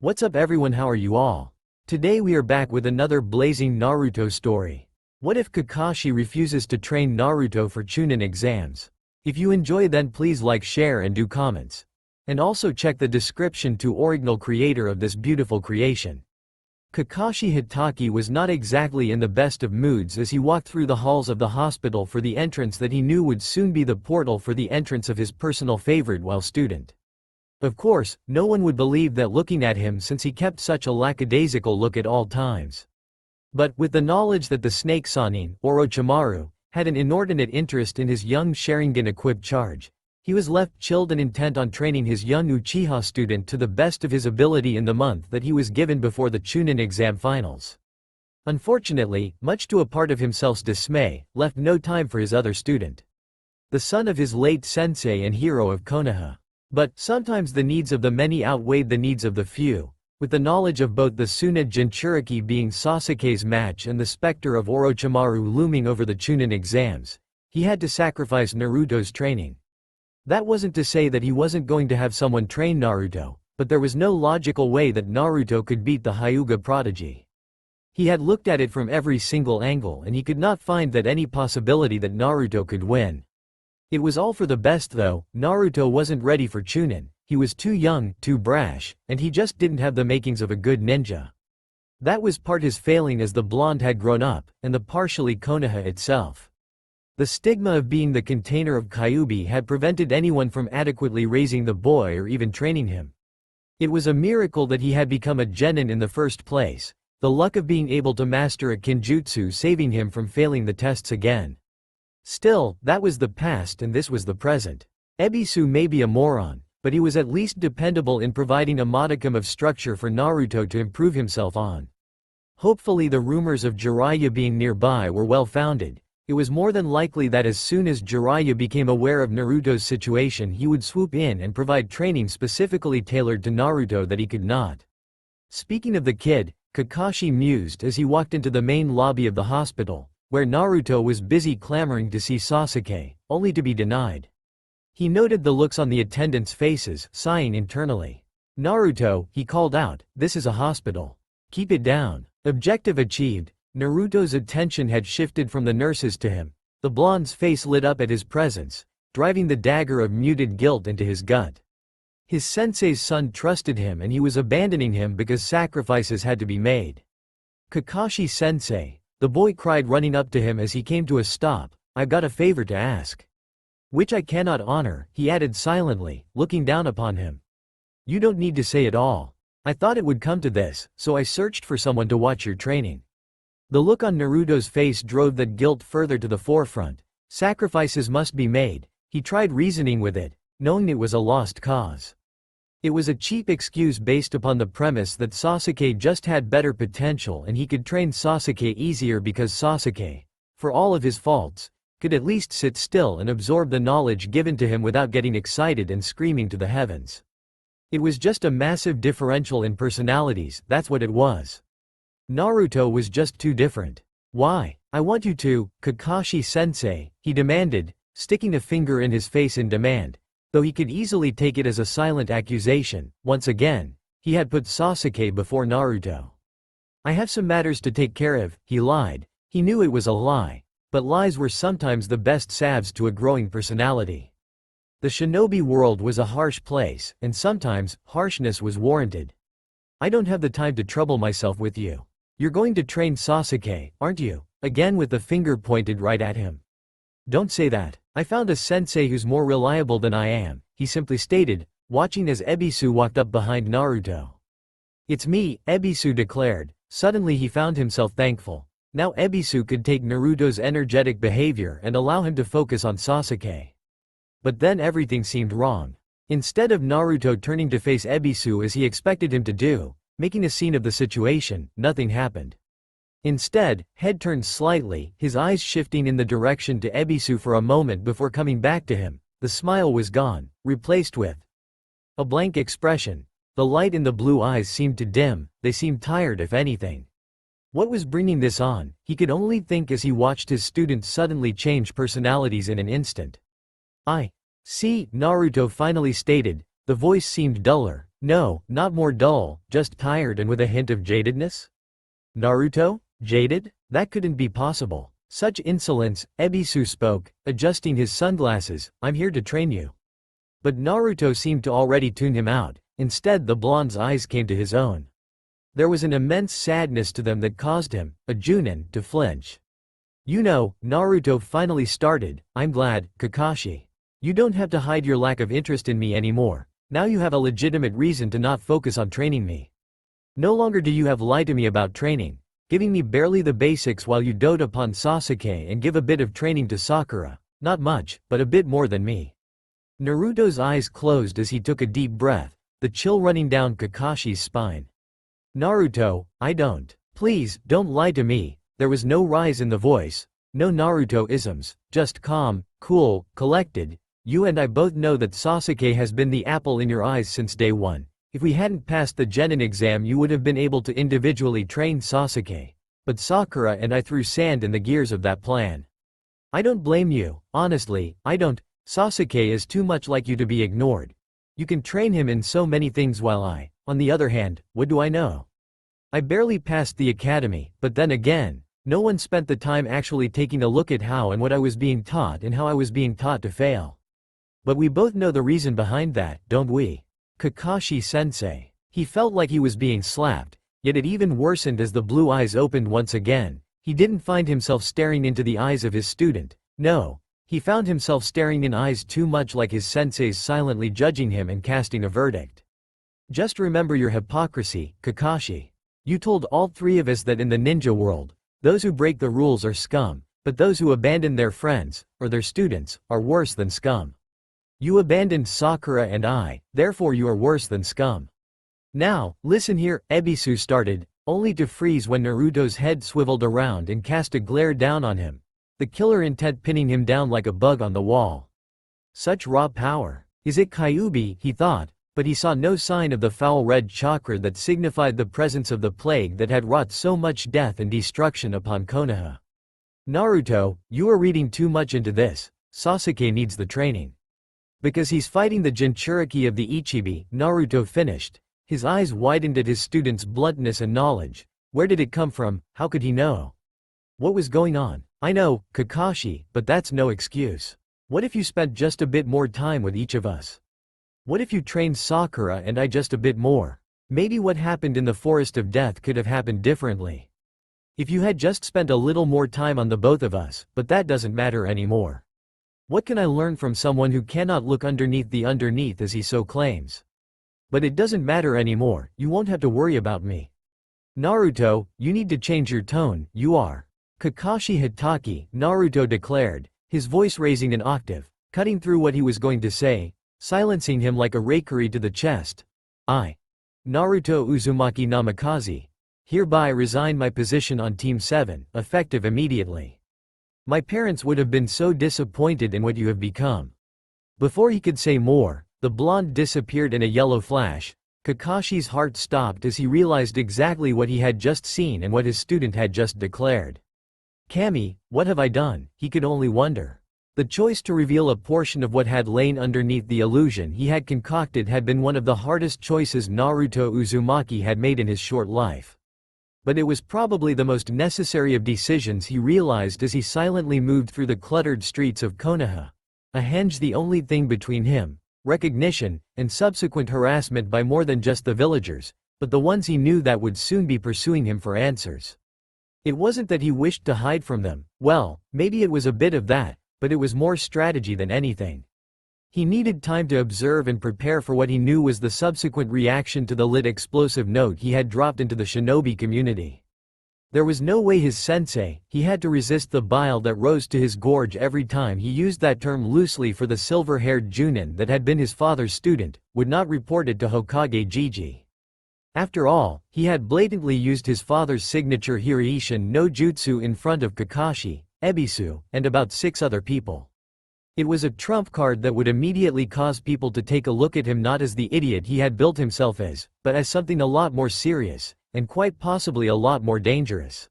What's up everyone, how are you all? Today we are back with another blazing Naruto story. What if Kakashi refuses to train Naruto for Chunin exams? If you enjoy then please like, share and do comments. And also check the description to original creator of this beautiful creation. Kakashi Hitaki was not exactly in the best of moods as he walked through the halls of the hospital for the entrance that he knew would soon be the portal for the entrance of his personal favorite while student. Of course, no one would believe that looking at him since he kept such a lackadaisical look at all times. But, with the knowledge that the snake Sannin, Orochimaru, had an inordinate interest in his young Sharingan-equipped charge, he was left chilled and intent on training his young Uchiha student to the best of his ability in the month that he was given before the Chunin exam finals. Unfortunately, much to a part of himself's dismay, left no time for his other student. The son of his late sensei and hero of Konoha. But, sometimes the needs of the many outweighed the needs of the few. With the knowledge of both the Tsunade Jinchuriki being Sasuke's match and the specter of Orochimaru looming over the Chunin exams, he had to sacrifice Naruto's training. That wasn't to say that he wasn't going to have someone train Naruto, but there was no logical way that Naruto could beat the Hyuga prodigy. He had looked at it from every single angle and he could not find that any possibility that Naruto could win. It was all for the best though. Naruto wasn't ready for Chunin, he was too young, too brash, and he just didn't have the makings of a good ninja. That was part his failing as the blonde had grown up, and the partially Konoha itself. The stigma of being the container of Kyuubi had prevented anyone from adequately raising the boy or even training him. It was a miracle that he had become a genin in the first place, the luck of being able to master a kinjutsu saving him from failing the tests again. Still, that was the past and this was the present. Ebisu may be a moron, but he was at least dependable in providing a modicum of structure for Naruto to improve himself on. Hopefully the rumors of Jiraiya being nearby were well founded. It was more than likely that as soon as Jiraiya became aware of Naruto's situation he would swoop in and provide training specifically tailored to Naruto that he could not. Speaking of the kid, Kakashi mused as he walked into the main lobby of the hospital, where Naruto was busy clamoring to see Sasuke, only to be denied. He noted the looks on the attendants' faces, sighing internally. "Naruto," he called out, "this is a hospital. Keep it down." Objective achieved. Naruto's attention had shifted from the nurses to him. The blonde's face lit up at his presence, driving the dagger of muted guilt into his gut. His sensei's son trusted him and he was abandoning him because sacrifices had to be made. "Kakashi sensei," the boy cried running up to him as he came to a stop, "I've got a favor to ask." "Which I cannot honor," he added silently, looking down upon him. "You don't need to say it all. I thought it would come to this, so I searched for someone to watch your training." The look on Naruto's face drove that guilt further to the forefront. Sacrifices must be made. He tried reasoning with it, knowing it was a lost cause. It was a cheap excuse based upon the premise that Sasuke just had better potential and he could train Sasuke easier because Sasuke, for all of his faults, could at least sit still and absorb the knowledge given to him without getting excited and screaming to the heavens. It was just a massive differential in personalities, that's what it was. Naruto was just too different. "Why? I want you to, Kakashi-sensei," he demanded, sticking a finger in his face in demand. Though he could easily take it as a silent accusation, once again, he had put Sasuke before Naruto. "I have some matters to take care of," he lied. He knew it was a lie, but lies were sometimes the best salves to a growing personality. The shinobi world was a harsh place, and sometimes, harshness was warranted. "I don't have the time to trouble myself with you. You're going to train Sasuke, aren't you?" Again with the finger pointed right at him. "Don't say that. I found a sensei who's more reliable than I am," he simply stated, watching as Ebisu walked up behind Naruto. "It's me," Ebisu declared. Suddenly he found himself thankful. Now Ebisu could take Naruto's energetic behavior and allow him to focus on Sasuke. But then everything seemed wrong. Instead of Naruto turning to face Ebisu as he expected him to do, making a scene of the situation, nothing happened. Instead, head turned slightly, his eyes shifting in the direction to Ebisu for a moment before coming back to him. The smile was gone, replaced with a blank expression. The light in the blue eyes seemed to dim, they seemed tired if anything. What was bringing this on, he could only think as he watched his students suddenly change personalities in an instant. "I see," Naruto finally stated, the voice seemed duller, No, not more dull, just tired and with a hint of jadedness? Naruto? Jaded? That couldn't be possible. Such insolence, Ebisu spoke, adjusting his sunglasses. I'm here to train you. But Naruto seemed to already tune him out. Instead, the blonde's eyes came to his own. There was an immense sadness to them that caused him, a Chunin, to flinch. You know, Naruto finally started, I'm glad, Kakashi. You don't have to hide your lack of interest in me anymore. Now you have a legitimate reason to not focus on training me. No longer do you have lied to me about training, giving me barely the basics while you dote upon Sasuke and give a bit of training to Sakura. Not much, but a bit more than me. Naruto's eyes closed as he took a deep breath, the chill running down Kakashi's spine. Naruto, I don't. Please, don't lie to me. There was no rise in the voice, no Naruto-isms, just calm, cool, collected. You and I both know that Sasuke has been the apple in your eyes since day one. If we hadn't passed the Chunin exam you would have been able to individually train Sasuke. But Sakura and I threw sand in the gears of that plan. I don't blame you, honestly, I don't. Sasuke is too much like you to be ignored. You can train him in so many things while I, on the other hand, what do I know? I barely passed the academy, but then again, no one spent the time actually taking a look at how and what I was being taught and how I was being taught to fail. But we both know the reason behind that, don't we? Kakashi-sensei. He felt like he was being slapped, yet it even worsened as the blue eyes opened once again. He didn't find himself staring into the eyes of his student, no. He found himself staring in eyes too much like his sensei's, silently judging him and casting a verdict. Just remember your hypocrisy, Kakashi. You told all three of us that in the ninja world, those who break the rules are scum, but those who abandon their friends, or their students, are worse than scum. You abandoned Sakura and I, therefore you are worse than scum. Now, listen here, Ebisu started, only to freeze when Naruto's head swiveled around and cast a glare down on him, the killer intent pinning him down like a bug on the wall. Such raw power. Is it Kyuubi, he thought, but he saw no sign of the foul red chakra that signified the presence of the plague that had wrought so much death and destruction upon Konoha. Naruto, you are reading too much into this. Sasuke needs the training. Because he's fighting the Jinchuriki of the Ichibi, Naruto finished. His eyes widened at his student's bluntness and knowledge. Where did it come from? How could he know? What was going on? I know, Kakashi, but that's no excuse. What if you spent just a bit more time with each of us? What if you trained Sakura and I just a bit more? Maybe what happened in the Forest of Death could have happened differently. If you had just spent a little more time on the both of us, but that doesn't matter anymore. What can I learn from someone who cannot look underneath the underneath as he so claims? But it doesn't matter anymore, you won't have to worry about me. Naruto, you need to change your tone, you are. Kakashi Hitaki, Naruto declared, his voice raising an octave, cutting through what he was going to say, silencing him like a rakery to the chest. I, Naruto Uzumaki Namikaze, hereby resign my position on Team 7, effective immediately. My parents would have been so disappointed in what you have become. Before he could say more, the blonde disappeared in a yellow flash. Kakashi's heart stopped as he realized exactly what he had just seen and what his student had just declared. Kami, what have I done? He could only wonder. The choice to reveal a portion of what had lain underneath the illusion he had concocted had been one of the hardest choices Naruto Uzumaki had made in his short life. But it was probably the most necessary of decisions he realized as he silently moved through the cluttered streets of Konoha. A henge the only thing between him, recognition, and subsequent harassment by more than just the villagers, but the ones he knew that would soon be pursuing him for answers. It wasn't that he wished to hide from them, well, maybe it was a bit of that, but it was more strategy than anything. He needed time to observe and prepare for what he knew was the subsequent reaction to the lit explosive note he had dropped into the shinobi community. There was no way his sensei, he had to resist the bile that rose to his gorge every time he used that term loosely for the silver-haired Chunin that had been his father's student, would not report it to Hokage Jiji. After all, he had blatantly used his father's signature Hiraishin no Jutsu in front of Kakashi, Ebisu, and about 6 other people. It was a trump card that would immediately cause people to take a look at him not as the idiot he had built himself as, but as something a lot more serious, and quite possibly a lot more dangerous.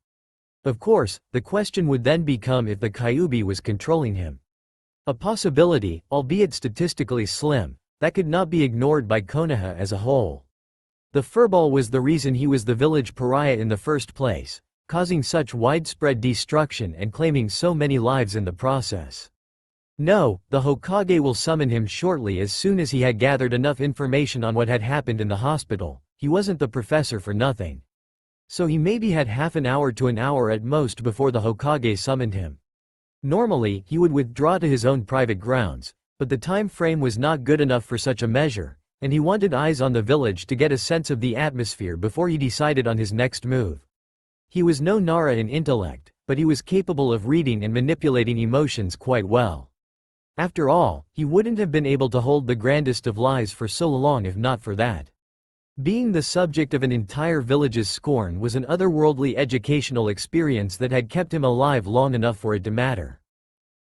Of course, the question would then become if the Kyuubi was controlling him. A possibility, albeit statistically slim, that could not be ignored by Konoha as a whole. The furball was the reason he was the village pariah in the first place, causing such widespread destruction and claiming so many lives in the process. No, the Hokage will summon him shortly as soon as he had gathered enough information on what had happened in the hospital. He wasn't the professor for nothing. So he maybe had half an hour to an hour at most before the Hokage summoned him. Normally, he would withdraw to his own private grounds, but the time frame was not good enough for such a measure, and he wanted eyes on the village to get a sense of the atmosphere before he decided on his next move. He was no Nara in intellect, but he was capable of reading and manipulating emotions quite well. After all, he wouldn't have been able to hold the grandest of lies for so long if not for that. Being the subject of an entire village's scorn was an otherworldly educational experience that had kept him alive long enough for it to matter.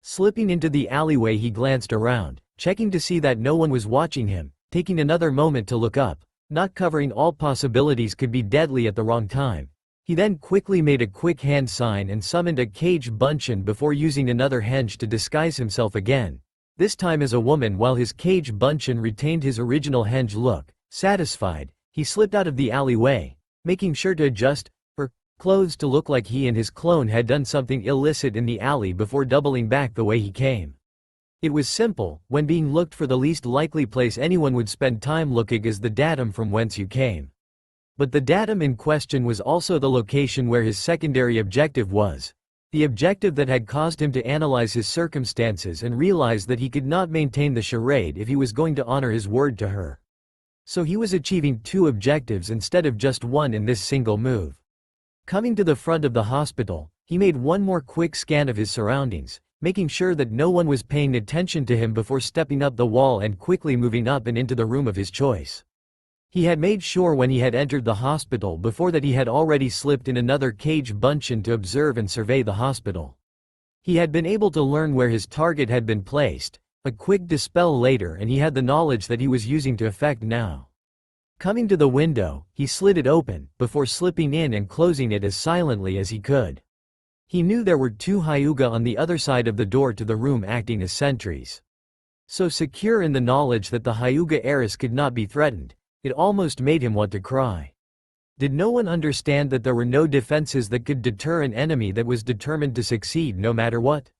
Slipping into the alleyway, he glanced around, checking to see that no one was watching him, taking another moment to look up. Not covering all possibilities could be deadly at the wrong time. He then quickly made a quick hand sign and summoned a cage bunshin before using another henge to disguise himself again, this time as a woman while his cage bunshin retained his original henge look. Satisfied, he slipped out of the alleyway, making sure to adjust her clothes to look like he and his clone had done something illicit in the alley before doubling back the way he came. It was simple. When being looked for, the least likely place anyone would spend time looking is the datum from whence you came. But the datum in question was also the location where his secondary objective was, the objective that had caused him to analyze his circumstances and realize that he could not maintain the charade if he was going to honor his word to her. So he was achieving two objectives instead of just one in this single move. Coming to the front of the hospital, he made one more quick scan of his surroundings, making sure that no one was paying attention to him before stepping up the wall and quickly moving up and into the room of his choice. He had made sure when he had entered the hospital before that he had already slipped in another cage bunshin to observe and survey the hospital. He had been able to learn where his target had been placed, a quick dispel later, and he had the knowledge that he was using to effect now. Coming to the window, he slid it open, before slipping in and closing it as silently as he could. He knew there were two Hyuga on the other side of the door to the room acting as sentries. So secure in the knowledge that the Hyuga heiress could not be threatened, it almost made him want to cry. Did no one understand that there were no defenses that could deter an enemy that was determined to succeed no matter what?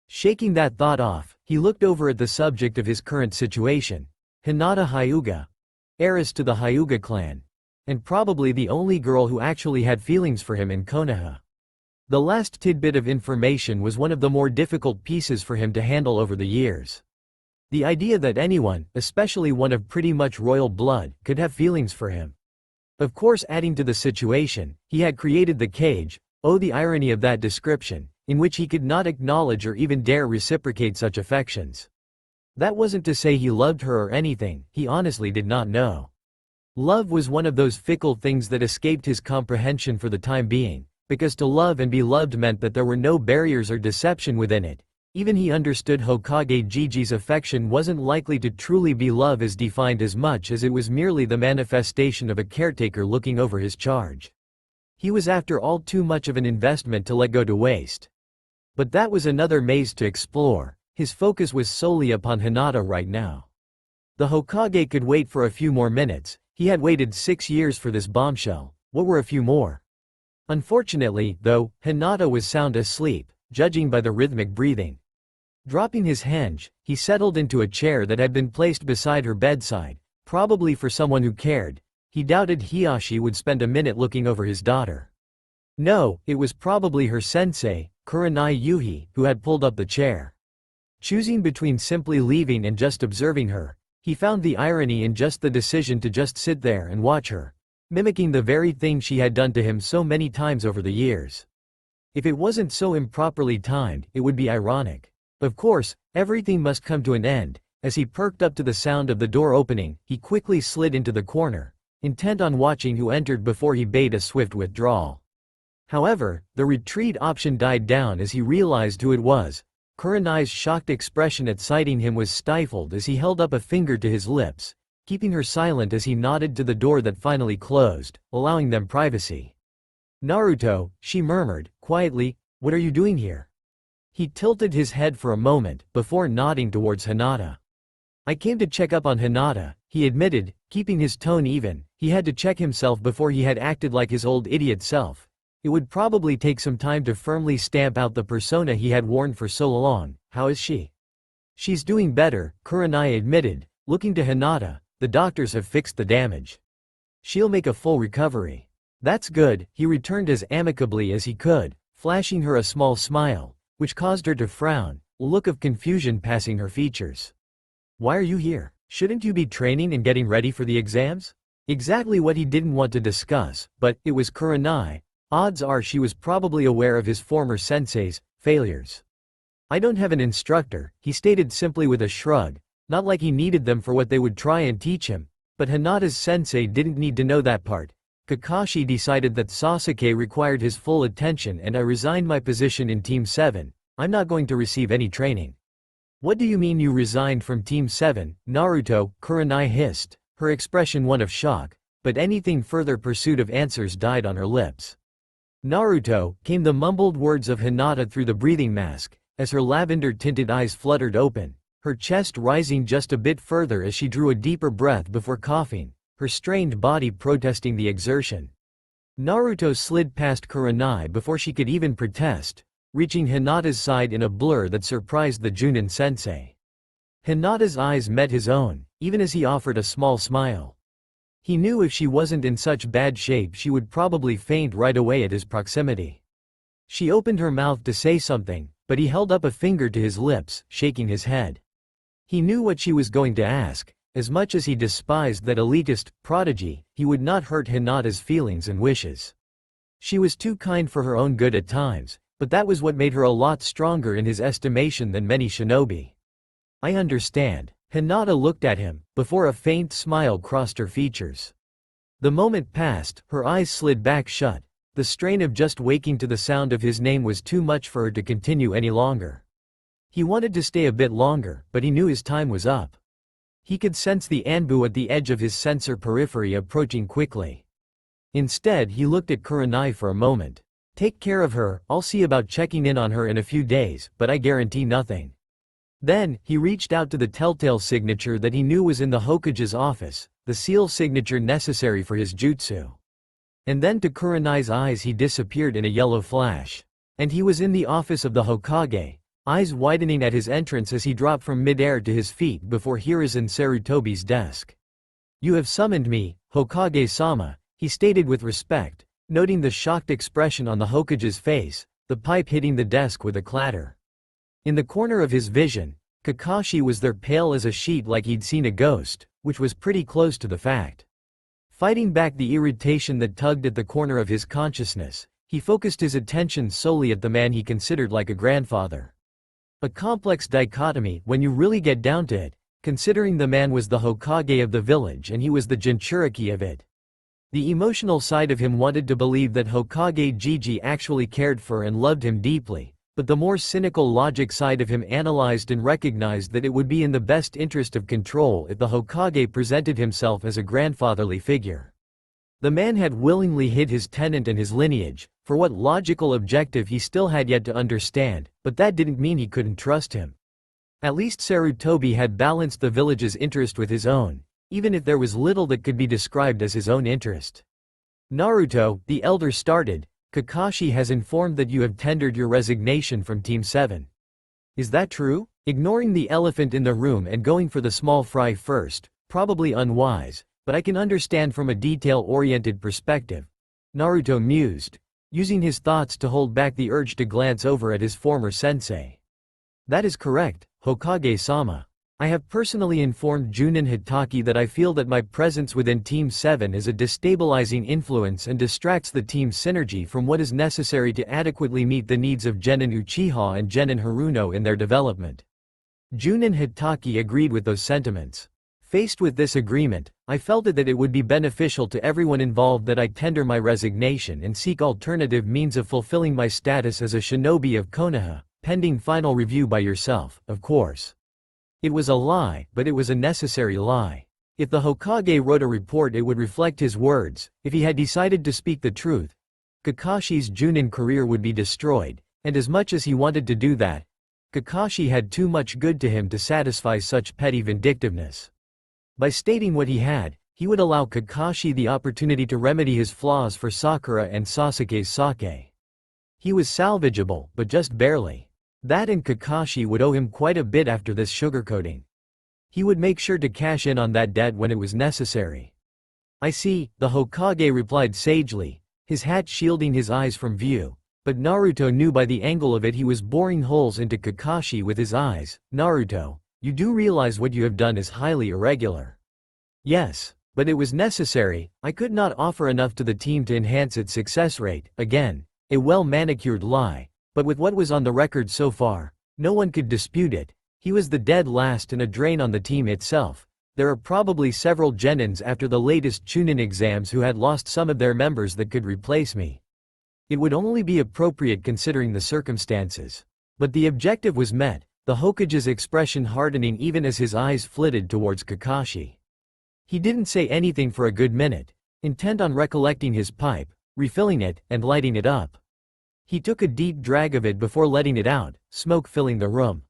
Shaking that thought off, he looked over at the subject of his current situation, Hinata Hyuga, heiress to the Hyuga clan, and probably the only girl who actually had feelings for him in Konoha. The last tidbit of information was one of the more difficult pieces for him to handle over the years. The idea that anyone, especially one of pretty much royal blood, could have feelings for him. Of course, adding to the situation, he had created the cage. Oh, the irony of that description, in which he could not acknowledge or even dare reciprocate such affections. That wasn't to say he loved her or anything, he honestly did not know. Love was one of those fickle things that escaped his comprehension for the time being, because to love and be loved meant that there were no barriers or deception within it. Even he understood Hokage Gigi's affection wasn't likely to truly be love as defined, as much as it was merely the manifestation of a caretaker looking over his charge. He was after all too much of an investment to let go to waste. But that was another maze to explore. His focus was solely upon Hinata right now. The Hokage could wait for a few more minutes. He had waited 6 years for this bombshell. What were a few more? Unfortunately, though, Hinata was sound asleep, judging by the rhythmic breathing. Dropping his henge, he settled into a chair that had been placed beside her bedside, probably for someone who cared. He doubted Hiyashi would spend a minute looking over his daughter. No, it was probably her sensei, Kurenai Yuhi, who had pulled up the chair. Choosing between simply leaving and just observing her, he found the irony in just the decision to just sit there and watch her, mimicking the very thing she had done to him so many times over the years. If it wasn't so improperly timed, it would be ironic. Of course, everything must come to an end. As he perked up to the sound of the door opening, he quickly slid into the corner, intent on watching who entered before he bade a swift withdrawal. However, the retreat option died down as he realized who it was. Kurenai's shocked expression at sighting him was stifled as he held up a finger to his lips, keeping her silent as he nodded to the door that finally closed, allowing them privacy. "Naruto," she murmured, quietly, "what are you doing here?" He tilted his head for a moment, before nodding towards Hinata. I came to check up on Hinata, he admitted, keeping his tone even. He had to check himself before he had acted like his old idiot self. It would probably take some time to firmly stamp out the persona he had worn for so long. How is she? She's doing better, Kurenai admitted, looking to Hinata. The doctors have fixed the damage. She'll make a full recovery. That's good, he returned as amicably as he could, flashing her a small smile, which caused her to frown, a look of confusion passing her features. Why are you here? Shouldn't you be training and getting ready for the exams? Exactly what he didn't want to discuss, but it was Kurenai. Odds are she was probably aware of his former sensei's failures. I don't have an instructor, he stated simply with a shrug, not like he needed them for what they would try and teach him, but Hinata's sensei didn't need to know that part. Kakashi decided that Sasuke required his full attention and I resigned my position in Team 7, I'm not going to receive any training. What do you mean you resigned from Team 7, Naruto? Kurenai hissed, her expression one of shock, but anything further pursuit of answers died on her lips. Naruto, came the mumbled words of Hinata through the breathing mask, as her lavender-tinted eyes fluttered open, her chest rising just a bit further as she drew a deeper breath before coughing, her strained body protesting the exertion. Naruto slid past Kurenai before she could even protest, reaching Hinata's side in a blur that surprised the Chunin sensei. Hinata's eyes met his own, even as he offered a small smile. He knew if she wasn't in such bad shape she would probably faint right away at his proximity. She opened her mouth to say something, but he held up a finger to his lips, shaking his head. He knew what she was going to ask. As much as he despised that elitist prodigy, he would not hurt Hinata's feelings and wishes. She was too kind for her own good at times, but that was what made her a lot stronger in his estimation than many shinobi. I understand. Hinata looked at him, before a faint smile crossed her features. The moment passed, her eyes slid back shut. The strain of just waking to the sound of his name was too much for her to continue any longer. He wanted to stay a bit longer, but he knew his time was up. He could sense the Anbu at the edge of his sensor periphery approaching quickly. Instead, he looked at Kurenai for a moment. Take care of her, I'll see about checking in on her in a few days, but I guarantee nothing. Then, he reached out to the telltale signature that he knew was in the Hokage's office, the seal signature necessary for his jutsu. And then to Kurenai's eyes he disappeared in a yellow flash. And he was in the office of the Hokage, eyes widening at his entrance as he dropped from mid-air to his feet before Hiruzen Sarutobi's desk. You have summoned me, Hokage-sama, he stated with respect, noting the shocked expression on the Hokage's face, the pipe hitting the desk with a clatter. In the corner of his vision, Kakashi was there pale as a sheet like he'd seen a ghost, which was pretty close to the fact. Fighting back the irritation that tugged at the corner of his consciousness, he focused his attention solely at the man he considered like a grandfather. A complex dichotomy when you really get down to it, considering the man was the Hokage of the village and he was the Jinchuriki of it. The emotional side of him wanted to believe that Hokage Gigi actually cared for and loved him deeply, but the more cynical logic side of him analyzed and recognized that it would be in the best interest of control if the Hokage presented himself as a grandfatherly figure. The man had willingly hid his tenant and his lineage, for what logical objective he still had yet to understand, but that didn't mean he couldn't trust him. At least Sarutobi had balanced the village's interest with his own, even if there was little that could be described as his own interest. Naruto, the elder started, Kakashi has informed that you have tendered your resignation from Team 7. Is that true? Ignoring the elephant in the room and going for the small fry first, probably unwise, but I can understand from a detail-oriented perspective. Naruto mused, using his thoughts to hold back the urge to glance over at his former sensei. That is correct, Hokage-sama. I have personally informed Chunin Hitaki that I feel that my presence within Team 7 is a destabilizing influence and distracts the team's synergy from what is necessary to adequately meet the needs of Genin Uchiha and Genin Haruno in their development. Chunin Hitaki agreed with those sentiments. Faced with this agreement, I felt that it would be beneficial to everyone involved that I tender my resignation and seek alternative means of fulfilling my status as a shinobi of Konoha, pending final review by yourself, of course. It was a lie, but it was a necessary lie. If the Hokage wrote a report it would reflect his words. If he had decided to speak the truth, Kakashi's Chunin career would be destroyed, and as much as he wanted to do that, Kakashi had too much good to him to satisfy such petty vindictiveness. By stating what he had, he would allow Kakashi the opportunity to remedy his flaws for Sakura and Sasuke's sake. He was salvageable, but just barely. That and Kakashi would owe him quite a bit after this sugarcoating. He would make sure to cash in on that debt when it was necessary. I see, the Hokage replied sagely, his hat shielding his eyes from view. But Naruto knew by the angle of it he was boring holes into Kakashi with his eyes. Naruto, you do realize what you have done is highly irregular. Yes, but it was necessary. I could not offer enough to the team to enhance its success rate. Again, a well-manicured lie, but with what was on the record so far, no one could dispute it. He was the dead last and a drain on the team itself. There are probably several genins after the latest Chunin exams who had lost some of their members that could replace me. It would only be appropriate considering the circumstances. But the objective was met, the Hokage's expression hardening even as his eyes flitted towards Kakashi. He didn't say anything for a good minute, intent on recollecting his pipe, refilling it, and lighting it up. He took a deep drag of it before letting it out, smoke filling the room.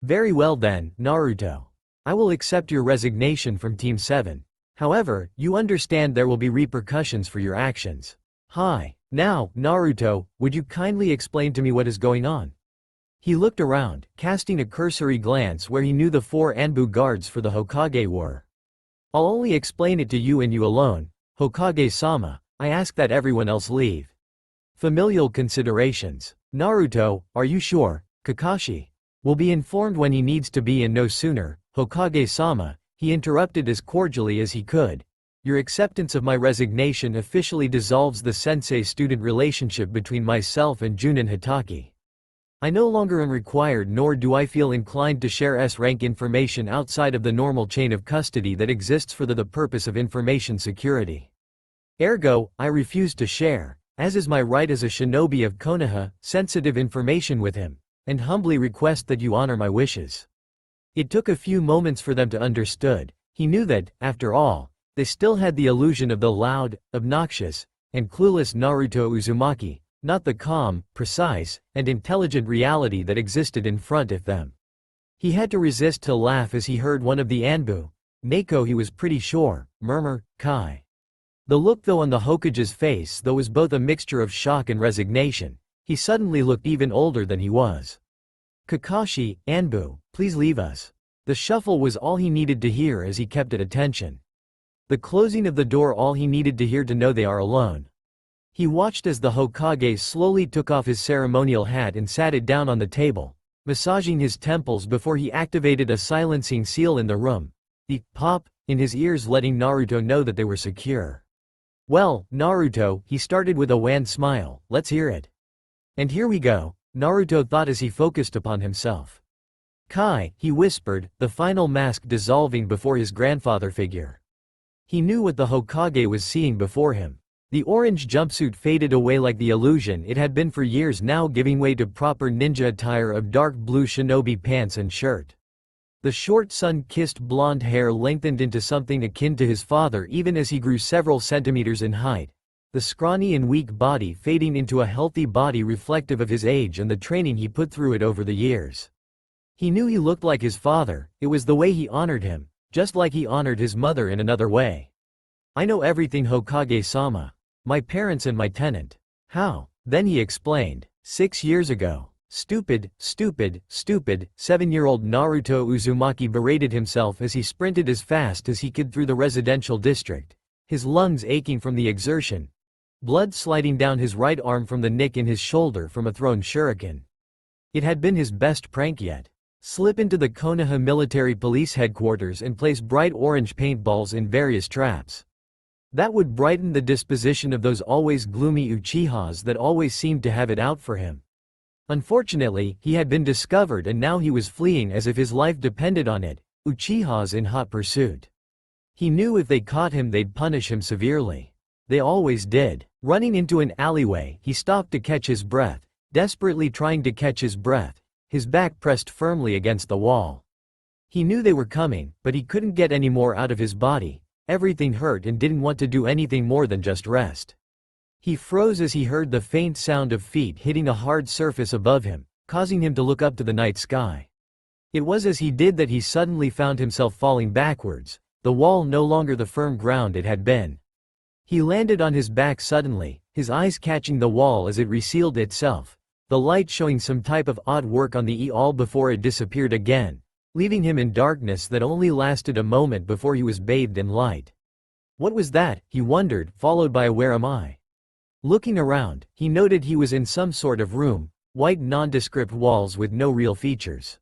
Very well then, Naruto. I will accept your resignation from Team 7. However, you understand there will be repercussions for your actions. Hi. Now, Naruto, would you kindly explain to me what is going on? He looked around, casting a cursory glance where he knew the 4 Anbu guards for the Hokage were. I'll only explain it to you and you alone, Hokage-sama. I ask that everyone else leave. Familial considerations. Naruto, are you sure? Kakashi will be informed when he needs to be and no sooner. Hokage-sama, he interrupted as cordially as he could. Your acceptance of my resignation officially dissolves the sensei-student relationship between myself and Junin Hitaki. I no longer am required nor do I feel inclined to share S-rank information outside of the normal chain of custody that exists for the purpose of information security. Ergo, I refuse to share, as is my right as a shinobi of Konoha, sensitive information with him, and humbly request that you honor my wishes. It took a few moments for them to understood. He knew that, after all, they still had the illusion of the loud, obnoxious, and clueless Naruto Uzumaki, not the calm, precise, and intelligent reality that existed in front of them. He had to resist to laugh as he heard one of the Anbu, Neko he was pretty sure, murmur, Kai. The look though on the Hokage's face though was both a mixture of shock and resignation. He suddenly looked even older than he was. Kakashi, Anbu, please leave us. The shuffle was all he needed to hear as he kept at attention. The closing of the door all he needed to hear to know they are alone. He watched as the Hokage slowly took off his ceremonial hat and sat it down on the table, massaging his temples before he activated a silencing seal in the room. The pop in his ears letting Naruto know that they were secure. Well, Naruto, he started with a wan smile, let's hear it. And here we go, Naruto thought as he focused upon himself. Kai, he whispered, the final mask dissolving before his grandfather figure. He knew what the Hokage was seeing before him. The orange jumpsuit faded away like the illusion it had been for years now, giving way to proper ninja attire of dark blue shinobi pants and shirt. The short sun-kissed blonde hair lengthened into something akin to his father even as he grew several centimeters in height. The scrawny and weak body fading into a healthy body reflective of his age and the training he put through it over the years. He knew he looked like his father, it was the way he honored him, just like he honored his mother in another way. I know everything, Hokage-sama. My parents and my tenant. How? Then he explained. 6 years ago. Stupid, stupid, stupid, 7-year-old Naruto Uzumaki berated himself as he sprinted as fast as he could through the residential district, his lungs aching from the exertion. Blood sliding down his right arm from the nick in his shoulder from a thrown shuriken. It had been his best prank yet. Slip into the Konoha military police headquarters and place bright orange paintballs in various traps. That would brighten the disposition of those always gloomy Uchihas that always seemed to have it out for him. Unfortunately, he had been discovered and now he was fleeing as if his life depended on it, Uchihas in hot pursuit. He knew if they caught him they'd punish him severely. They always did. Running into an alleyway, he stopped to catch his breath, desperately trying to catch his breath, his back pressed firmly against the wall. He knew they were coming, but he couldn't get any more out of his body. Everything hurt and didn't want to do anything more than just rest. He froze as he heard the faint sound of feet hitting a hard surface above him, causing him to look up to the night sky. It was as he did that he suddenly found himself falling backwards, the wall no longer the firm ground it had been. He landed on his back suddenly, his eyes catching the wall as it resealed itself, the light showing some type of odd work on the all before it disappeared again, leaving him in darkness that only lasted a moment before he was bathed in light. What was that, he wondered, followed by a "where am I?" Looking around, he noted he was in some sort of room, white nondescript walls with no real features.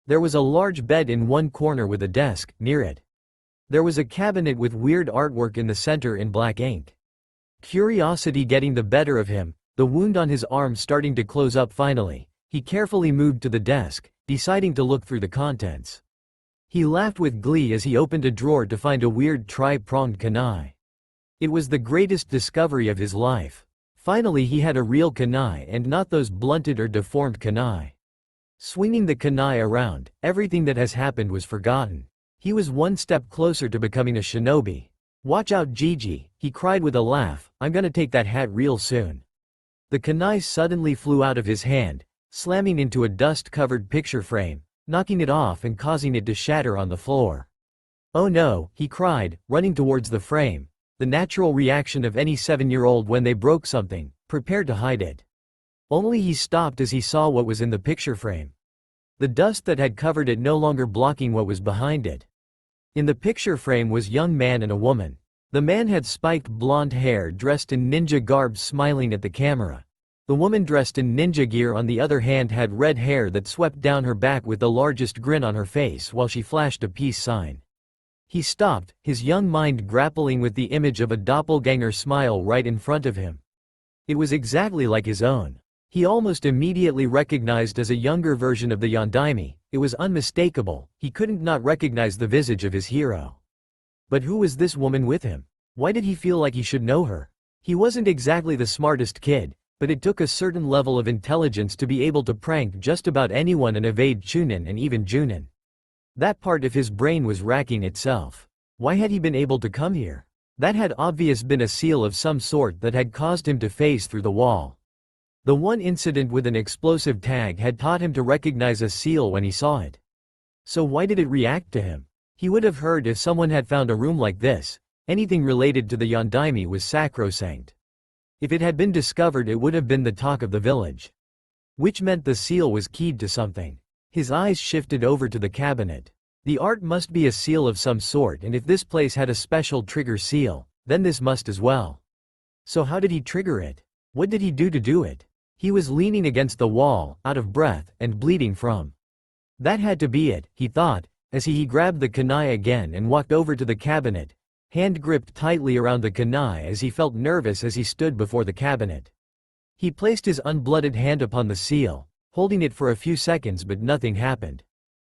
There was a large bed in one corner with a desk near it. There was a cabinet with weird artwork in the center in black ink. Curiosity getting the better of him, the wound on his arm starting to close up finally, he carefully moved to the desk, deciding to look through the contents. He laughed with glee as he opened a drawer to find a weird tri-pronged kunai. It was the greatest discovery of his life. Finally he had a real kunai and not those blunted or deformed kunai. Swinging the kunai around, everything that has happened was forgotten. He was one step closer to becoming a shinobi. "Watch out, Gigi," he cried with a laugh, "I'm gonna take that hat real soon." The kunai suddenly flew out of his hand, slamming into a dust-covered picture frame, knocking it off and causing it to shatter on the floor. "Oh no," he cried, running towards the frame, the natural reaction of any 7-year-old when they broke something, prepared to hide it. Only he stopped as he saw what was in the picture frame. The dust that had covered it no longer blocking what was behind it. In the picture frame was a young man and a woman. The man had spiked blonde hair dressed in ninja garb smiling at the camera. The woman dressed in ninja gear on the other hand had red hair that swept down her back with the largest grin on her face while she flashed a peace sign. He stopped, his young mind grappling with the image of a doppelganger smile right in front of him. It was exactly like his own. He almost immediately recognized as a younger version of the Yondaime. It was unmistakable, he couldn't not recognize the visage of his hero. But who was this woman with him? Why did he feel like he should know her? He wasn't exactly the smartest kid, but it took a certain level of intelligence to be able to prank just about anyone and evade Chunin and even Junin. That part of his brain was racking itself. Why had he been able to come here? That had obviously been a seal of some sort that had caused him to phase through the wall. The one incident with an explosive tag had taught him to recognize a seal when he saw it. So why did it react to him? He would have heard if someone had found a room like this. Anything related to the Yondaime was sacrosanct. If it had been discovered it would have been the talk of the village. Which meant the seal was keyed to something. His eyes shifted over to the cabinet. The art must be a seal of some sort, and if this place had a special trigger seal, then this must as well. So how did he trigger it? What did he do it? He was leaning against the wall, out of breath, and bleeding from. That had to be it, he thought, as he grabbed the kunai again and walked over to the cabinet, hand gripped tightly around the kunai as he felt nervous as he stood before the cabinet. He placed his unblooded hand upon the seal, holding it for a few seconds but nothing happened.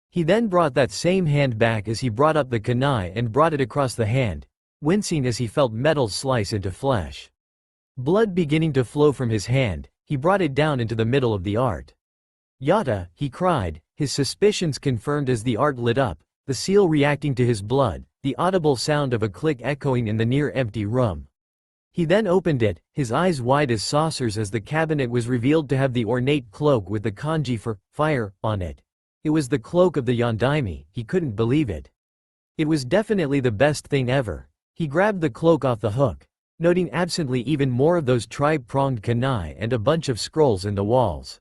He then brought that same hand back as he brought up the kunai and brought it across the hand, wincing as he felt metal slice into flesh. Blood beginning to flow from his hand, he brought it down into the middle of the art. "Yata," he cried, his suspicions confirmed as the art lit up, the seal reacting to his blood, the audible sound of a click echoing in the near-empty room. He then opened it, his eyes wide as saucers as the cabinet was revealed to have the ornate cloak with the kanji for fire on it. It was the cloak of the Yondaime, he couldn't believe it. It was definitely the best thing ever. He grabbed the cloak off the hook, noting absently even more of those tri-pronged kunai and a bunch of scrolls in the walls.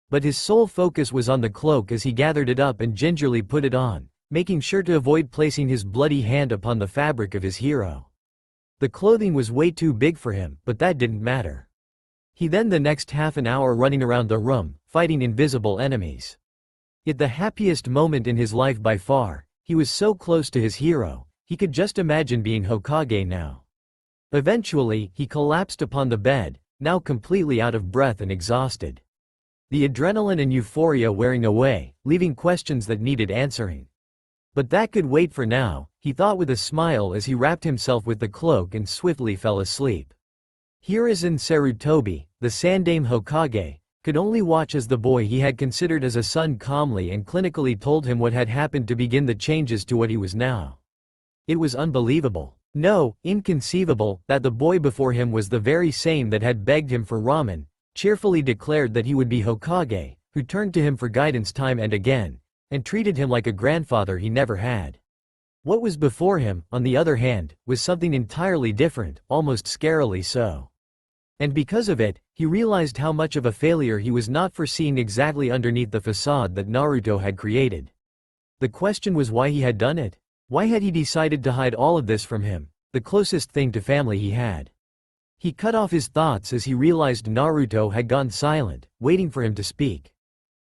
But his sole focus was on the cloak as he gathered it up and gingerly put it on, making sure to avoid placing his bloody hand upon the fabric of his hero. The clothing was way too big for him, but that didn't matter. He then the next half an hour running around the room, fighting invisible enemies. Yet the happiest moment in his life by far, he was so close to his hero, he could just imagine being Hokage now. Eventually, he collapsed upon the bed, now completely out of breath and exhausted. The adrenaline and euphoria wearing away, leaving questions that needed answering. But that could wait for now, he thought with a smile as he wrapped himself with the cloak and swiftly fell asleep. Hiruzen Sarutobi, the Sandaime Hokage, could only watch as the boy he had considered as a son calmly and clinically told him what had happened to begin the changes to what he was now. It was unbelievable. No, inconceivable, that the boy before him was the very same that had begged him for ramen, cheerfully declared that he would be Hokage, who turned to him for guidance time and again, and treated him like a grandfather he never had. What was before him, on the other hand, was something entirely different, almost scarily so. And because of it, he realized how much of a failure he was not foreseeing exactly underneath the facade that Naruto had created. The question was why he had done it. Why had he decided to hide all of this from him, the closest thing to family he had? He cut off his thoughts as he realized Naruto had gone silent, waiting for him to speak.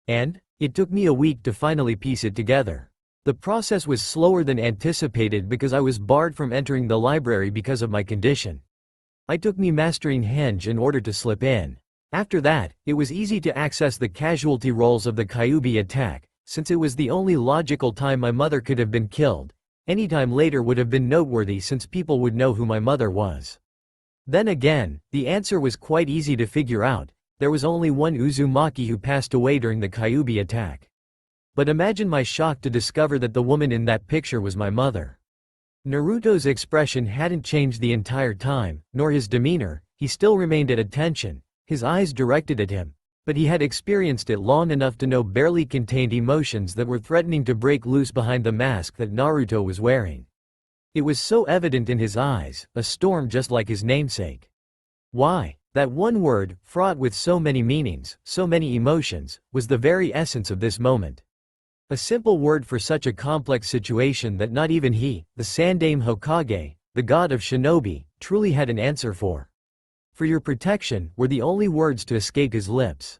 And it took me a week to finally piece it together. The process was slower than anticipated because I was barred from entering the library because of my condition. It took me mastering henge in order to slip in. After that, it was easy to access the casualty rolls of the Kyuubi attack, since it was the only logical time my mother could have been killed. Any time later would have been noteworthy since people would know who my mother was. Then again, the answer was quite easy to figure out. There was only one Uzumaki who passed away during the Kyuubi attack. But imagine my shock to discover that the woman in that picture was my mother. Naruto's expression hadn't changed the entire time, nor his demeanor. He still remained at attention, his eyes directed at him, but he had experienced it long enough to know barely contained emotions that were threatening to break loose behind the mask that Naruto was wearing. It was so evident in his eyes, a storm just like his namesake. Why? That one word, fraught with so many meanings, so many emotions, was the very essence of this moment. A simple word for such a complex situation that not even he, the Sandaime Hokage, the god of shinobi, truly had an answer for. "For your protection," were the only words to escape his lips.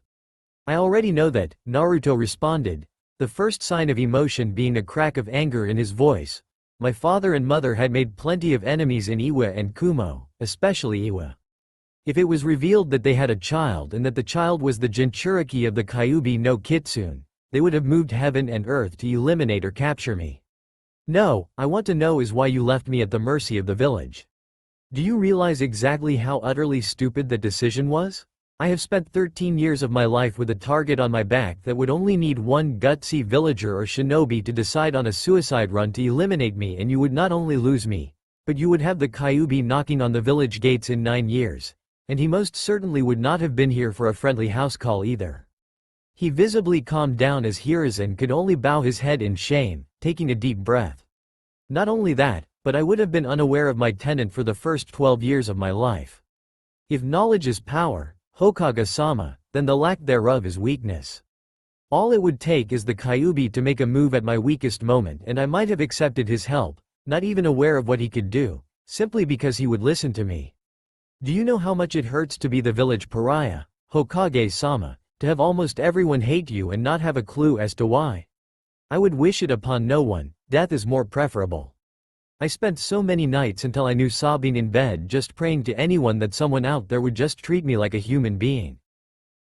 "I already know that," Naruto responded, the first sign of emotion being a crack of anger in his voice. "My father and mother had made plenty of enemies in Iwa and Kumo, especially Iwa. If it was revealed that they had a child and that the child was the Jinchuriki of the Kyuubi no Kitsune, they would have moved heaven and earth to eliminate or capture me. No, I want to know is why you left me at the mercy of the village. Do you realize exactly how utterly stupid that decision was? I have spent 13 years of my life with a target on my back that would only need one gutsy villager or shinobi to decide on a suicide run to eliminate me, and you would not only lose me, but you would have the Kyuubi knocking on the village gates in 9 years, and he most certainly would not have been here for a friendly house call either." He visibly calmed down as Hiruzen could only bow his head in shame, taking a deep breath. "Not only that, but I would have been unaware of my tenant for the first 12 years of my life. If knowledge is power, Hokage-sama, then the lack thereof is weakness. All it would take is the Kyuubi to make a move at my weakest moment and I might have accepted his help, not even aware of what he could do, simply because he would listen to me. Do you know how much it hurts to be the village pariah, Hokage-sama? To have almost everyone hate you and not have a clue as to why? I would wish it upon no one. Death is more preferable. I spent so many nights until I knew sobbing in bed just praying to anyone that someone out there would just treat me like a human being.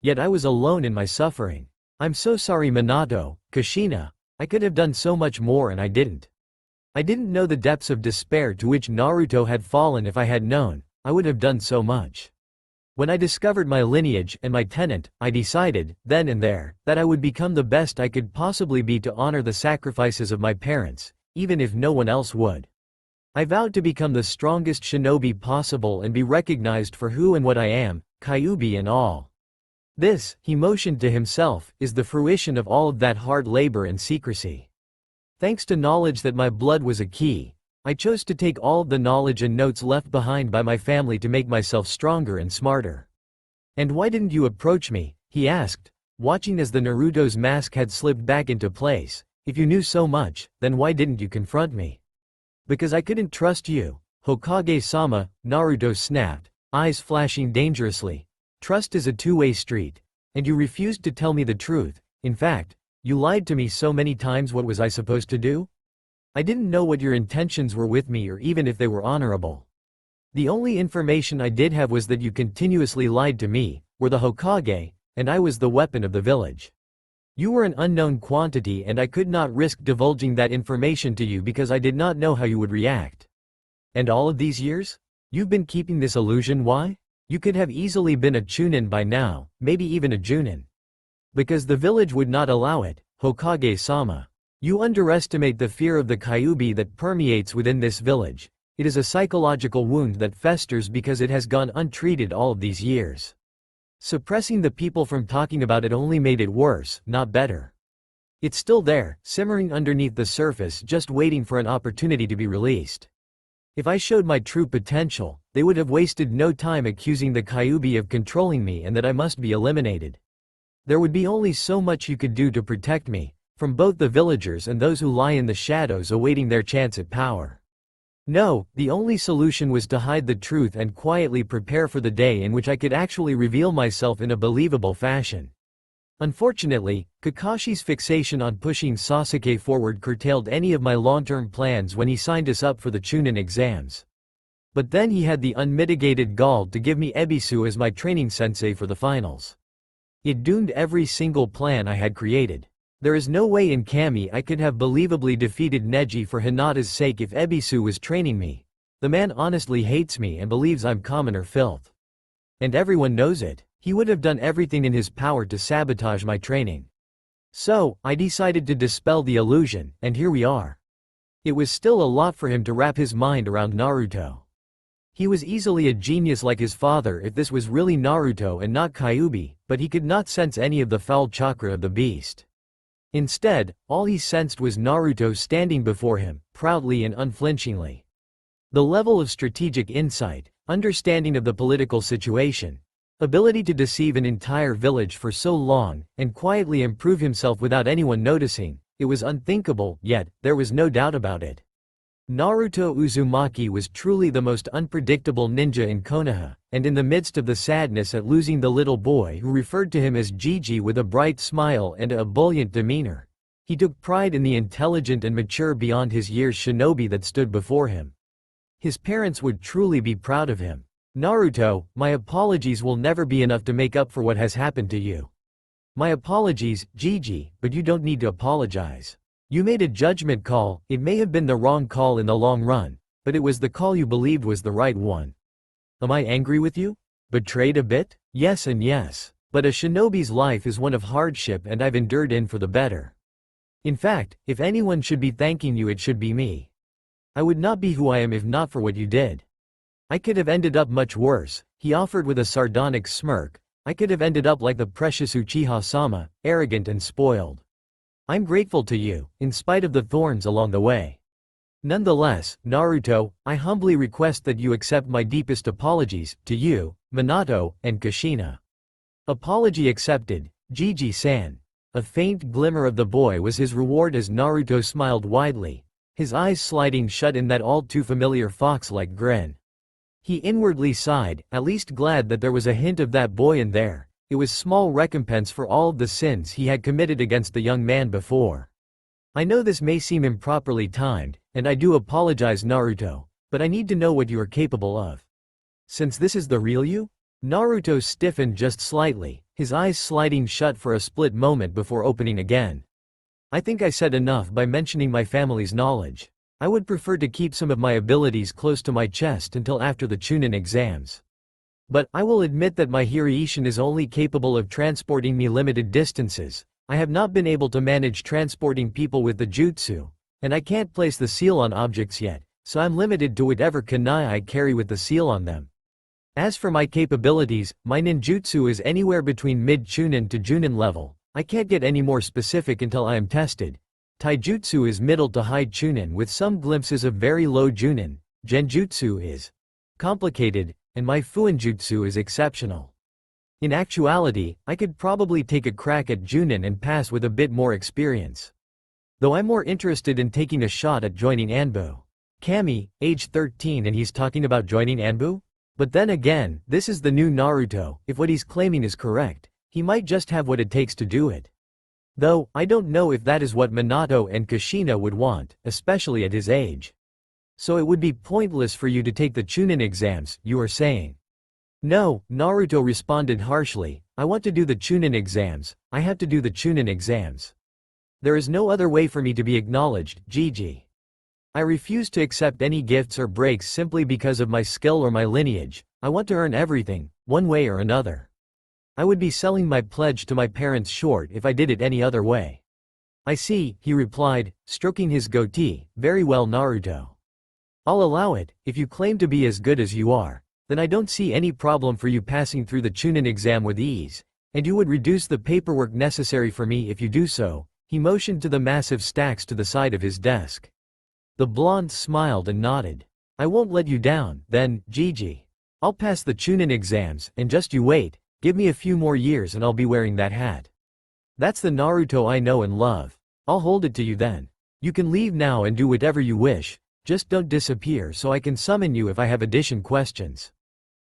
Yet I was alone in my suffering. I'm so sorry Minato, Kushina. I could have done so much more and I didn't. I didn't know the depths of despair to which Naruto had fallen. If I had known, I would have done so much. When I discovered my lineage and my tenant, I decided, then and there, that I would become the best I could possibly be to honor the sacrifices of my parents, even if no one else would. I vowed to become the strongest shinobi possible and be recognized for who and what I am, Kyuubi and all. This," he motioned to himself, "is the fruition of all of that hard labor and secrecy. Thanks to knowledge that my blood was a key, I chose to take all of the knowledge and notes left behind by my family to make myself stronger and smarter." "And why didn't you approach me?" he asked, watching as the Naruto's mask had slipped back into place. "If you knew so much, then why didn't you confront me?" "Because I couldn't trust you, Hokage-sama," Naruto snapped, eyes flashing dangerously. "Trust is a two-way street. And you refused to tell me the truth. In fact, you lied to me so many times. What was I supposed to do? I didn't know what your intentions were with me or even if they were honorable. The only information I did have was that you continuously lied to me, were the Hokage, and I was the weapon of the village. You were an unknown quantity and I could not risk divulging that information to you because I did not know how you would react. And all of these years? You've been keeping this illusion. Why? You could have easily been a Chunin by now, maybe even a Junin. Because the village would not allow it, Hokage-sama. You underestimate the fear of the Kyuubi that permeates within this village. It is a psychological wound that festers because it has gone untreated all of these years. Suppressing the people from talking about it only made it worse, not better. It's still there, simmering underneath the surface, just waiting for an opportunity to be released. If I showed my true potential, they would have wasted no time accusing the Kyuubi of controlling me and that I must be eliminated. There would be only so much you could do to protect me, from both the villagers and those who lie in the shadows awaiting their chance at power. No, the only solution was to hide the truth and quietly prepare for the day in which I could actually reveal myself in a believable fashion. Unfortunately, Kakashi's fixation on pushing Sasuke forward curtailed any of my long-term plans when he signed us up for the Chunin exams. But then he had the unmitigated gall to give me Ebisu as my training sensei for the finals. It doomed every single plan I had created. There is no way in Kami I could have believably defeated Neji for Hinata's sake if Ebisu was training me. The man honestly hates me and believes I'm commoner filth. And everyone knows it. He would have done everything in his power to sabotage my training. So, I decided to dispel the illusion, and here we are. It was still a lot for him to wrap his mind around Naruto. He was easily a genius like his father if this was really Naruto and not Kyuubi, but he could not sense any of the foul chakra of the beast. Instead, all he sensed was Naruto standing before him, proudly and unflinchingly. The level of strategic insight, understanding of the political situation, ability to deceive an entire village for so long, and quietly improve himself without anyone noticing, it was unthinkable, yet, there was no doubt about it. Naruto Uzumaki was truly the most unpredictable ninja in Konoha, and in the midst of the sadness at losing the little boy who referred to him as Gigi with a bright smile and a ebullient demeanor, he took pride in the intelligent and mature beyond his years shinobi that stood before him. His parents would truly be proud of him. Naruto, my apologies will never be enough to make up for what has happened to you. My apologies, Gigi, but you don't need to apologize. You made a judgment call. It may have been the wrong call in the long run, but it was the call you believed was the right one. Am I angry with you? Betrayed a bit? Yes and yes. But a shinobi's life is one of hardship and I've endured in for the better. In fact, if anyone should be thanking you, it should be me. I would not be who I am if not for what you did. I could have ended up much worse, he offered with a sardonic smirk. I could have ended up like the precious Uchiha-sama, arrogant and spoiled. I'm grateful to you, in spite of the thorns along the way. Nonetheless, Naruto, I humbly request that you accept my deepest apologies, to you, Minato, and Kushina. Apology accepted, Gigi-san. A faint glimmer of the boy was his reward as Naruto smiled widely, his eyes sliding shut in that all-too-familiar fox-like grin. He inwardly sighed, at least glad that there was a hint of that boy in there. It was small recompense for all of the sins he had committed against the young man before. I know this may seem improperly timed, and I do apologize, Naruto, but I need to know what you are capable of. Since this is the real you? Naruto stiffened just slightly, his eyes sliding shut for a split moment before opening again. I think I said enough by mentioning my family's knowledge. I would prefer to keep some of my abilities close to my chest until after the Chunin exams. But, I will admit that my Hiraishin is only capable of transporting me limited distances. I have not been able to manage transporting people with the jutsu, and I can't place the seal on objects yet, so I'm limited to whatever kunai I carry with the seal on them. As for my capabilities, my ninjutsu is anywhere between mid-Chunin to Junin level. I can't get any more specific until I am tested. Taijutsu is middle to high Chunin with some glimpses of very low Junin. Genjutsu is complicated, and my Fuinjutsu is exceptional. In actuality, I could probably take a crack at Junin and pass with a bit more experience. Though I'm more interested in taking a shot at joining Anbu. Kami, age 13, and he's talking about joining Anbu? But then again, this is the new Naruto. If what he's claiming is correct, he might just have what it takes to do it. Though, I don't know if that is what Minato and Kushina would want, especially at his age. So it would be pointless for you to take the Chunin exams, you are saying? No, Naruto responded harshly, I want to do the Chunin exams, I have to do the Chunin exams. There is no other way for me to be acknowledged, Gigi. I refuse to accept any gifts or breaks simply because of my skill or my lineage. I want to earn everything, one way or another. I would be selling my pledge to my parents short if I did it any other way. I see, he replied, stroking his goatee. Very well, Naruto. I'll allow it, if you claim to be as good as you are. Then I don't see any problem for you passing through the Chunin exam with ease, and you would reduce the paperwork necessary for me if you do so." He motioned to the massive stacks to the side of his desk. The blonde smiled and nodded. "I won't let you down, then, Gigi. I'll pass the Chunin exams, and just you wait, give me a few more years and I'll be wearing that hat. That's the Naruto I know and love. I'll hold it to you then. You can leave now and do whatever you wish, just don't disappear so I can summon you if I have addition questions."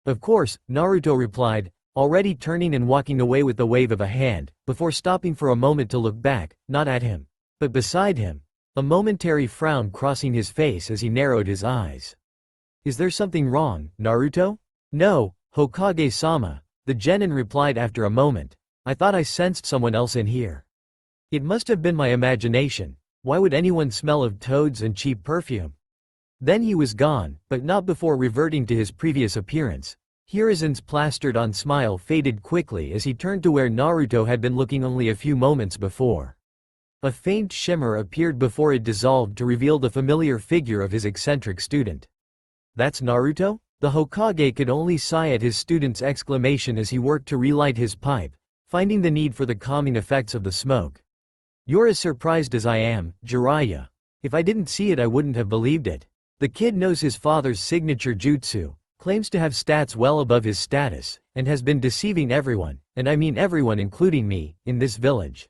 "Of course," Naruto replied, already turning and walking away with the wave of a hand, before stopping for a moment to look back, not at him, but beside him, a momentary frown crossing his face as he narrowed his eyes. "Is there something wrong, Naruto?" "No, Hokage-sama," the genin replied after a moment. "I thought I sensed someone else in here. It must have been my imagination. Why would anyone smell of toads and cheap perfume?" Then he was gone, but not before reverting to his previous appearance. Hirazen's plastered-on smile faded quickly as he turned to where Naruto had been looking only a few moments before. A faint shimmer appeared before it dissolved to reveal the familiar figure of his eccentric student. "That's Naruto?" The Hokage could only sigh at his student's exclamation as he worked to relight his pipe, finding the need for the calming effects of the smoke. "You're as surprised as I am, Jiraiya. If I didn't see it I wouldn't have believed it. The kid knows his father's signature jutsu, claims to have stats well above his status, and has been deceiving everyone, and I mean everyone including me, in this village.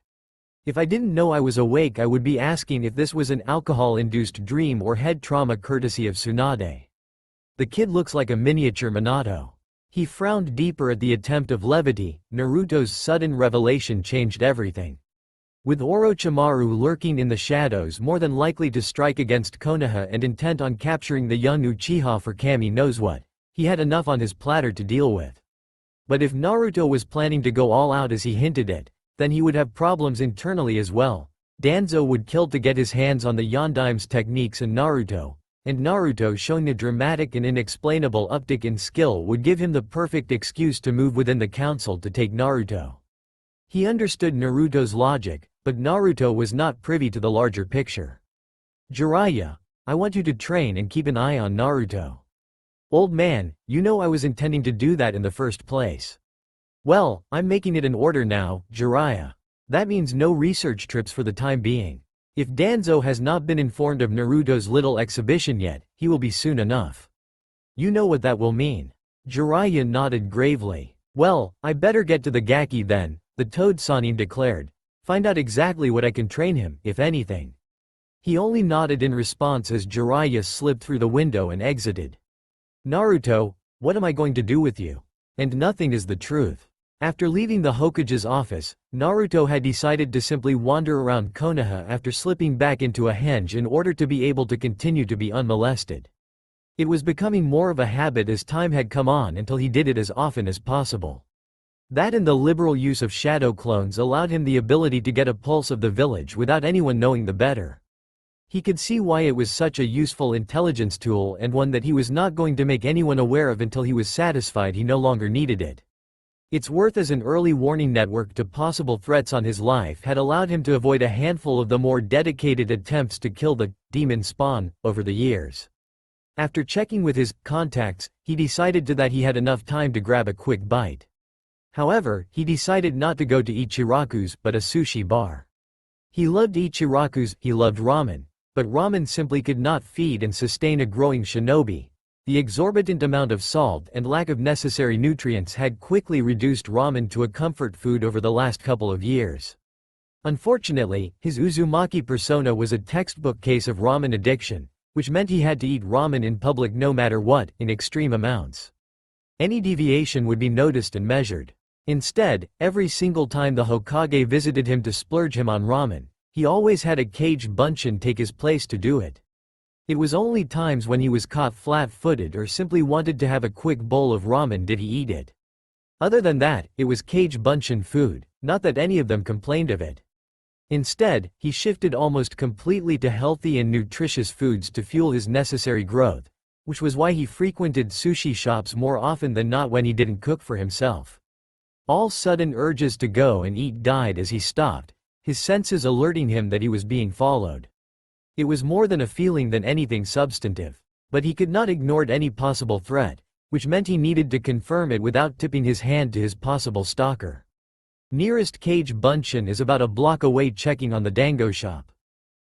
If I didn't know I was awake I would be asking if this was an alcohol-induced dream or head trauma courtesy of Tsunade. The kid looks like a miniature Minato." He frowned deeper at the attempt of levity. Naruto's sudden revelation changed everything. With Orochimaru lurking in the shadows more than likely to strike against Konoha and intent on capturing the young Uchiha for Kami knows what, he had enough on his platter to deal with. But if Naruto was planning to go all out as he hinted at, then he would have problems internally as well. Danzo would kill to get his hands on the Yondaime's techniques and Naruto showing a dramatic and inexplainable uptick in skill would give him the perfect excuse to move within the council to take Naruto. He understood Naruto's logic, but Naruto was not privy to the larger picture. "Jiraiya, I want you to train and keep an eye on Naruto." "Old man, you know I was intending to do that in the first place." "Well, I'm making it an order now, Jiraiya. That means no research trips for the time being. If Danzo has not been informed of Naruto's little exhibition yet, he will be soon enough. You know what that will mean." Jiraiya nodded gravely. "Well, I better get to the Gaki then," the Toad Sannin declared. "Find out exactly what I can train him, if anything." He only nodded in response as Jiraiya slipped through the window and exited. "Naruto, what am I going to do with you? And nothing is the truth." After leaving the Hokage's office, Naruto had decided to simply wander around Konoha after slipping back into a henge in order to be able to continue to be unmolested. It was becoming more of a habit as time had come on until he did it as often as possible. That and the liberal use of shadow clones allowed him the ability to get a pulse of the village without anyone knowing the better. He could see why it was such a useful intelligence tool and one that he was not going to make anyone aware of until he was satisfied he no longer needed it. Its worth as an early warning network to possible threats on his life had allowed him to avoid a handful of the more dedicated attempts to kill the demon spawn over the years. After checking with his contacts, he decided that he had enough time to grab a quick bite. However, he decided not to go to Ichiraku's but a sushi bar. He loved Ichiraku's, he loved ramen, but ramen simply could not feed and sustain a growing shinobi. The exorbitant amount of salt and lack of necessary nutrients had quickly reduced ramen to a comfort food over the last couple of years. Unfortunately, his Uzumaki persona was a textbook case of ramen addiction, which meant he had to eat ramen in public no matter what, in extreme amounts. Any deviation would be noticed and measured. Instead, every single time the Hokage visited him to splurge him on ramen, he always had a caged bunshin take his place to do it. It was only times when he was caught flat-footed or simply wanted to have a quick bowl of ramen did he eat it. Other than that, it was caged bunshin food, not that any of them complained of it. Instead, he shifted almost completely to healthy and nutritious foods to fuel his necessary growth, which was why he frequented sushi shops more often than not when he didn't cook for himself. All sudden urges to go and eat died as he stopped, his senses alerting him that he was being followed. It was more than a feeling than anything substantive, but he could not ignore any possible threat, which meant he needed to confirm it without tipping his hand to his possible stalker. Nearest Cage Bunshin is about a block away, checking on the dango shop.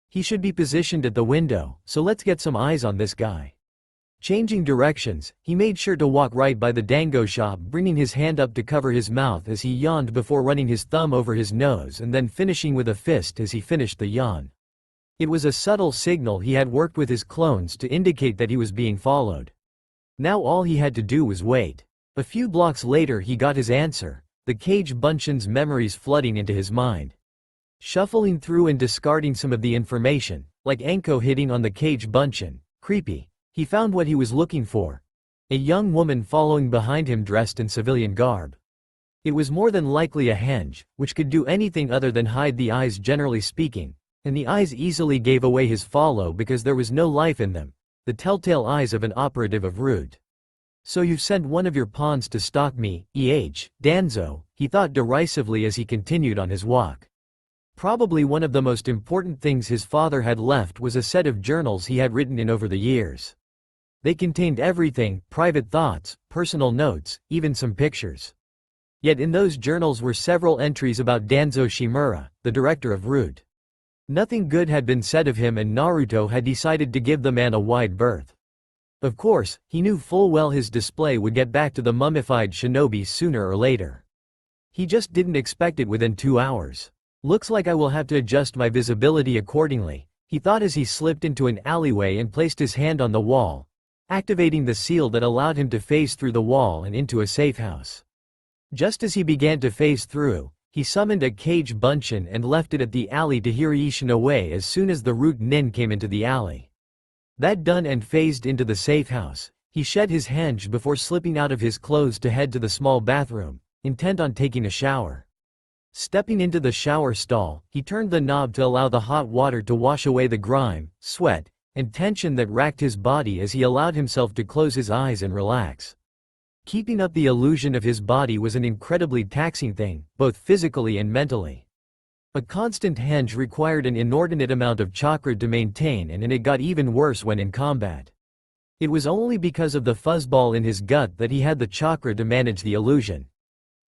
He should be positioned at the window, so let's get some eyes on this guy. Changing directions, he made sure to walk right by the dango shop, bringing his hand up to cover his mouth as he yawned before running his thumb over his nose and then finishing with a fist as he finished the yawn. It was a subtle signal he had worked with his clones to indicate that he was being followed. Now all he had to do was wait. A few blocks later he got his answer, the Cage Bunshin's memories flooding into his mind. Shuffling through and discarding some of the information, like Enko hitting on the Cage Bunshin, creepy, he found what he was looking for. A young woman following behind him dressed in civilian garb. It was more than likely a henge, which could do anything other than hide the eyes generally speaking, and the eyes easily gave away his follow because there was no life in them, the telltale eyes of an operative of Root. So you've sent one of your pawns to stalk me, Danzo, he thought derisively as he continued on his walk. Probably one of the most important things his father had left was a set of journals he had written in over the years. They contained everything, private thoughts, personal notes, even some pictures. Yet in those journals were several entries about Danzo Shimura, the director of Root. Nothing good had been said of him, and Naruto had decided to give the man a wide berth. Of course, he knew full well his display would get back to the mummified shinobi sooner or later. He just didn't expect it within 2 hours. Looks like I will have to adjust my visibility accordingly, he thought as he slipped into an alleyway and placed his hand on the wall, activating the seal that allowed him to phase through the wall and into a safe house. Just as he began to phase through, he summoned a Cage Bunshin and left it at the alley to Hiraishi away as soon as the Root Nin came into the alley. That done and phased into the safe house, he shed his henge before slipping out of his clothes to head to the small bathroom, intent on taking a shower. Stepping into the shower stall, he turned the knob to allow the hot water to wash away the grime, sweat, and tension that racked his body as he allowed himself to close his eyes and relax. Keeping up the illusion of his body was an incredibly taxing thing, both physically and mentally. A constant henge required an inordinate amount of chakra to maintain, and it got even worse when in combat. It was only because of the fuzzball in his gut that he had the chakra to manage the illusion.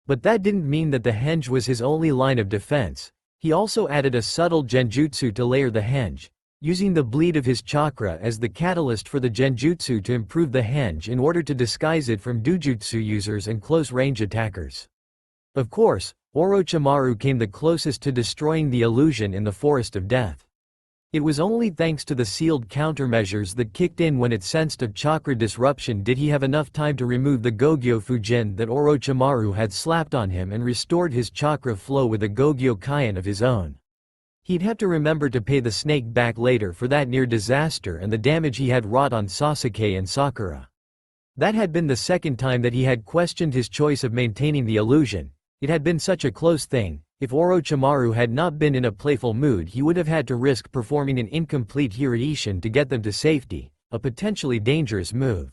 But that didn't mean that the henge was his only line of defense. He also added a subtle genjutsu to layer the henge, using the bleed of his chakra as the catalyst for the genjutsu to improve the henge in order to disguise it from dojutsu users and close-range attackers. Of course, Orochimaru came the closest to destroying the illusion in the Forest of Death. It was only thanks to the sealed countermeasures that kicked in when it sensed a chakra disruption did he have enough time to remove the Gogyo Fujin that Orochimaru had slapped on him and restored his chakra flow with a Gogyo Kaien of his own. He'd have to remember to pay the snake back later for that near disaster and the damage he had wrought on Sasuke and Sakura. That had been the second time that he had questioned his choice of maintaining the illusion. It had been such a close thing. If Orochimaru had not been in a playful mood, he would have had to risk performing an incomplete Hiraishi to get them to safety, a potentially dangerous move.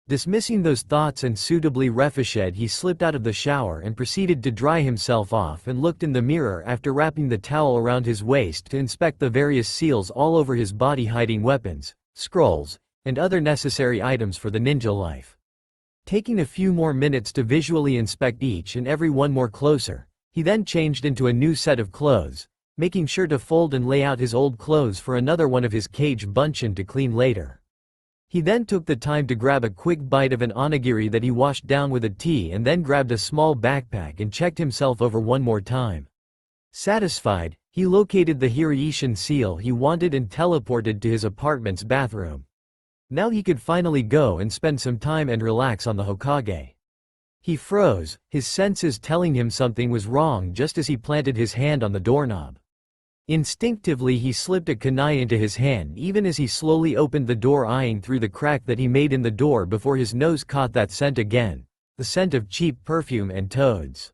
Dismissing those thoughts and suitably refreshed, he slipped out of the shower and proceeded to dry himself off and looked in the mirror after wrapping the towel around his waist to inspect the various seals all over his body, hiding weapons, scrolls, and other necessary items for the ninja life. Taking a few more minutes to visually inspect each and every one more closer, he then changed into a new set of clothes, making sure to fold and lay out his old clothes for another one of his Cage Bunshin to clean later. He then took the time to grab a quick bite of an onigiri that he washed down with a tea and then grabbed a small backpack and checked himself over one more time. Satisfied, he located the Hiraishi seal he wanted and teleported to his apartment's bathroom. Now he could finally go and spend some time and relax on the Hokage. He froze, his senses telling him something was wrong just as he planted his hand on the doorknob. Instinctively he slipped a kunai into his hand even as he slowly opened the door, eyeing through the crack that he made in the door before his nose caught that scent again, the scent of cheap perfume and toads.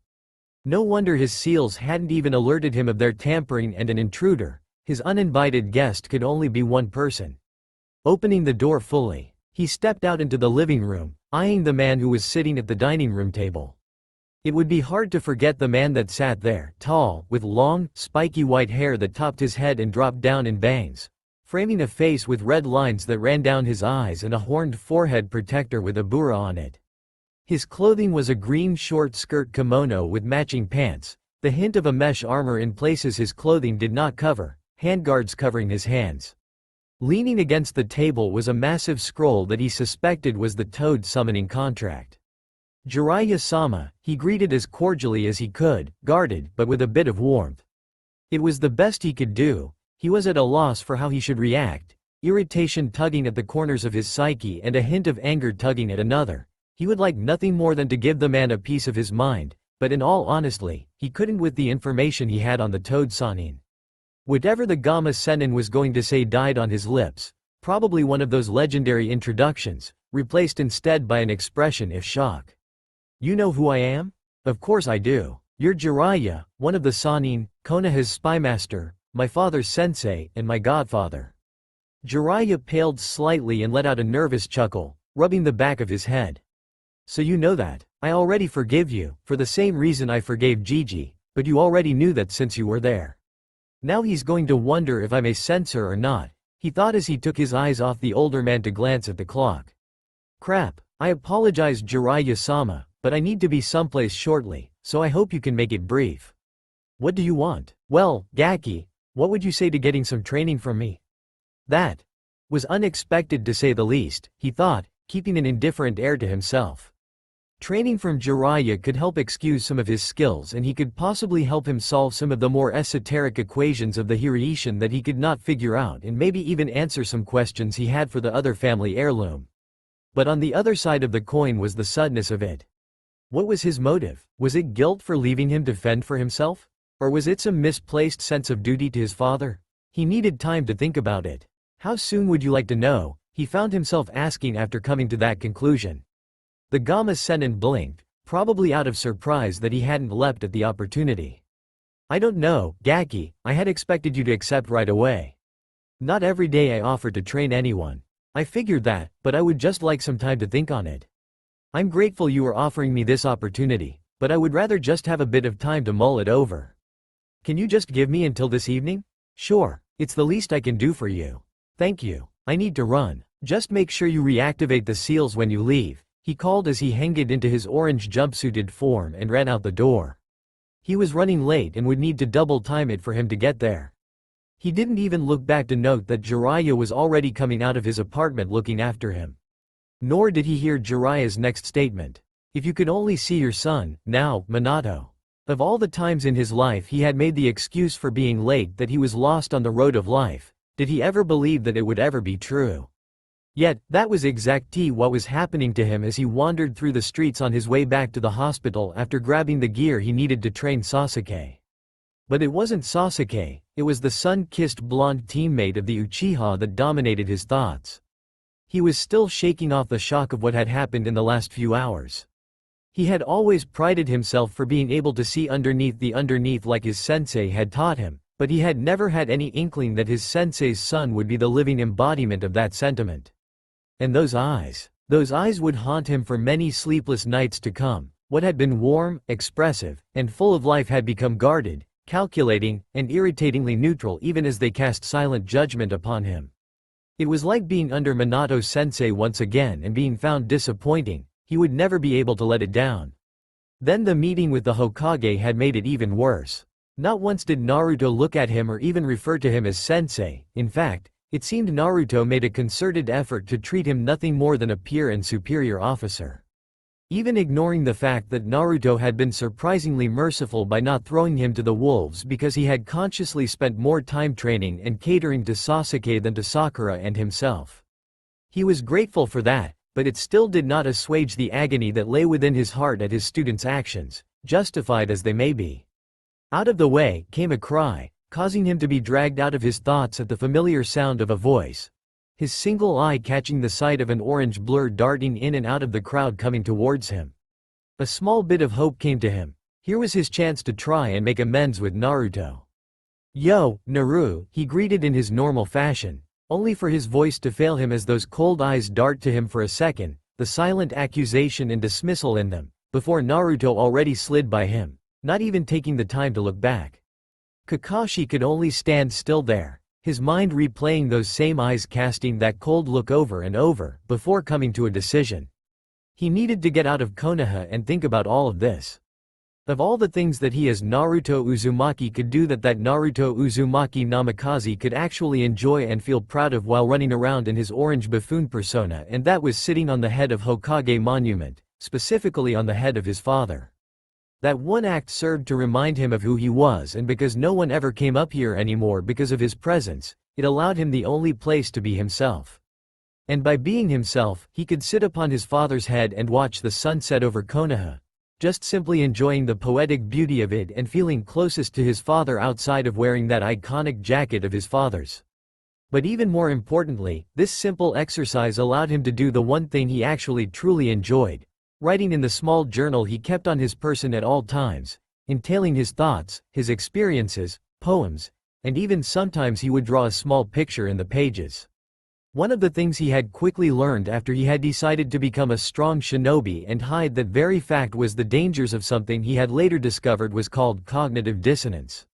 No wonder his seals hadn't even alerted him of their tampering, and an intruder, his uninvited guest, could only be one person. Opening the door fully, he stepped out into the living room, eyeing the man who was sitting at the dining room table. It would be hard to forget the man that sat there, tall, with long, spiky white hair that topped his head and dropped down in bangs, framing a face with red lines that ran down his eyes and a horned forehead protector with a bura on it. His clothing was a green short skirt kimono with matching pants, the hint of a mesh armor in places his clothing did not cover, handguards covering his hands. Leaning against the table was a massive scroll that he suspected was the Toad summoning contract. Jiraiya-sama, he greeted as cordially as he could, guarded but with a bit of warmth. It was the best he could do. He was at a loss for how he should react, irritation tugging at the corners of his psyche and a hint of anger tugging at another. He would like nothing more than to give the man a piece of his mind, but in all honesty, he couldn't with the information he had on the Toad Sannin. Whatever the Gamma Sennin was going to say died on his lips, probably one of those legendary introductions, replaced instead by an expression of shock. You know who I am? Of course I do. You're Jiraiya, one of the Sannin, Konoha's spymaster, my father's sensei, and my godfather. Jiraiya paled slightly and let out a nervous chuckle, rubbing the back of his head. So you know that. I already forgive you, for the same reason I forgave Gigi, but you already knew that since you were there. Now he's going to wonder if I'm a censor or not, he thought as he took his eyes off the older man to glance at the clock. Crap, I apologize Jiraiya-sama, but I need to be someplace shortly, so I hope you can make it brief. What do you want? Well, Gaki, what would you say to getting some training from me? That was unexpected to say the least, he thought, keeping an indifferent air to himself. Training from Jiraiya could help excuse some of his skills and he could possibly help him solve some of the more esoteric equations of the Hiraishin that he could not figure out and maybe even answer some questions he had for the other family heirloom. But on the other side of the coin was the suddenness of it. What was his motive? Was it guilt for leaving him to fend for himself? Or was it some misplaced sense of duty to his father? He needed time to think about it. How soon would you like to know? He found himself asking after coming to that conclusion. The Gamma Sennin blinked, probably out of surprise that he hadn't leapt at the opportunity. I don't know, Gaki, I had expected you to accept right away. Not every day I offer to train anyone. I figured that, but I would just like some time to think on it. I'm grateful you are offering me this opportunity, but I would rather just have a bit of time to mull it over. Can you just give me until this evening? Sure, it's the least I can do for you. Thank you, I need to run. Just make sure you reactivate the seals when you leave, he called as he hanged into his orange jumpsuited form and ran out the door. He was running late and would need to double time it for him to get there. He didn't even look back to note that Jiraiya was already coming out of his apartment looking after him. Nor did he hear Jiraiya's next statement. If you could only see your son, now, Minato. Of all the times in his life he had made the excuse for being late that he was lost on the road of life, did he ever believe that it would ever be true? Yet, that was exactly what was happening to him as he wandered through the streets on his way back to the hospital after grabbing the gear he needed to train Sasuke. But it wasn't Sasuke, it was the sun-kissed blonde teammate of the Uchiha that dominated his thoughts. He was still shaking off the shock of what had happened in the last few hours. He had always prided himself for being able to see underneath the underneath like his sensei had taught him, but he had never had any inkling that his sensei's son would be the living embodiment of that sentiment. And those eyes would haunt him for many sleepless nights to come. What had been warm, expressive, and full of life had become guarded, calculating, and irritatingly neutral even as they cast silent judgment upon him. It was like being under Minato-sensei once again and being found disappointing. He would never be able to let it down. Then the meeting with the Hokage had made it even worse. Not once did Naruto look at him or even refer to him as sensei. In fact, it seemed Naruto made a concerted effort to treat him nothing more than a peer and superior officer. Even ignoring the fact that Naruto had been surprisingly merciful by not throwing him to the wolves because he had consciously spent more time training and catering to Sasuke than to Sakura and himself. He was grateful for that, but it still did not assuage the agony that lay within his heart at his students' actions, justified as they may be. Out of the way came a cry, causing him to be dragged out of his thoughts at the familiar sound of a voice. His single eye catching the sight of an orange blur darting in and out of the crowd coming towards him. A small bit of hope came to him. Here was his chance to try and make amends with Naruto. "Yo, Naru," he greeted in his normal fashion, only for his voice to fail him as those cold eyes dart to him for a second, the silent accusation and dismissal in them, before Naruto already slid by him, not even taking the time to look back. Kakashi could only stand still there, his mind replaying those same eyes casting that cold look over and over, before coming to a decision. He needed to get out of Konoha and think about all of this. Of all the things that he as Naruto Uzumaki could do, that Naruto Uzumaki Namikaze could actually enjoy and feel proud of while running around in his orange buffoon persona, and that was sitting on the head of Hokage Monument, specifically on the head of his father. That one act served to remind him of who he was, and because no one ever came up here anymore because of his presence, it allowed him the only place to be himself. And by being himself, he could sit upon his father's head and watch the sunset over Konoha, just simply enjoying the poetic beauty of it and feeling closest to his father outside of wearing that iconic jacket of his father's. But even more importantly, this simple exercise allowed him to do the one thing he actually truly enjoyed, writing in the small journal he kept on his person at all times, entailing his thoughts, his experiences, poems, and even sometimes he would draw a small picture in the pages. One of the things he had quickly learned after he had decided to become a strong shinobi and hide that very fact was the dangers of something he had later discovered was called cognitive dissonance.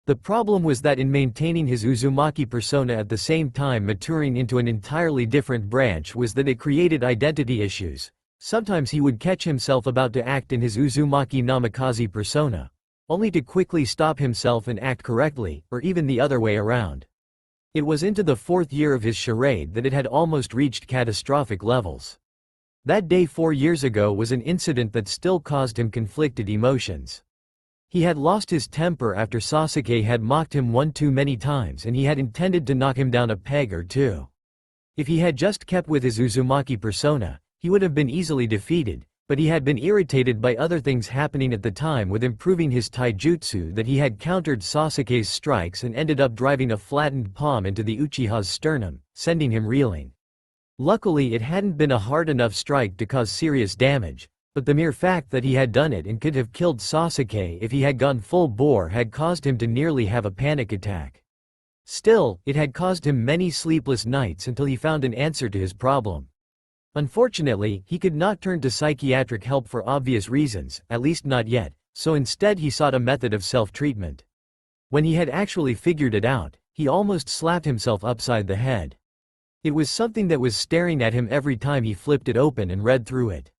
The problem was that in maintaining his Uzumaki persona at the same time maturing into an entirely different branch was that it created identity issues. Sometimes he would catch himself about to act in his Uzumaki Namikaze persona, only to quickly stop himself and act correctly, or even the other way around. It was into the 4th year of his charade that it had almost reached catastrophic levels. That day 4 years ago was an incident that still caused him conflicted emotions. He had lost his temper after Sasuke had mocked him one too many times, and he had intended to knock him down a peg or two. If he had just kept with his Uzumaki persona, he would have been easily defeated, but he had been irritated by other things happening at the time with improving his taijutsu that he had countered Sasuke's strikes and ended up driving a flattened palm into the Uchiha's sternum, sending him reeling. Luckily it hadn't been a hard enough strike to cause serious damage, but the mere fact that he had done it and could have killed Sasuke if he had gone full bore had caused him to nearly have a panic attack. Still, it had caused him many sleepless nights until he found an answer to his problem. Unfortunately, he could not turn to psychiatric help for obvious reasons, at least not yet, so instead he sought a method of self-treatment. When he had actually figured it out, he almost slapped himself upside the head. It was something that was staring at him every time he flipped it open and read through it.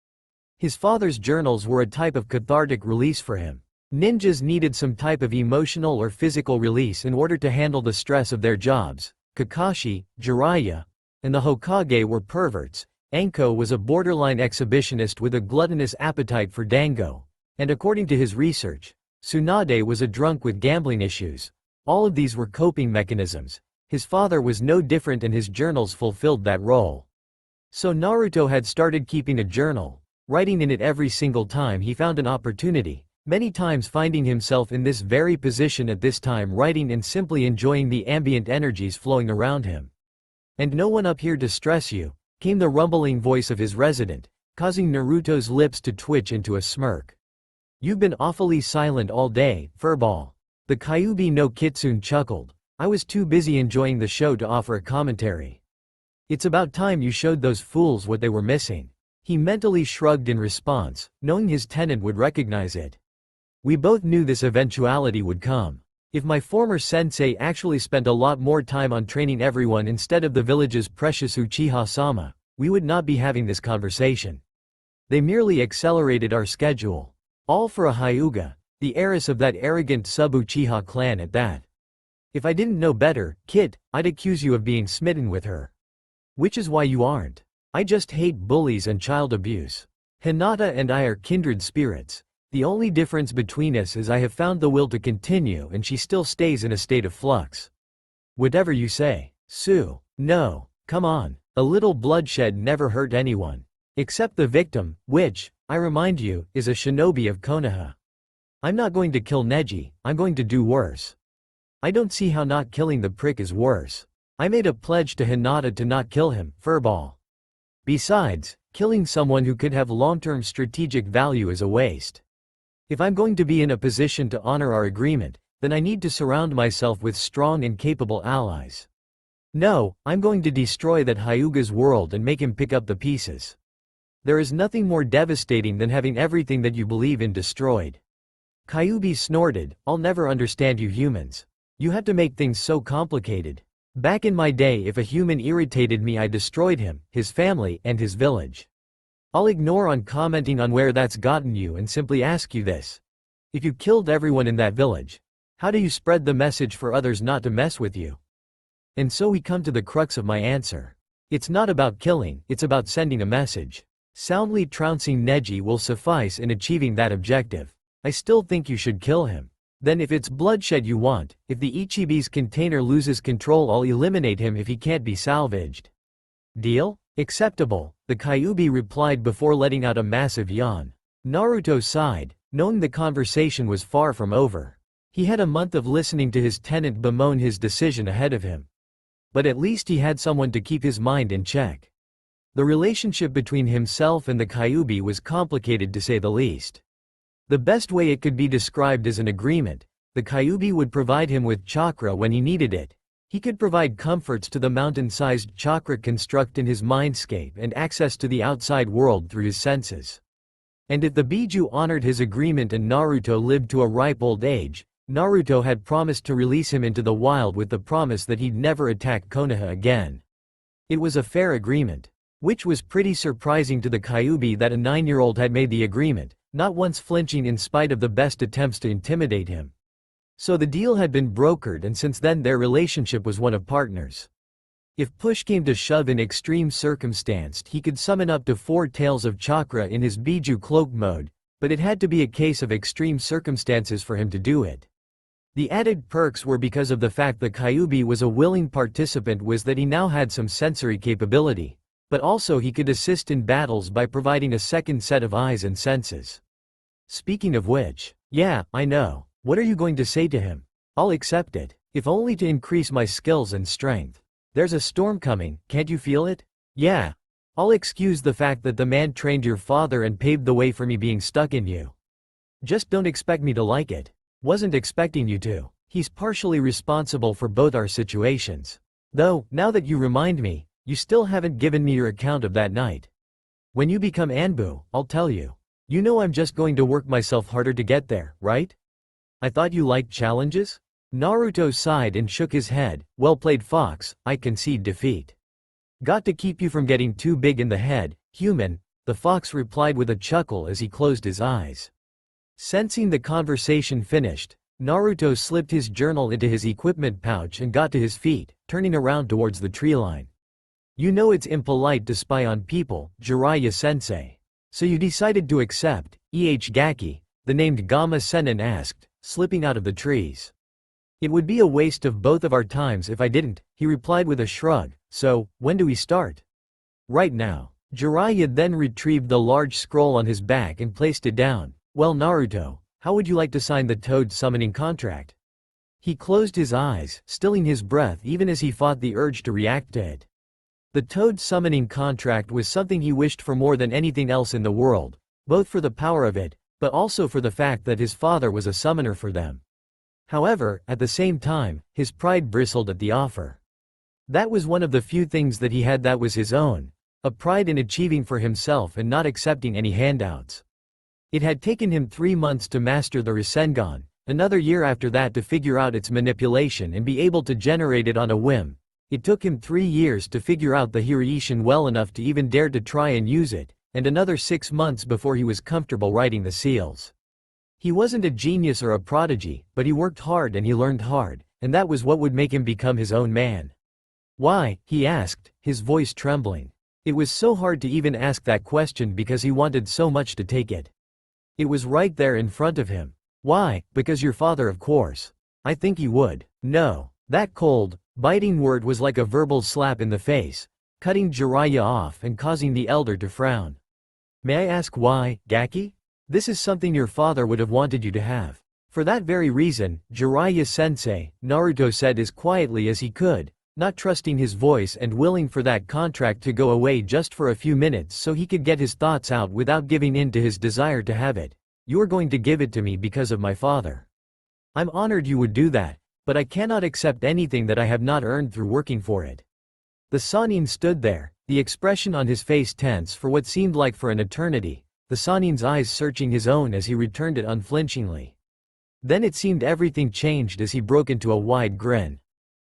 His father's journals were a type of cathartic release for him. Ninjas needed some type of emotional or physical release in order to handle the stress of their jobs. Kakashi, Jiraiya, and the Hokage were perverts. Anko was a borderline exhibitionist with a gluttonous appetite for dango, and according to his research, Tsunade was a drunk with gambling issues. All of these were coping mechanisms. His father was no different and his journals fulfilled that role. So Naruto had started keeping a journal, writing in it every single time he found an opportunity, many times finding himself in this very position at this time writing and simply enjoying the ambient energies flowing around him. "And no one up here to stress you," came the rumbling voice of his resident, causing Naruto's lips to twitch into a smirk. "You've been awfully silent all day, furball." The Kyuubi no Kitsune chuckled. "I was too busy enjoying the show to offer a commentary. It's about time you showed those fools what they were missing." He mentally shrugged in response, knowing his tenant would recognize it. "We both knew this eventuality would come. If my former sensei actually spent a lot more time on training everyone instead of the village's precious Uchiha-sama, we would not be having this conversation. They merely accelerated our schedule. All for a Hyuga, the heiress of that arrogant sub-Uchiha clan at that. If I didn't know better, Kit, I'd accuse you of being smitten with her. Which is why you aren't. I just hate bullies and child abuse. Hinata and I are kindred spirits. The only difference between us is I have found the will to continue and she still stays in a state of flux. Whatever you say, Sue. No, come on. A little bloodshed never hurt anyone. Except the victim, which, I remind you, is a shinobi of Konoha. I'm not going to kill Neji, I'm going to do worse. I don't see how not killing the prick is worse. I made a pledge to Hinata to not kill him, furball. Besides, killing someone who could have long-term strategic value is a waste. If I'm going to be in a position to honor our agreement, then I need to surround myself with strong and capable allies. No, I'm going to destroy that Hyuga's world and make him pick up the pieces. There is nothing more devastating than having everything that you believe in destroyed." Kyuubi snorted, "I'll never understand you humans. You have to make things so complicated. Back in my day, if a human irritated me, I destroyed him, his family, and his village. I'll ignore on commenting on where that's gotten you and simply ask you this. If you killed everyone in that village, how do you spread the message for others not to mess with you? And so we come to the crux of my answer. It's not about killing, it's about sending a message. Soundly trouncing Neji will suffice in achieving that objective. I still think you should kill him. Then if it's bloodshed you want, if the Ichibi's container loses control, I'll eliminate him if he can't be salvaged. Deal? Acceptable, the Kyuubi replied before letting out a massive yawn. Naruto sighed, knowing the conversation was far from over. He had a month of listening to his tenant bemoan his decision ahead of him. But at least he had someone to keep his mind in check. The relationship between himself and the Kyuubi was complicated to say the least. The best way it could be described as an agreement. The Kyuubi would provide him with chakra when he needed it. He could provide comforts to the mountain-sized chakra construct in his mindscape and access to the outside world through his senses. And if the Biju honored his agreement and Naruto lived to a ripe old age, Naruto had promised to release him into the wild with the promise that he'd never attack Konoha again. It was a fair agreement. Which was pretty surprising to the Kyuubi that a 9-year-old had made the agreement, not once flinching in spite of the best attempts to intimidate him. So the deal had been brokered, and since then their relationship was one of partners. If push came to shove in extreme circumstance, he could summon up to 4 tails of chakra in his Biju cloak mode, but it had to be a case of extreme circumstances for him to do it. The added perks were because of the fact the Kyuubi was a willing participant was that he now had some sensory capability, but also he could assist in battles by providing a second set of eyes and senses. Speaking of which, yeah, I know. What are you going to say to him? I'll accept it, if only to increase my skills and strength. There's a storm coming, can't you feel it? Yeah. I'll excuse the fact that the man trained your father and paved the way for me being stuck in you. Just don't expect me to like it. Wasn't expecting you to. He's partially responsible for both our situations. Though, now that you remind me, you still haven't given me your account of that night. When you become Anbu, I'll tell you. You know I'm just going to work myself harder to get there, right? I thought you liked challenges? Naruto sighed and shook his head. Well played, Fox, I concede defeat. Got to keep you from getting too big in the head, human, the fox replied with a chuckle as he closed his eyes. Sensing the conversation finished, Naruto slipped his journal into his equipment pouch and got to his feet, turning around towards the tree line. You know it's impolite to spy on people, Jiraiya-sensei. So you decided to accept, Gaki, the named Gamma Sennin asked, slipping out of the trees. It would be a waste of both of our times if I didn't, he replied with a shrug. So, when do we start? Right now. Jiraiya then retrieved the large scroll on his back and placed it down. Well, Naruto, how would you like to sign the Toad summoning contract? He closed his eyes, stilling his breath even as he fought the urge to react to it. The Toad summoning contract was something he wished for more than anything else in the world, both for the power of it, but also for the fact that his father was a summoner for them. However, at the same time, his pride bristled at the offer. That was one of the few things that he had that was his own, a pride in achieving for himself and not accepting any handouts. It had taken him 3 months to master the Rasengan, another year after that to figure out its manipulation and be able to generate it on a whim. It took him 3 years to figure out the Hiraishin well enough to even dare to try and use it, and another 6 months before he was comfortable writing the seals. He wasn't a genius or a prodigy, but he worked hard and he learned hard, and that was what would make him become his own man. Why? He asked, his voice trembling. It was so hard to even ask that question because he wanted so much to take it. It was right there in front of him. Why? Because your father, of course. I think he would. No. That cold, biting word was like a verbal slap in the face, cutting Jiraiya off and causing the elder to frown. May I ask why, Gaki? This is something your father would have wanted you to have. For that very reason, Jiraiya-sensei, Naruto said as quietly as he could, not trusting his voice and willing for that contract to go away just for a few minutes so he could get his thoughts out without giving in to his desire to have it. You are going to give it to me because of my father. I'm honored you would do that, but I cannot accept anything that I have not earned through working for it. The Sannin stood there, the expression on his face tense for what seemed like for an eternity, the Sannin's eyes searching his own as he returned it unflinchingly. Then it seemed everything changed as he broke into a wide grin.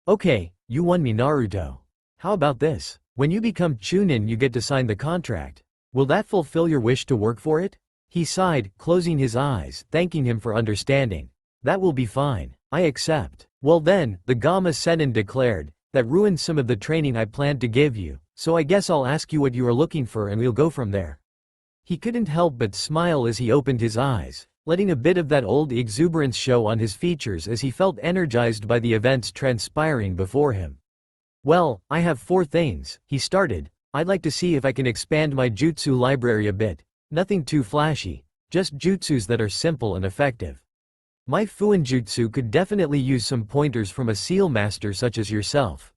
Okay, you won me, Naruto. How about this? When you become Chunin, you get to sign the contract. Will that fulfill your wish to work for it? He sighed, closing his eyes, thanking him for understanding. That will be fine. I accept. Well then, the Gamma Sennin declared, that ruined some of the training I planned to give you, so I guess I'll ask you what you are looking for and we'll go from there. He couldn't help but smile as he opened his eyes, letting a bit of that old exuberance show on his features as he felt energized by the events transpiring before him. Well, I have 4 things, he started. I'd like to see if I can expand my jutsu library a bit. Nothing too flashy, just jutsus that are simple and effective. My Fuinjutsu could definitely use some pointers from a seal master such as yourself.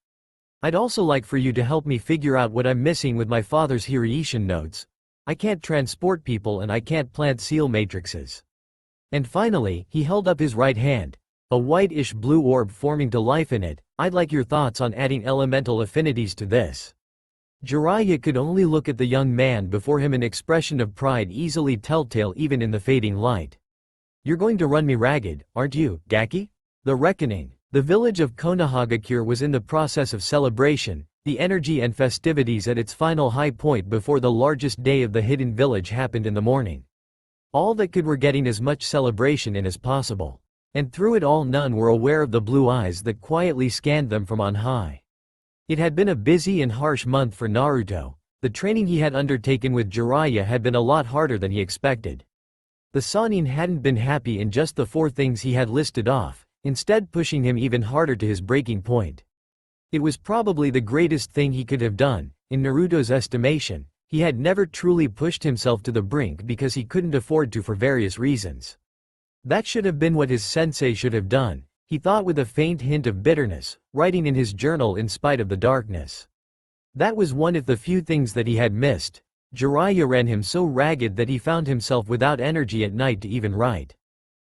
I'd also like for you to help me figure out what I'm missing with my father's Hiraishin notes. I can't transport people and I can't plant seal matrices. And finally, he held up his right hand, a whitish blue orb forming to life in it. I'd like your thoughts on adding elemental affinities to this. Jiraiya could only look at the young man before him, an expression of pride easily telltale even in the fading light. You're going to run me ragged, aren't you, Gaki? The reckoning. The village of Konohagakure was in the process of celebration, the energy and festivities at its final high point before the largest day of the hidden village happened in the morning. All that could were getting as much celebration in as possible. And through it all none were aware of the blue eyes that quietly scanned them from on high. It had been a busy and harsh month for Naruto. The training he had undertaken with Jiraiya had been a lot harder than he expected. The Sannin hadn't been happy in just the 4 things he had listed off, instead pushing him even harder to his breaking point. It was probably the greatest thing he could have done. In Naruto's estimation, he had never truly pushed himself to the brink because he couldn't afford to for various reasons. That should have been what his sensei should have done, he thought with a faint hint of bitterness, writing in his journal in spite of the darkness. That was one of the few things that he had missed. Jiraiya ran him so ragged that he found himself without energy at night to even write.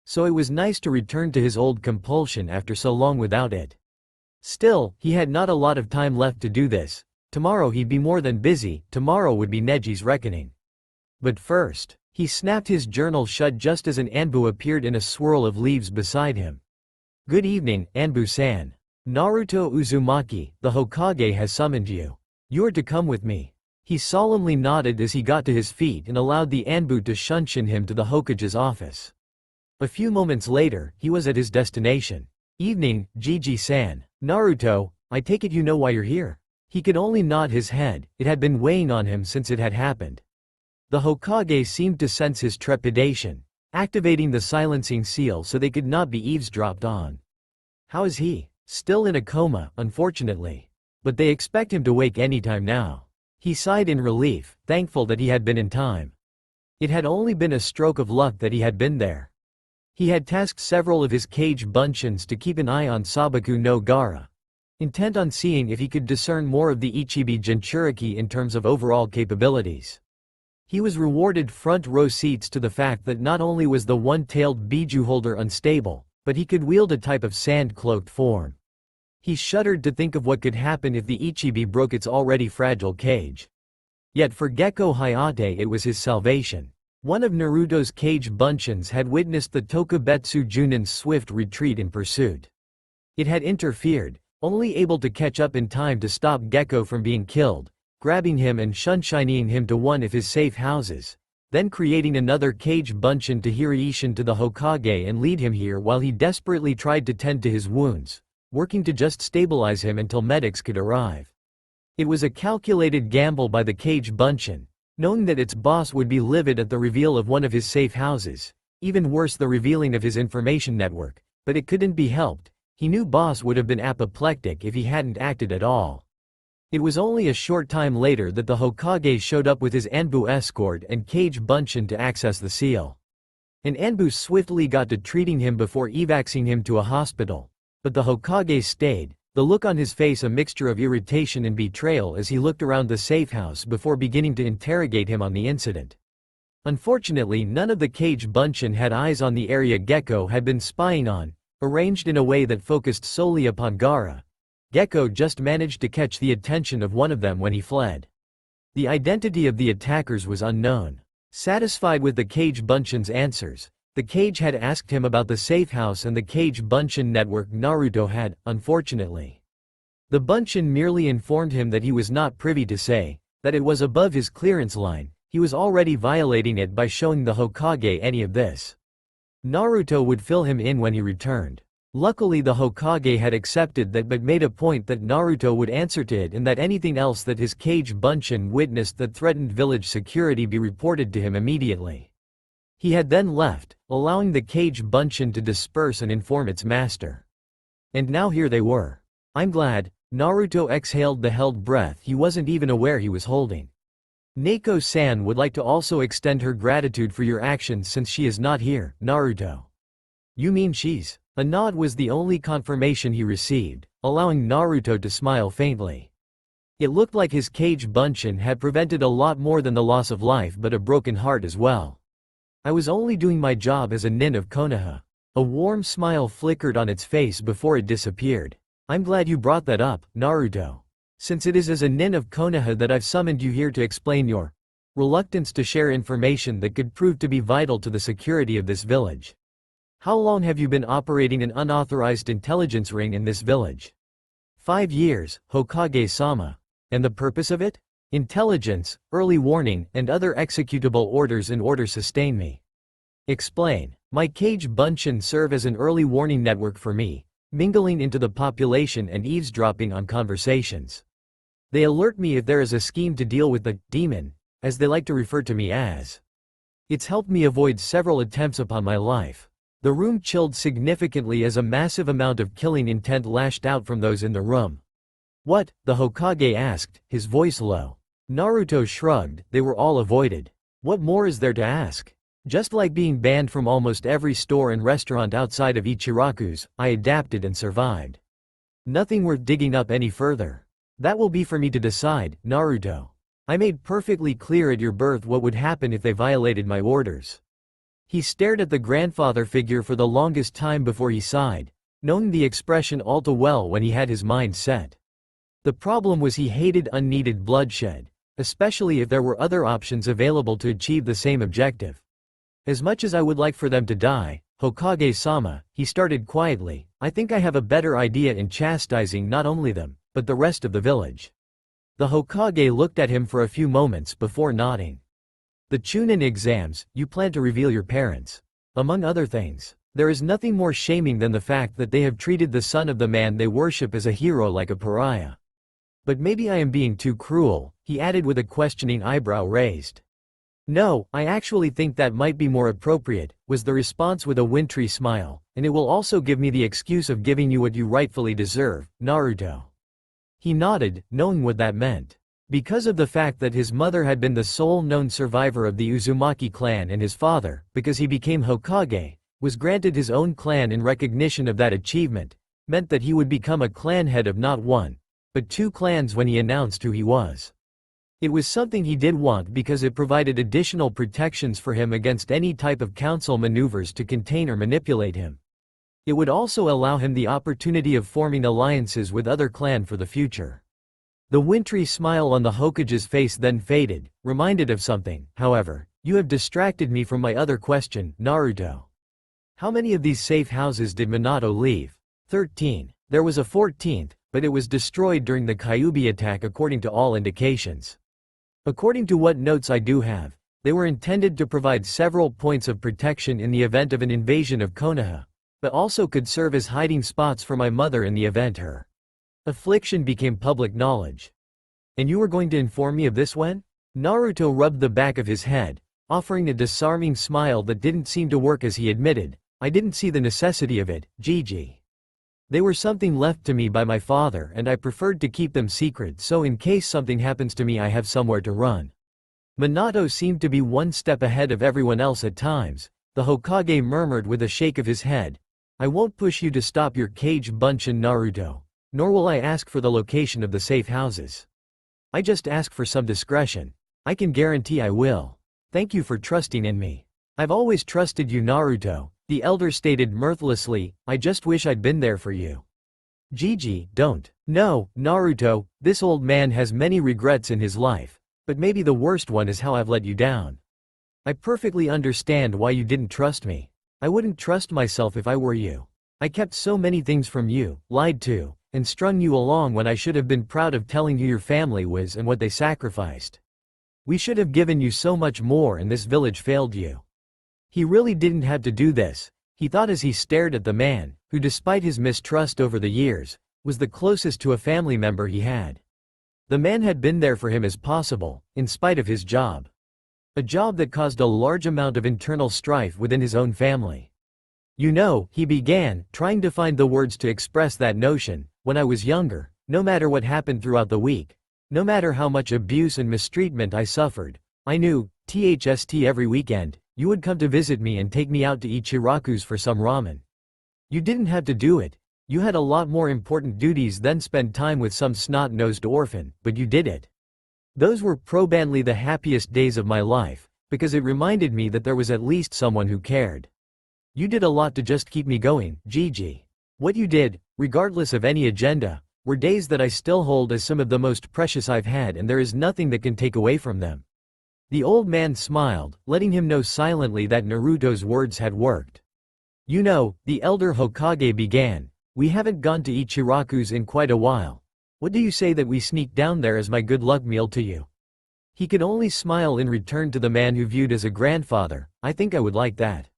So it was nice to return to his old compulsion after so long without it. Still, he had not a lot of time left to do this. Tomorrow he'd be more than busy, tomorrow would be Neji's reckoning. But first, he snapped his journal shut just as an Anbu appeared in a swirl of leaves beside him. Good evening, Anbu-san. Naruto Uzumaki, the Hokage has summoned you. You're to come with me. He solemnly nodded as he got to his feet and allowed the Anbu to shunshin him to the Hokage's office. A few moments later, he was at his destination. Evening, Gigi-san. Naruto, I take it you know why you're here? He could only nod his head, it had been weighing on him since it had happened. The Hokage seemed to sense his trepidation, activating the silencing seal so they could not be eavesdropped on. How is he? Still in a coma, unfortunately. But they expect him to wake anytime now. He sighed in relief, thankful that he had been in time. It had only been a stroke of luck that he had been there. He had tasked several of his cage bunchins to keep an eye on Sabaku no Gaara, intent on seeing if he could discern more of the Ichibi Jinchuriki in terms of overall capabilities. He was rewarded front row seats to the fact that not only was the one-tailed Biju holder unstable, but he could wield a type of sand-cloaked form. He shuddered to think of what could happen if the Ichibi broke its already fragile cage. Yet for Gekko Hayate it was his salvation. One of Naruto's cage bunchins had witnessed the Tokubetsu Junin's swift retreat in pursuit. It had interfered, only able to catch up in time to stop Gekko from being killed, grabbing him and shunshining him to one of his safe houses, then creating another cage bunchin to Hiraishin to the Hokage and lead him here while he desperately tried to tend to his wounds, working to just stabilize him until medics could arrive. It was a calculated gamble by the cage bunchin, knowing that its boss would be livid at the reveal of one of his safe houses, even worse the revealing of his information network, but it couldn't be helped. He knew boss would have been apoplectic if he hadn't acted at all. It was only a short time later that the Hokage showed up with his Anbu escort and cage bunchin to access the seal. An Anbu swiftly got to treating him before evacuating him to a hospital. But the Hokage stayed, the look on his face a mixture of irritation and betrayal as he looked around the safe house before beginning to interrogate him on the incident. Unfortunately, none of the cage bunchin had eyes on the area Gekko had been spying on, arranged in a way that focused solely upon Gaara. Gekko just managed to catch the attention of one of them when he fled. The identity of the attackers was unknown. Satisfied with the cage bunchin's answers, The cage had asked him about the safe house and the cage Bunshin network Naruto had, unfortunately. The Bunshin merely informed him that he was not privy to say that it was above his clearance line. He was already violating it by showing the Hokage any of this. Naruto would fill him in when he returned. Luckily the Hokage had accepted that but made a point that Naruto would answer to it and that anything else that his cage Bunshin witnessed that threatened village security be reported to him immediately. He had then left, allowing the cage Bunshin to disperse and inform its master. And now here they were. I'm glad. Naruto exhaled the held breath he wasn't even aware he was holding. Naoko-san would like to also extend her gratitude for your actions since she is not here, Naruto. You mean she's? A nod was the only confirmation he received, allowing Naruto to smile faintly. It looked like his cage Bunshin had prevented a lot more than the loss of life but a broken heart as well. I was only doing my job as a nin of Konoha. A warm smile flickered on its face before it disappeared. I'm glad you brought that up, Naruto. Since it is as a nin of Konoha that I've summoned you here to explain your reluctance to share information that could prove to be vital to the security of this village. How long have you been operating an unauthorized intelligence ring in this village? 5 years, Hokage-sama. And the purpose of it? Intelligence, early warning, and other executable orders in order sustain me. Explain. My cage Bunshin serve as an early warning network for me, mingling into the population and eavesdropping on conversations. They alert me if there is a scheme to deal with the demon, as they like to refer to me as. It's helped me avoid several attempts upon my life. The room chilled significantly as a massive amount of killing intent lashed out from those in the room. What? The Hokage asked, his voice low. Naruto shrugged, they were all avoided. What more is there to ask? Just like being banned from almost every store and restaurant outside of Ichiraku's, I adapted and survived. Nothing worth digging up any further. That will be for me to decide, Naruto. I made perfectly clear at your birth what would happen if they violated my orders. He stared at the grandfather figure for the longest time before he sighed, knowing the expression all too well when he had his mind set. The problem was he hated unneeded bloodshed, especially if there were other options available to achieve the same objective. As much as I would like for them to die, Hokage-sama, he started quietly, I think I have a better idea in chastising not only them, but the rest of the village. The Hokage looked at him for a few moments before nodding. The Chunin exams, you plan to reveal your parents. Among other things, there is nothing more shaming than the fact that they have treated the son of the man they worship as a hero like a pariah. But maybe I am being too cruel, he added with a questioning eyebrow raised. No, I actually think that might be more appropriate, was the response with a wintry smile, and it will also give me the excuse of giving you what you rightfully deserve, Naruto. He nodded, knowing what that meant. Because of the fact that his mother had been the sole known survivor of the Uzumaki clan and his father, because he became Hokage, was granted his own clan in recognition of that achievement, meant that he would become a clan head of not one, but 2 clans when he announced who he was. It was something he did want because it provided additional protections for him against any type of council maneuvers to contain or manipulate him. It would also allow him the opportunity of forming alliances with other clans for the future. The wintry smile on the Hokage's face then faded, reminded of something, however. You have distracted me from my other question, Naruto. How many of these safe houses did Minato leave? 13. There was a 14th, but it was destroyed during the Kyuubi attack according to all indications. According to what notes I do have, they were intended to provide several points of protection in the event of an invasion of Konoha, but also could serve as hiding spots for my mother in the event her affliction became public knowledge. And you were going to inform me of this when? Naruto rubbed the back of his head, offering a disarming smile that didn't seem to work as he admitted, I didn't see the necessity of it, Gigi. They were something left to me by my father and I preferred to keep them secret so in case something happens to me I have somewhere to run. Minato seemed to be one step ahead of everyone else at times, the Hokage murmured with a shake of his head. I won't push you to stop your cage Bunshin Naruto, nor will I ask for the location of the safe houses. I just ask for some discretion. I can guarantee I will. Thank you for trusting in me. I've always trusted you Naruto, the elder stated mirthlessly, I just wish I'd been there for you. Gigi, don't. No, Naruto, this old man has many regrets in his life, but maybe the worst one is how I've let you down. I perfectly understand why you didn't trust me. I wouldn't trust myself if I were you. I kept so many things from you, lied to, and strung you along when I should have been proud of telling who your family was and what they sacrificed. We should have given you so much more and this village failed you. He really didn't have to do this, he thought as he stared at the man, who despite his mistrust over the years, was the closest to a family member he had. The man had been there for him as possible, in spite of his job. A job that caused a large amount of internal strife within his own family. You know, he began, trying to find the words to express that notion, when I was younger, no matter what happened throughout the week, no matter how much abuse and mistreatment I suffered, I knew, THST every weekend, you would come to visit me and take me out to eat Chiraku's for some ramen. You didn't have to do it, you had a lot more important duties than spend time with some snot-nosed orphan, but you did it. Those were probably the happiest days of my life, because it reminded me that there was at least someone who cared. You did a lot to just keep me going, Gigi. What you did, regardless of any agenda, were days that I still hold as some of the most precious I've had and there is nothing that can take away from them. The old man smiled, letting him know silently that Naruto's words had worked. You know, the elder Hokage began, we haven't gone to Ichiraku's in quite a while. What do you say that we sneak down there as my good luck meal to you? He could only smile in return to the man who viewed as a grandfather. I think I would like that.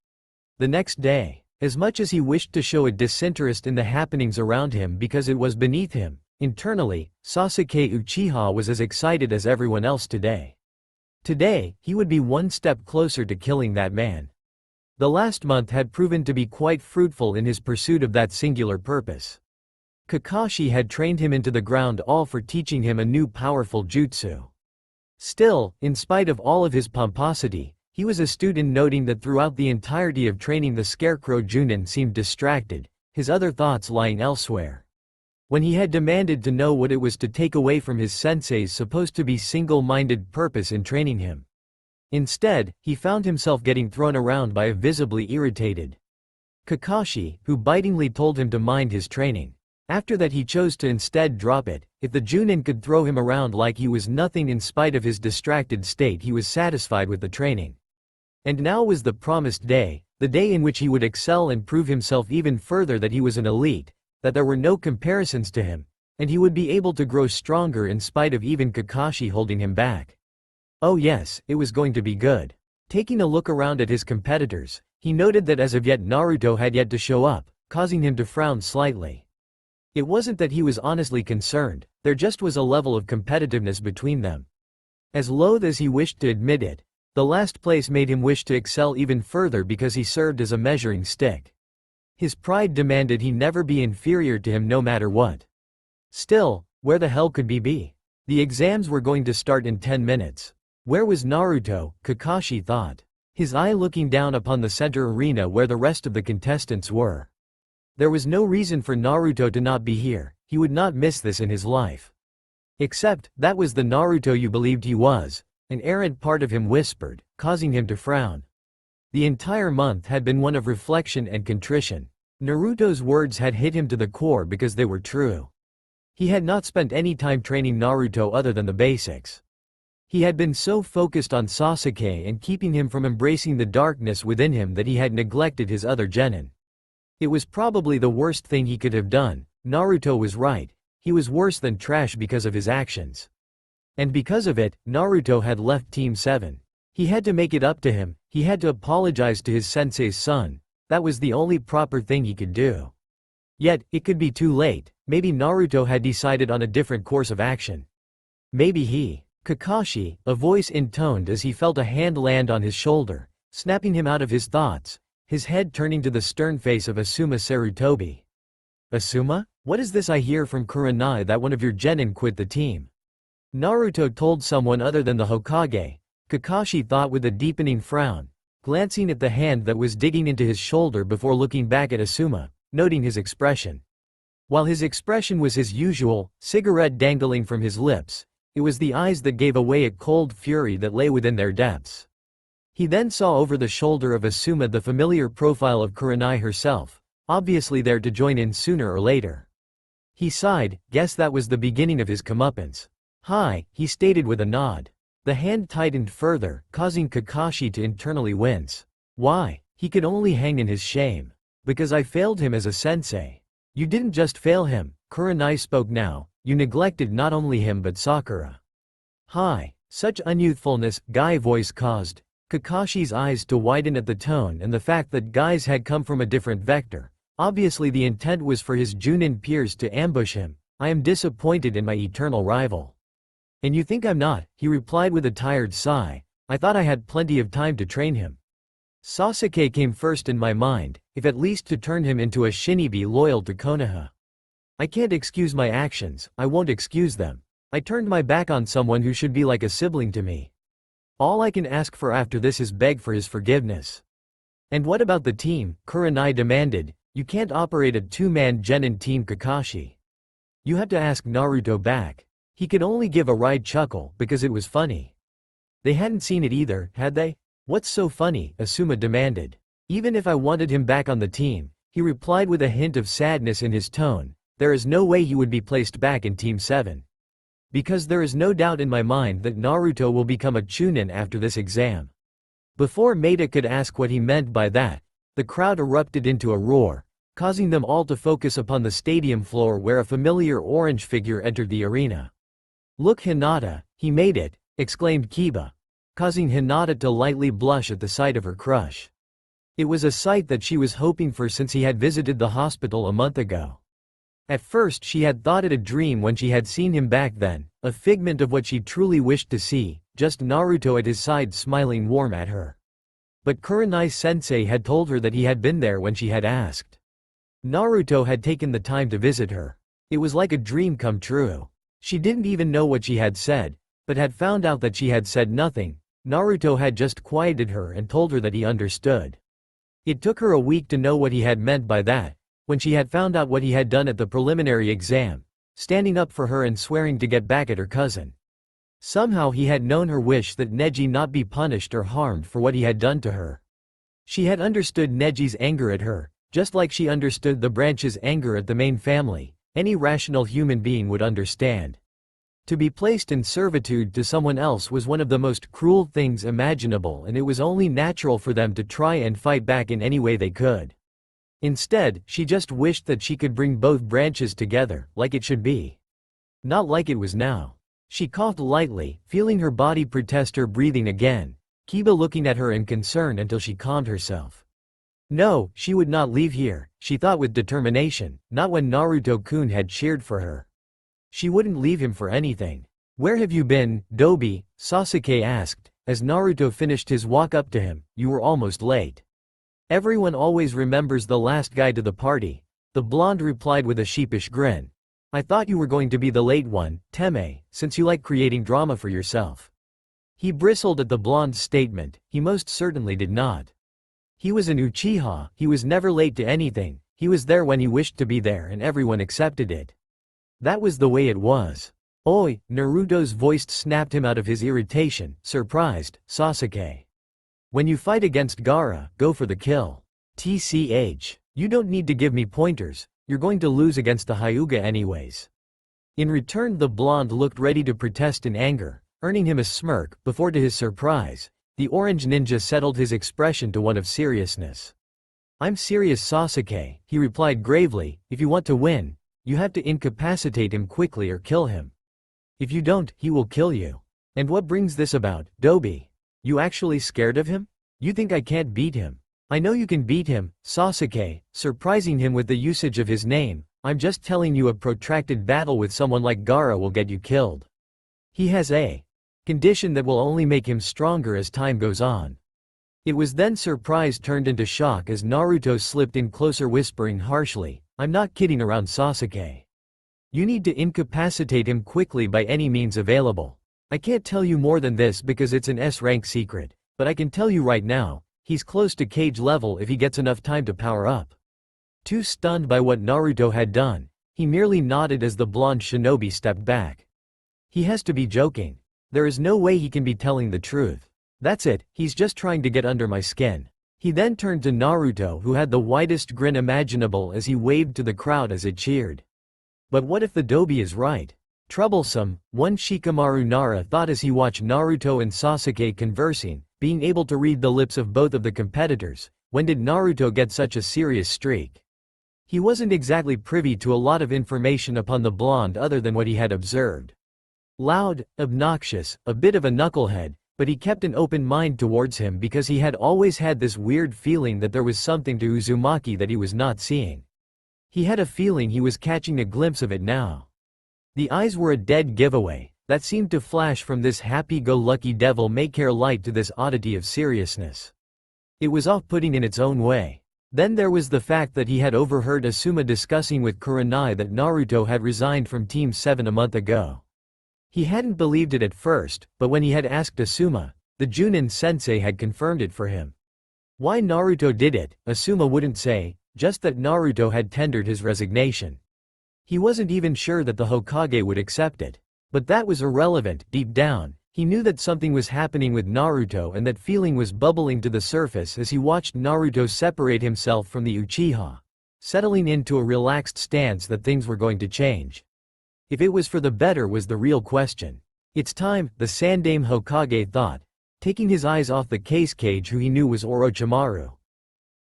The next day, as much as he wished to show a disinterest in the happenings around him because it was beneath him, internally, Sasuke Uchiha was as excited as everyone else today. Today, he would be one step closer to killing that man. The last month had proven to be quite fruitful in his pursuit of that singular purpose. Kakashi had trained him into the ground all for teaching him a new powerful jutsu. Still, in spite of all of his pomposity, he was astute in noting that throughout the entirety of training the scarecrow Chunin seemed distracted, his other thoughts lying elsewhere. When he had demanded to know what it was to take away from his sensei's supposed to be single-minded purpose in training him. Instead, he found himself getting thrown around by a visibly irritated Kakashi, who bitingly told him to mind his training. After that he chose to instead drop it. If the Chunin could throw him around like he was nothing in spite of his distracted state, he was satisfied with the training. And now was the promised day, the day in which he would excel and prove himself even further that he was an elite, that there were no comparisons to him, and he would be able to grow stronger in spite of even Kakashi holding him back. Oh yes, it was going to be good. Taking a look around at his competitors, he noted that as of yet Naruto had yet to show up, causing him to frown slightly. It wasn't that he was honestly concerned, there just was a level of competitiveness between them. As loath as he wished to admit it, the last place made him wish to excel even further because he served as a measuring stick. His pride demanded he never be inferior to him no matter what. Still, where the hell could he be? The exams were going to start in 10 minutes. Where was Naruto, Kakashi thought, his eye looking down upon the center arena where the rest of the contestants were. There was no reason for Naruto to not be here, he would not miss this in his life. Except, that was the Naruto you believed he was, an errant part of him whispered, causing him to frown. The entire month had been one of reflection and contrition. Naruto's words had hit him to the core because they were true. He had not spent any time training Naruto other than the basics. He had been so focused on Sasuke and keeping him from embracing the darkness within him that he had neglected his other genin. It was probably the worst thing he could have done. Naruto was right, he was worse than trash because of his actions. And because of it, Naruto had left Team 7. He had to make it up to him, he had to apologize to his sensei's son, that was the only proper thing he could do. Yet, it could be too late, maybe Naruto had decided on a different course of action. Maybe Kakashi, a voice intoned as he felt a hand land on his shoulder, snapping him out of his thoughts, his head turning to the stern face of Asuma Sarutobi. Asuma? What is this I hear from Kurenai that one of your genin quit the team? Naruto told someone other than the Hokage, Kakashi thought with a deepening frown, glancing at the hand that was digging into his shoulder before looking back at Asuma, noting his expression. While his expression was his usual, cigarette dangling from his lips, it was the eyes that gave away a cold fury that lay within their depths. He then saw over the shoulder of Asuma the familiar profile of Kurenai herself, obviously there to join in sooner or later. He sighed, guess that was the beginning of his comeuppance. Hi, he stated with a nod. The hand tightened further, causing Kakashi to internally wince. Why? He could only hang in his shame. Because I failed him as a sensei. You didn't just fail him, Kurenai spoke now, you neglected not only him but Sakura. Hi. Such unyouthfulness, Guy voice caused Kakashi's eyes to widen at the tone and the fact that Guy's had come from a different vector. Obviously the intent was for his Chunin peers to ambush him. I am disappointed in my eternal rival. And you think I'm not, he replied with a tired sigh. I thought I had plenty of time to train him. Sasuke came first in my mind, if at least to turn him into a shinobi loyal to Konoha. I can't excuse my actions, I won't excuse them. I turned my back on someone who should be like a sibling to me. All I can ask for after this is beg for his forgiveness. And what about the team? Kurenai demanded. You can't operate a two-man genin team Kakashi. You have to ask Naruto back. He could only give a wry chuckle because it was funny. They hadn't seen it either, had they? What's so funny? Asuma demanded. Even if I wanted him back on the team, he replied with a hint of sadness in his tone, there is no way he would be placed back in Team 7. Because there is no doubt in my mind that Naruto will become a Chunin after this exam. Before Maida could ask what he meant by that, the crowd erupted into a roar, causing them all to focus upon the stadium floor where a familiar orange figure entered the arena. Look Hinata, he made it, exclaimed Kiba, causing Hinata to lightly blush at the sight of her crush. It was a sight that she was hoping for since he had visited the hospital a month ago. At first she had thought it a dream when she had seen him back then, a figment of what she truly wished to see, just Naruto at his side smiling warm at her. But Kurenai-sensei had told her that he had been there when she had asked. Naruto had taken the time to visit her. It was like a dream come true. She didn't even know what she had said, but had found out that she had said nothing. Naruto had just quieted her and told her that he understood. It took her a week to know what he had meant by that. When she had found out what he had done at the preliminary exam, standing up for her and swearing to get back at her cousin. Somehow he had known her wish that Neji not be punished or harmed for what he had done to her. She had understood Neji's anger at her, just like she understood the branch's anger at the main family. Any rational human being would understand. To be placed in servitude to someone else was one of the most cruel things imaginable, and it was only natural for them to try and fight back in any way they could. Instead, she just wished that she could bring both branches together, like it should be. Not like it was now. She coughed lightly, feeling her body protest her breathing again, Kiba looking at her in concern until she calmed herself. No, she would not leave here, she thought with determination, not when Naruto-kun had cheered for her. She wouldn't leave him for anything. Where have you been, Dobi? Sasuke asked, as Naruto finished his walk up to him. You were almost late. Everyone always remembers the last guy to the party, the blonde replied with a sheepish grin. I thought you were going to be the late one, Teme, since you like creating drama for yourself. He bristled at the blonde's statement. He most certainly did not. He was an Uchiha, he was never late to anything, he was there when he wished to be there and everyone accepted it. That was the way it was. Oi, Naruto's voice snapped him out of his irritation, surprised, Sasuke. When you fight against Gaara, go for the kill. TCH. You don't need to give me pointers, you're going to lose against the Hyuga anyways. In return the blonde looked ready to protest in anger, earning him a smirk, before to his surprise, the orange ninja settled his expression to one of seriousness. I'm serious Sasuke, he replied gravely, if you want to win, you have to incapacitate him quickly or kill him. If you don't, he will kill you. And what brings this about, Dobi? You actually scared of him? You think I can't beat him? I know you can beat him, Sasuke, surprising him with the usage of his name. I'm just telling you a protracted battle with someone like Gaara will get you killed. He has a condition that will only make him stronger as time goes on. It was then surprise turned into shock as Naruto slipped in closer whispering harshly, I'm not kidding around Sasuke. You need to incapacitate him quickly by any means available. I can't tell you more than this because it's an S-rank secret, but I can tell you right now, he's close to cage level if he gets enough time to power up. Too stunned by what Naruto had done, he merely nodded as the blonde shinobi stepped back. He has to be joking. There is no way he can be telling the truth. That's it, he's just trying to get under my skin. He then turned to Naruto who had the widest grin imaginable as he waved to the crowd as it cheered. But what if the Dobi is right? Troublesome, one Shikamaru Nara thought as he watched Naruto and Sasuke conversing, being able to read the lips of both of the competitors. When did Naruto get such a serious streak? He wasn't exactly privy to a lot of information upon the blonde other than what he had observed. Loud, obnoxious, a bit of a knucklehead, but he kept an open mind towards him because he had always had this weird feeling that there was something to Uzumaki that he was not seeing. He had a feeling he was catching a glimpse of it now. The eyes were a dead giveaway, that seemed to flash from this happy-go-lucky devil-may-care light to this oddity of seriousness. It was off-putting in its own way. Then there was the fact that he had overheard Asuma discussing with Kurenai that Naruto had resigned from Team 7 a month ago. He hadn't believed it at first, but when he had asked Asuma, the Chunin sensei had confirmed it for him. Why Naruto did it, Asuma wouldn't say, just that Naruto had tendered his resignation. He wasn't even sure that the Hokage would accept it. But that was irrelevant. Deep down, he knew that something was happening with Naruto, and that feeling was bubbling to the surface as he watched Naruto separate himself from the Uchiha, settling into a relaxed stance that things were going to change. If it was for the better was the real question. It's time, the Sandaime Hokage thought, taking his eyes off the case cage who he knew was Orochimaru.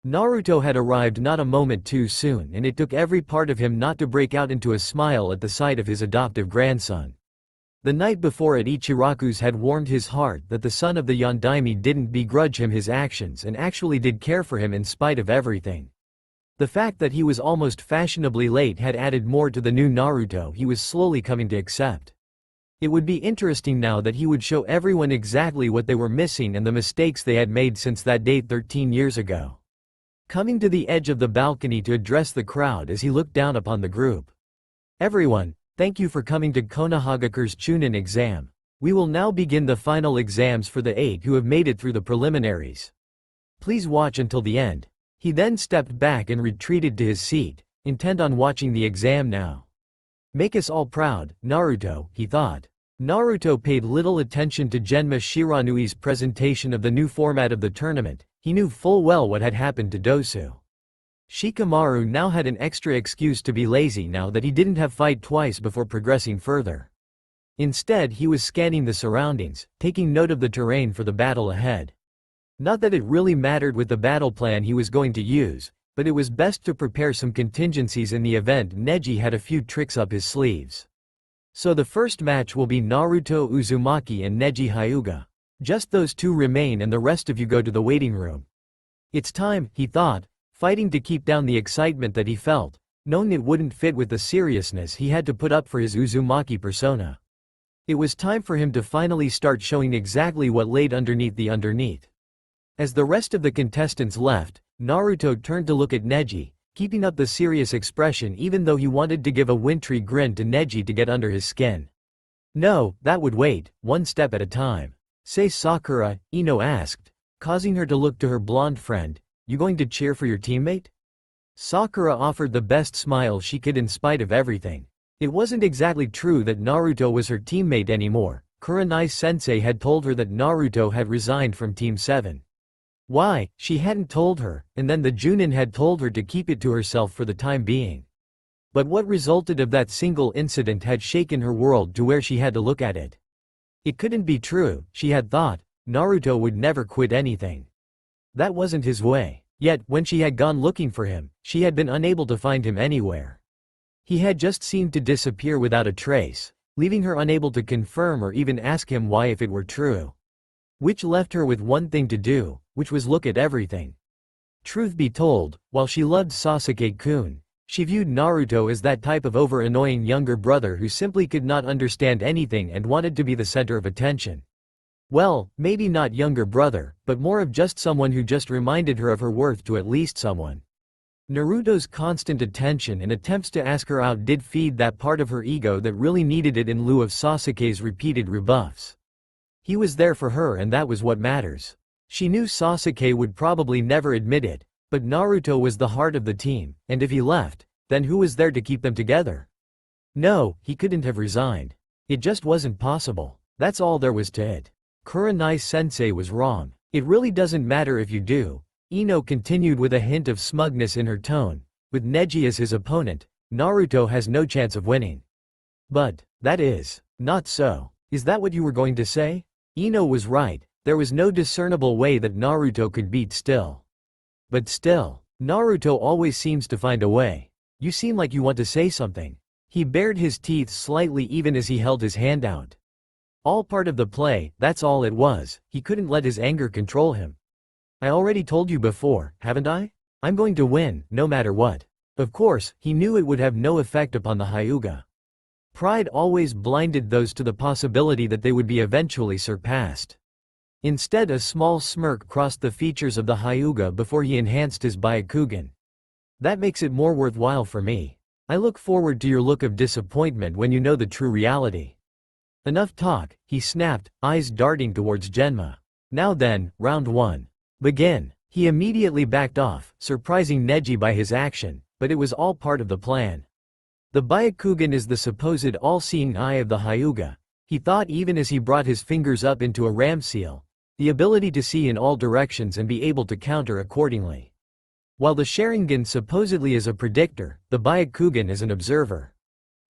Naruto had arrived not a moment too soon, and it took every part of him not to break out into a smile at the sight of his adoptive grandson. The night before at Ichiraku's had warmed his heart that the son of the Yondaime didn't begrudge him his actions and actually did care for him in spite of everything. The fact that he was almost fashionably late had added more to the new Naruto he was slowly coming to accept. It would be interesting now that he would show everyone exactly what they were missing and the mistakes they had made since that date 13 years ago. Coming to the edge of the balcony to address the crowd as he looked down upon the group. Everyone, thank you for coming to Konohagakure's Chunin exam. We will now begin the final exams for the 8 who have made it through the preliminaries. Please watch until the end. He then stepped back and retreated to his seat, intent on watching the exam now. Make us all proud, Naruto, he thought. Naruto paid little attention to Genma Shiranui's presentation of the new format of the tournament. He knew full well what had happened to Dosu. Shikamaru now had an extra excuse to be lazy now that he didn't have fight twice before progressing further. Instead, he was scanning the surroundings, taking note of the terrain for the battle ahead. Not that it really mattered with the battle plan he was going to use, but it was best to prepare some contingencies in the event Neji had a few tricks up his sleeves. So the first match will be Naruto Uzumaki and Neji Hyuga. Just those two remain and the rest of you go to the waiting room. It's time, he thought, fighting to keep down the excitement that he felt, knowing it wouldn't fit with the seriousness he had to put up for his Uzumaki persona. It was time for him to finally start showing exactly what laid underneath the underneath. As the rest of the contestants left, Naruto turned to look at Neji, keeping up the serious expression even though he wanted to give a wintry grin to Neji to get under his skin. No, that would wait, one step at a time. Say Sakura, Ino asked, causing her to look to her blonde friend, you going to cheer for your teammate? Sakura offered the best smile she could in spite of everything. It wasn't exactly true that Naruto was her teammate anymore. Kurenai sensei had told her that Naruto had resigned from Team 7. Why, she hadn't told her, and then the Chunin had told her to keep it to herself for the time being. But what resulted of that single incident had shaken her world to where she had to look at it. It couldn't be true, she had thought. Naruto would never quit anything. That wasn't his way. Yet, when she had gone looking for him, she had been unable to find him anywhere. He had just seemed to disappear without a trace, leaving her unable to confirm or even ask him why if it were true. Which left her with one thing to do, which was look at everything. Truth be told, while she loved Sasuke-kun, she viewed Naruto as that type of over-annoying younger brother who simply could not understand anything and wanted to be the center of attention. Well, maybe not younger brother, but more of just someone who just reminded her of her worth to at least someone. Naruto's constant attention and attempts to ask her out did feed that part of her ego that really needed it in lieu of Sasuke's repeated rebuffs. He was there for her and that was what matters. She knew Sasuke would probably never admit it, but Naruto was the heart of the team, and if he left, then who was there to keep them together? No, he couldn't have resigned. It just wasn't possible. That's all there was to it. Kurenai sensei was wrong. It really doesn't matter if you do. Ino continued with a hint of smugness in her tone. With Neji as his opponent, Naruto has no chance of winning. But, that is, not so. Is that what you were going to say? Ino was right. There was no discernible way that Naruto could beat still. But still, Naruto always seems to find a way. You seem like you want to say something. He bared his teeth slightly even as he held his hand out. All part of the play, that's all it was. He couldn't let his anger control him. I already told you before, haven't I? I'm going to win, no matter what. Of course, he knew it would have no effect upon the Hyuga. Pride always blinded those to the possibility that they would be eventually surpassed. Instead, a small smirk crossed the features of the Hyuga before he enhanced his Byakugan. That makes it more worthwhile for me. I look forward to your look of disappointment when you know the true reality. Enough talk, he snapped, eyes darting towards Genma. Now then, round 1. Begin. He immediately backed off, surprising Neji by his action, but it was all part of the plan. The Byakugan is the supposed all-seeing eye of the Hyuga, he thought even as he brought his fingers up into a ram seal, the ability to see in all directions and be able to counter accordingly. While the Sharingan supposedly is a predictor, the Byakugan is an observer.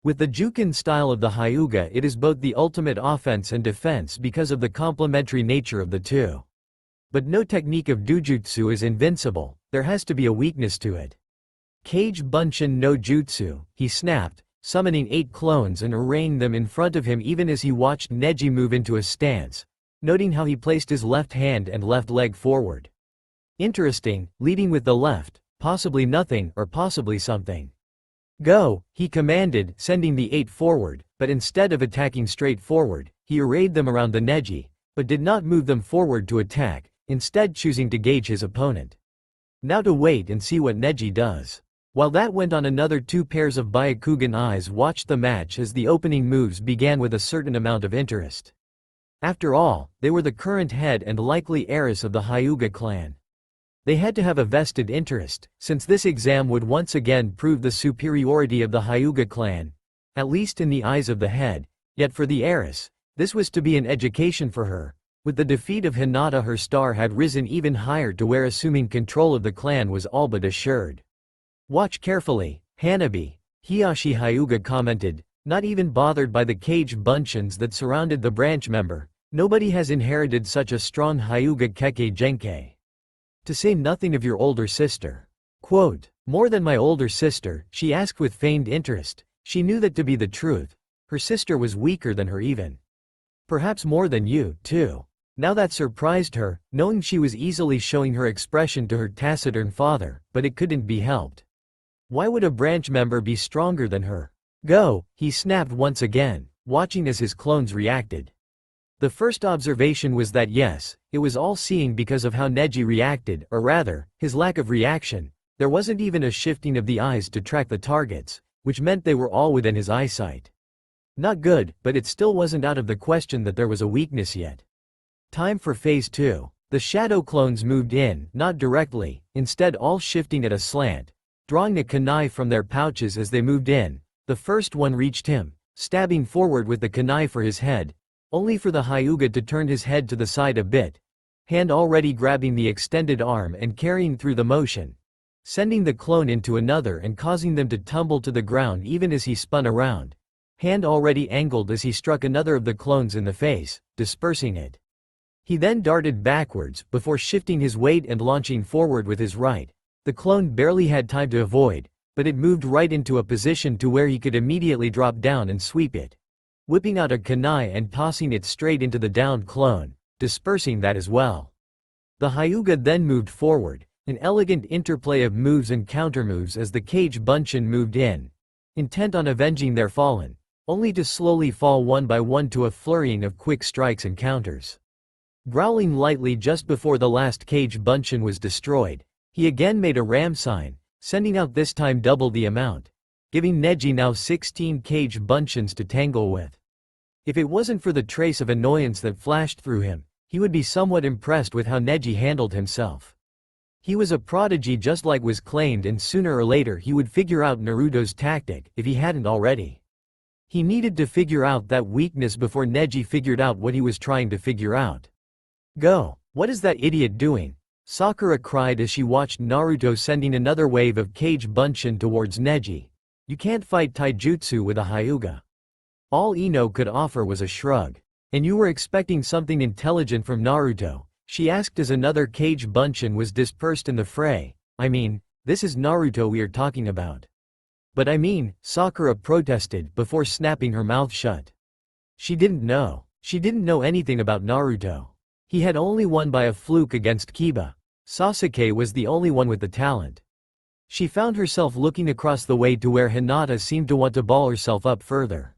With the Jukin style of the Hyuga, it is both the ultimate offense and defense because of the complementary nature of the two. But no technique of Dujutsu is invincible, there has to be a weakness to it. Kage Bunshin no Jutsu, he snapped, summoning 8 clones and arraying them in front of him even as he watched Neji move into a stance, noting how he placed his left hand and left leg forward. Interesting, leading with the left, possibly nothing or possibly something. Go, he commanded, sending the 8 forward, but instead of attacking straight forward, he arrayed them around the Neji, but did not move them forward to attack, instead choosing to gauge his opponent. Now to wait and see what Neji does. While that went on, another 2 pairs of Byakugan eyes watched the match as the opening moves began with a certain amount of interest. After all, they were the current head and likely heiress of the Hyuga clan. They had to have a vested interest, since this exam would once again prove the superiority of the Hyuga clan, at least in the eyes of the head, yet for the heiress, this was to be an education for her. With the defeat of Hinata, her star had risen even higher to where assuming control of the clan was all but assured. Watch carefully, Hanabi, Hiyashi Hyuga commented, not even bothered by the Kage Bunshins that surrounded the branch member. Nobody has inherited such a strong Hyuga Kekkei Genkei. To say nothing of your older sister. Quote, more than my older sister, she asked with feigned interest. She knew that to be the truth. Her sister was weaker than her even. Perhaps more than you, too. Now that surprised her, knowing she was easily showing her expression to her taciturn father, but it couldn't be helped. Why would a branch member be stronger than her? Go, he snapped once again, watching as his clones reacted. The first observation was that yes, it was all-seeing because of how Neji reacted, or rather, his lack of reaction. There wasn't even a shifting of the eyes to track the targets, which meant they were all within his eyesight. Not good, but it still wasn't out of the question that there was a weakness yet. Time for phase 2. The shadow clones moved in, not directly, instead all shifting at a slant, drawing a kunai from their pouches as they moved in. The first one reached him, stabbing forward with the kunai for his head, only for the Hyuga to turn his head to the side a bit, hand already grabbing the extended arm and carrying through the motion, sending the clone into another and causing them to tumble to the ground even as he spun around, hand already angled as he struck another of the clones in the face, dispersing it. He then darted backwards, before shifting his weight and launching forward with his right. The clone barely had time to avoid, but it moved right into a position to where he could immediately drop down and sweep it, whipping out a kunai and tossing it straight into the downed clone, dispersing that as well. The Hyuga then moved forward, an elegant interplay of moves and countermoves as the Kage Bunshin moved in, intent on avenging their fallen, only to slowly fall one by one to a flurrying of quick strikes and counters. Growling lightly just before the last Kage Bunshin was destroyed, he again made a ram sign, sending out this time double the amount, giving Neji now 16 Kage Bunshins to tangle with. If it wasn't for the trace of annoyance that flashed through him, he would be somewhat impressed with how Neji handled himself. He was a prodigy just like was claimed, and sooner or later he would figure out Naruto's tactic, if he hadn't already. He needed to figure out that weakness before Neji figured out what he was trying to figure out. Go! What is that idiot doing? Sakura cried as she watched Naruto sending another wave of Kage Bunshin towards Neji. You can't fight taijutsu with a Hyuga. All Ino could offer was a shrug. And you were expecting something intelligent from Naruto, She asked as another Kage Bunshin was dispersed in the fray. I mean, this is Naruto we are talking about. But I mean, Sakura protested before snapping her mouth shut. She didn't know. She didn't know anything about Naruto. He had only won by a fluke against Kiba. Sasuke was the only one with the talent. She found herself looking across the way to where Hinata seemed to want to ball herself up further.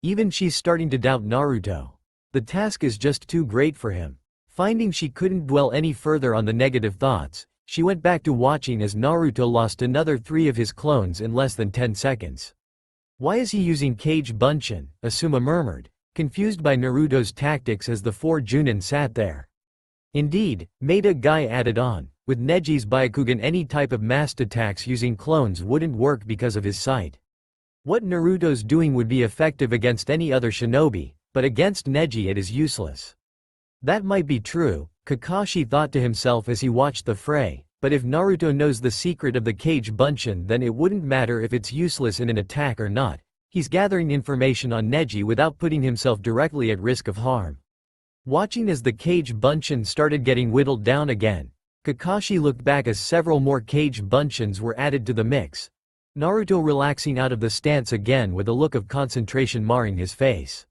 Even she's starting to doubt Naruto. The task is just too great for him. Finding she couldn't dwell any further on the negative thoughts, she went back to watching as Naruto lost another 3 of his clones in less than 10 seconds. Why is he using Kage Bunshin? Asuma murmured, confused by Naruto's tactics as the 4 Chunin sat there. Indeed, Maida Guy added on, with Neji's Byakugan any type of massed attacks using clones wouldn't work because of his sight. What Naruto's doing would be effective against any other shinobi, but against Neji it is useless. That might be true, Kakashi thought to himself as he watched the fray, but if Naruto knows the secret of the Kage Bunshin then it wouldn't matter if it's useless in an attack or not. He's gathering information on Neji without putting himself directly at risk of harm. Watching as the Kage Bunshin started getting whittled down again, Kakashi looked back as several more Kage Bunshins were added to the mix. Naruto relaxing out of the stance again with a look of concentration marring his face.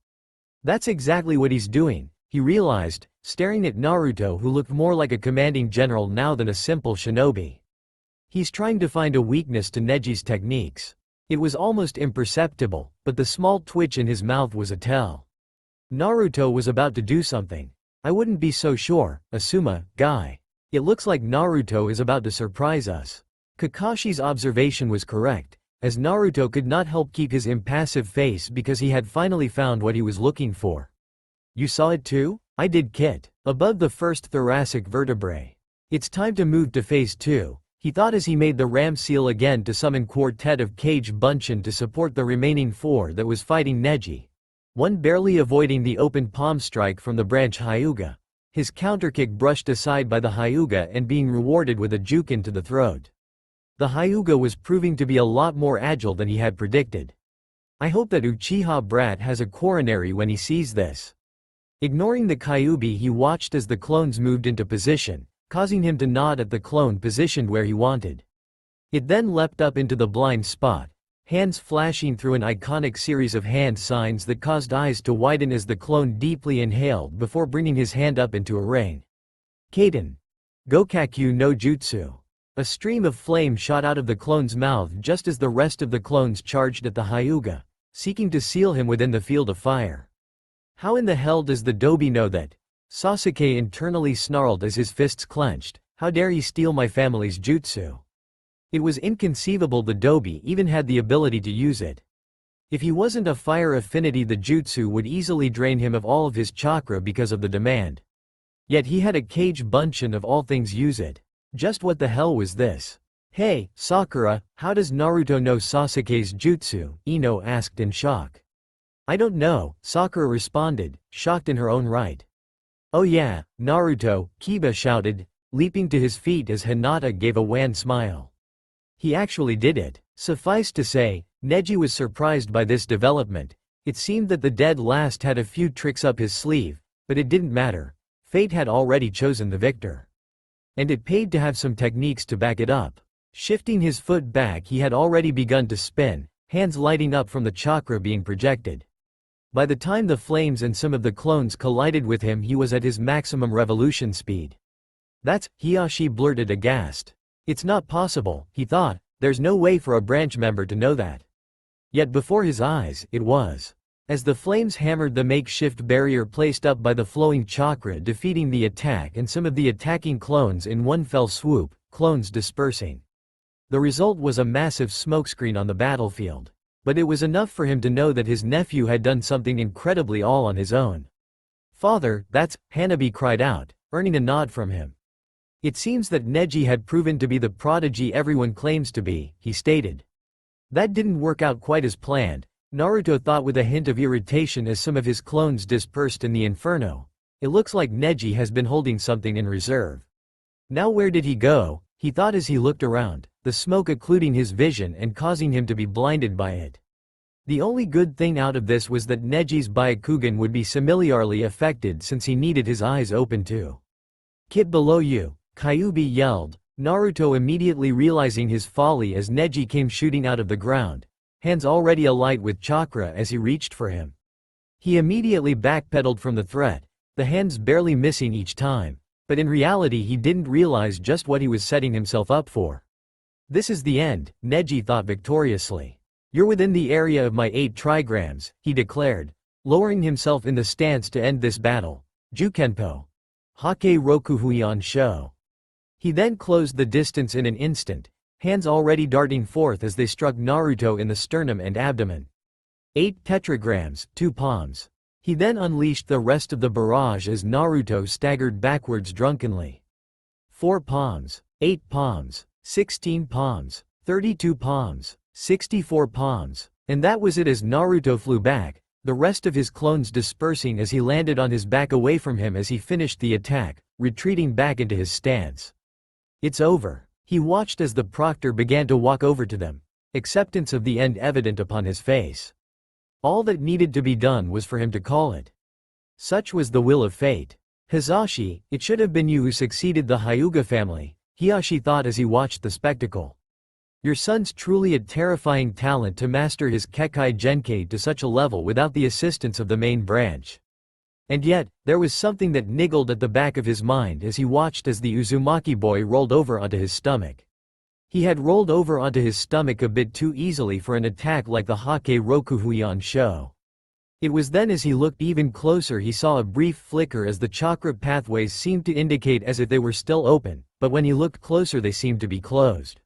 That's exactly what he's doing, he realized, staring at Naruto who looked more like a commanding general now than a simple shinobi. He's trying to find a weakness to Neji's techniques. It was almost imperceptible, but the small twitch in his mouth was a tell. Naruto was about to do something. I wouldn't be so sure, Asuma, Guy. It looks like Naruto is about to surprise us. Kakashi's observation was correct, as Naruto could not help keep his impassive face because he had finally found what he was looking for. You saw it too? I did, Kit. Above the first thoracic vertebrae. It's time to move to phase 2, he thought as he made the ram seal again to summon quartet of Kage Bunshin to support the remaining 4 that was fighting Neji. One barely avoiding the open palm strike from the branch Hyuga. His counterkick brushed aside by the Hyuga and being rewarded with a jukin to the throat. The Hyuga was proving to be a lot more agile than he had predicted. I hope that Uchiha Brat has a coronary when he sees this. Ignoring the Kyuubi, he watched as the clones moved into position, causing him to nod at the clone positioned where he wanted. It then leapt up into the blind spot, hands flashing through an iconic series of hand signs that caused eyes to widen as the clone deeply inhaled before bringing his hand up into a ring. Kaden. Gokakyu no Jutsu. A stream of flame shot out of the clone's mouth just as the rest of the clones charged at the Hyuga, seeking to seal him within the field of fire. How in the hell does the Dobi know that? Sasuke internally snarled as his fists clenched. How dare he steal my family's jutsu? It was inconceivable the Dobi even had the ability to use it. If he wasn't a fire affinity, the jutsu would easily drain him of all of his chakra because of the demand. Yet he had a Kage Bunshin of all things use it. Just what the hell was this? Hey, Sakura, how does Naruto know Sasuke's jutsu? Ino asked in shock. I don't know, Sakura responded, shocked in her own right. Oh yeah, Naruto, Kiba shouted, leaping to his feet as Hinata gave a wan smile. He actually did it. Suffice to say, Neji was surprised by this development. It seemed that the dead last had a few tricks up his sleeve, but it didn't matter. Fate had already chosen the victor. And it paid to have some techniques to back it up. Shifting his foot back, he had already begun to spin, hands lighting up from the chakra being projected. By the time the flames and some of the clones collided with him, he was at his maximum revolution speed. That's, Hiyashi blurted aghast. It's not possible, he thought, there's no way for a branch member to know that. Yet before his eyes, it was. As the flames hammered the makeshift barrier placed up by the flowing chakra, defeating the attack and some of the attacking clones in one fell swoop, clones dispersing. The result was a massive smokescreen on the battlefield. But it was enough for him to know that his nephew had done something incredibly all on his own. Father, that's, Hanabi cried out, earning a nod from him. It seems that Neji had proven to be the prodigy everyone claims to be, he stated. That didn't work out quite as planned, Naruto thought with a hint of irritation as some of his clones dispersed in the inferno. It looks like Neji has been holding something in reserve. Now where did he go? He thought as he looked around, the smoke occluding his vision and causing him to be blinded by it. The only good thing out of this was that Neji's Byakugan would be similarly affected since he needed his eyes open too. Kit below you, Kyuubi yelled, Naruto immediately realizing his folly as Neji came shooting out of the ground, hands already alight with chakra as he reached for him. He immediately backpedaled from the threat, the hands barely missing each time, but in reality he didn't realize just what he was setting himself up for. This is the end, Neji thought victoriously. You're within the area of my 8 trigrams, he declared, lowering himself in the stance to end this battle. Jukenpo. Hake Rokuhuion Sho. He then closed the distance in an instant, hands already darting forth as they struck Naruto in the sternum and abdomen. 8 tetragrams, 2 palms. He then unleashed the rest of the barrage as Naruto staggered backwards drunkenly. 4 palms, 8 palms, 16 palms, 32 palms, 64 palms, and that was it as Naruto flew back, the rest of his clones dispersing as he landed on his back away from him as he finished the attack, retreating back into his stance. It's over. He watched as the proctor began to walk over to them, acceptance of the end evident upon his face. All that needed to be done was for him to call it. Such was the will of fate. Hisashi, it should have been you who succeeded the Hyuga family, Hiashi thought as he watched the spectacle. Your son's truly a terrifying talent to master his Kekai Genkai to such a level without the assistance of the main branch. And yet, there was something that niggled at the back of his mind as he watched as the Uzumaki boy rolled over onto his stomach. He had rolled over onto his stomach a bit too easily for an attack like the Hake Rokuhuion Sho. It was then as he looked even closer he saw a brief flicker as the chakra pathways seemed to indicate as if they were still open, but when he looked closer they seemed to be closed.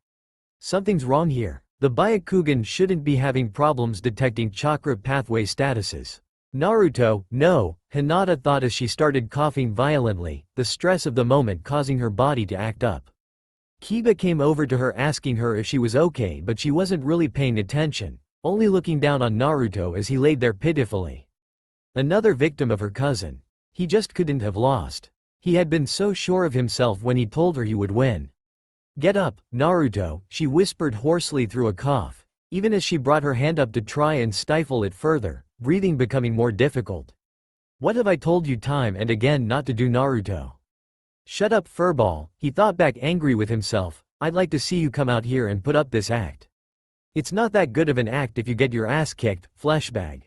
Something's wrong here. The Byakugan shouldn't be having problems detecting chakra pathway statuses. Naruto, no, Hinata thought as she started coughing violently, the stress of the moment causing her body to act up. Kiba came over to her asking her if she was okay, but she wasn't really paying attention, only looking down on Naruto as he laid there pitifully. Another victim of her cousin. He just couldn't have lost. He had been so sure of himself when he told her he would win. Get up, Naruto, she whispered hoarsely through a cough, even as she brought her hand up to try and stifle it further, breathing becoming more difficult. What have I told you time and again not to do, Naruto? Shut up, furball, he thought back angry with himself, I'd like to see you come out here and put up this act. It's not that good of an act if you get your ass kicked, fleshbag.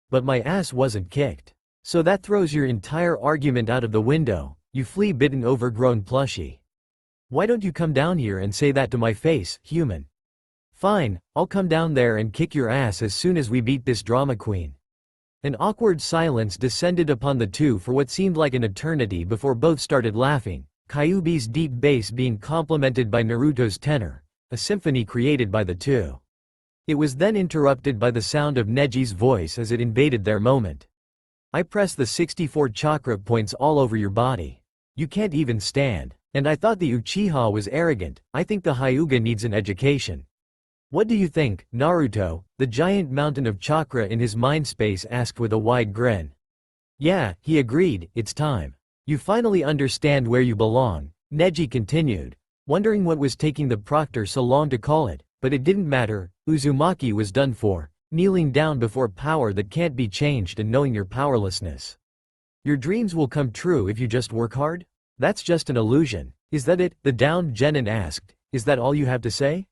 But my ass wasn't kicked. So that throws your entire argument out of the window, you flea-bitten overgrown plushie. Why don't you come down here and say that to my face, human? Fine, I'll come down there and kick your ass as soon as we beat this drama queen. An awkward silence descended upon the two for what seemed like an eternity before both started laughing, Kyuubi's deep bass being complemented by Naruto's tenor, a symphony created by the two. It was then interrupted by the sound of Neji's voice as it invaded their moment. I press the 64 chakra points all over your body. You can't even stand. And I thought the Uchiha was arrogant, I think the Hyuga needs an education. What do you think, Naruto? The giant mountain of chakra in his mind space asked with a wide grin. Yeah, he agreed, it's time. You finally understand where you belong, Neji continued, wondering what was taking the proctor so long to call it, but it didn't matter, Uzumaki was done for, kneeling down before power that can't be changed and knowing your powerlessness. Your dreams will come true if you just work hard? That's just an illusion. Is that it? The downed genin asked, is that all you have to say?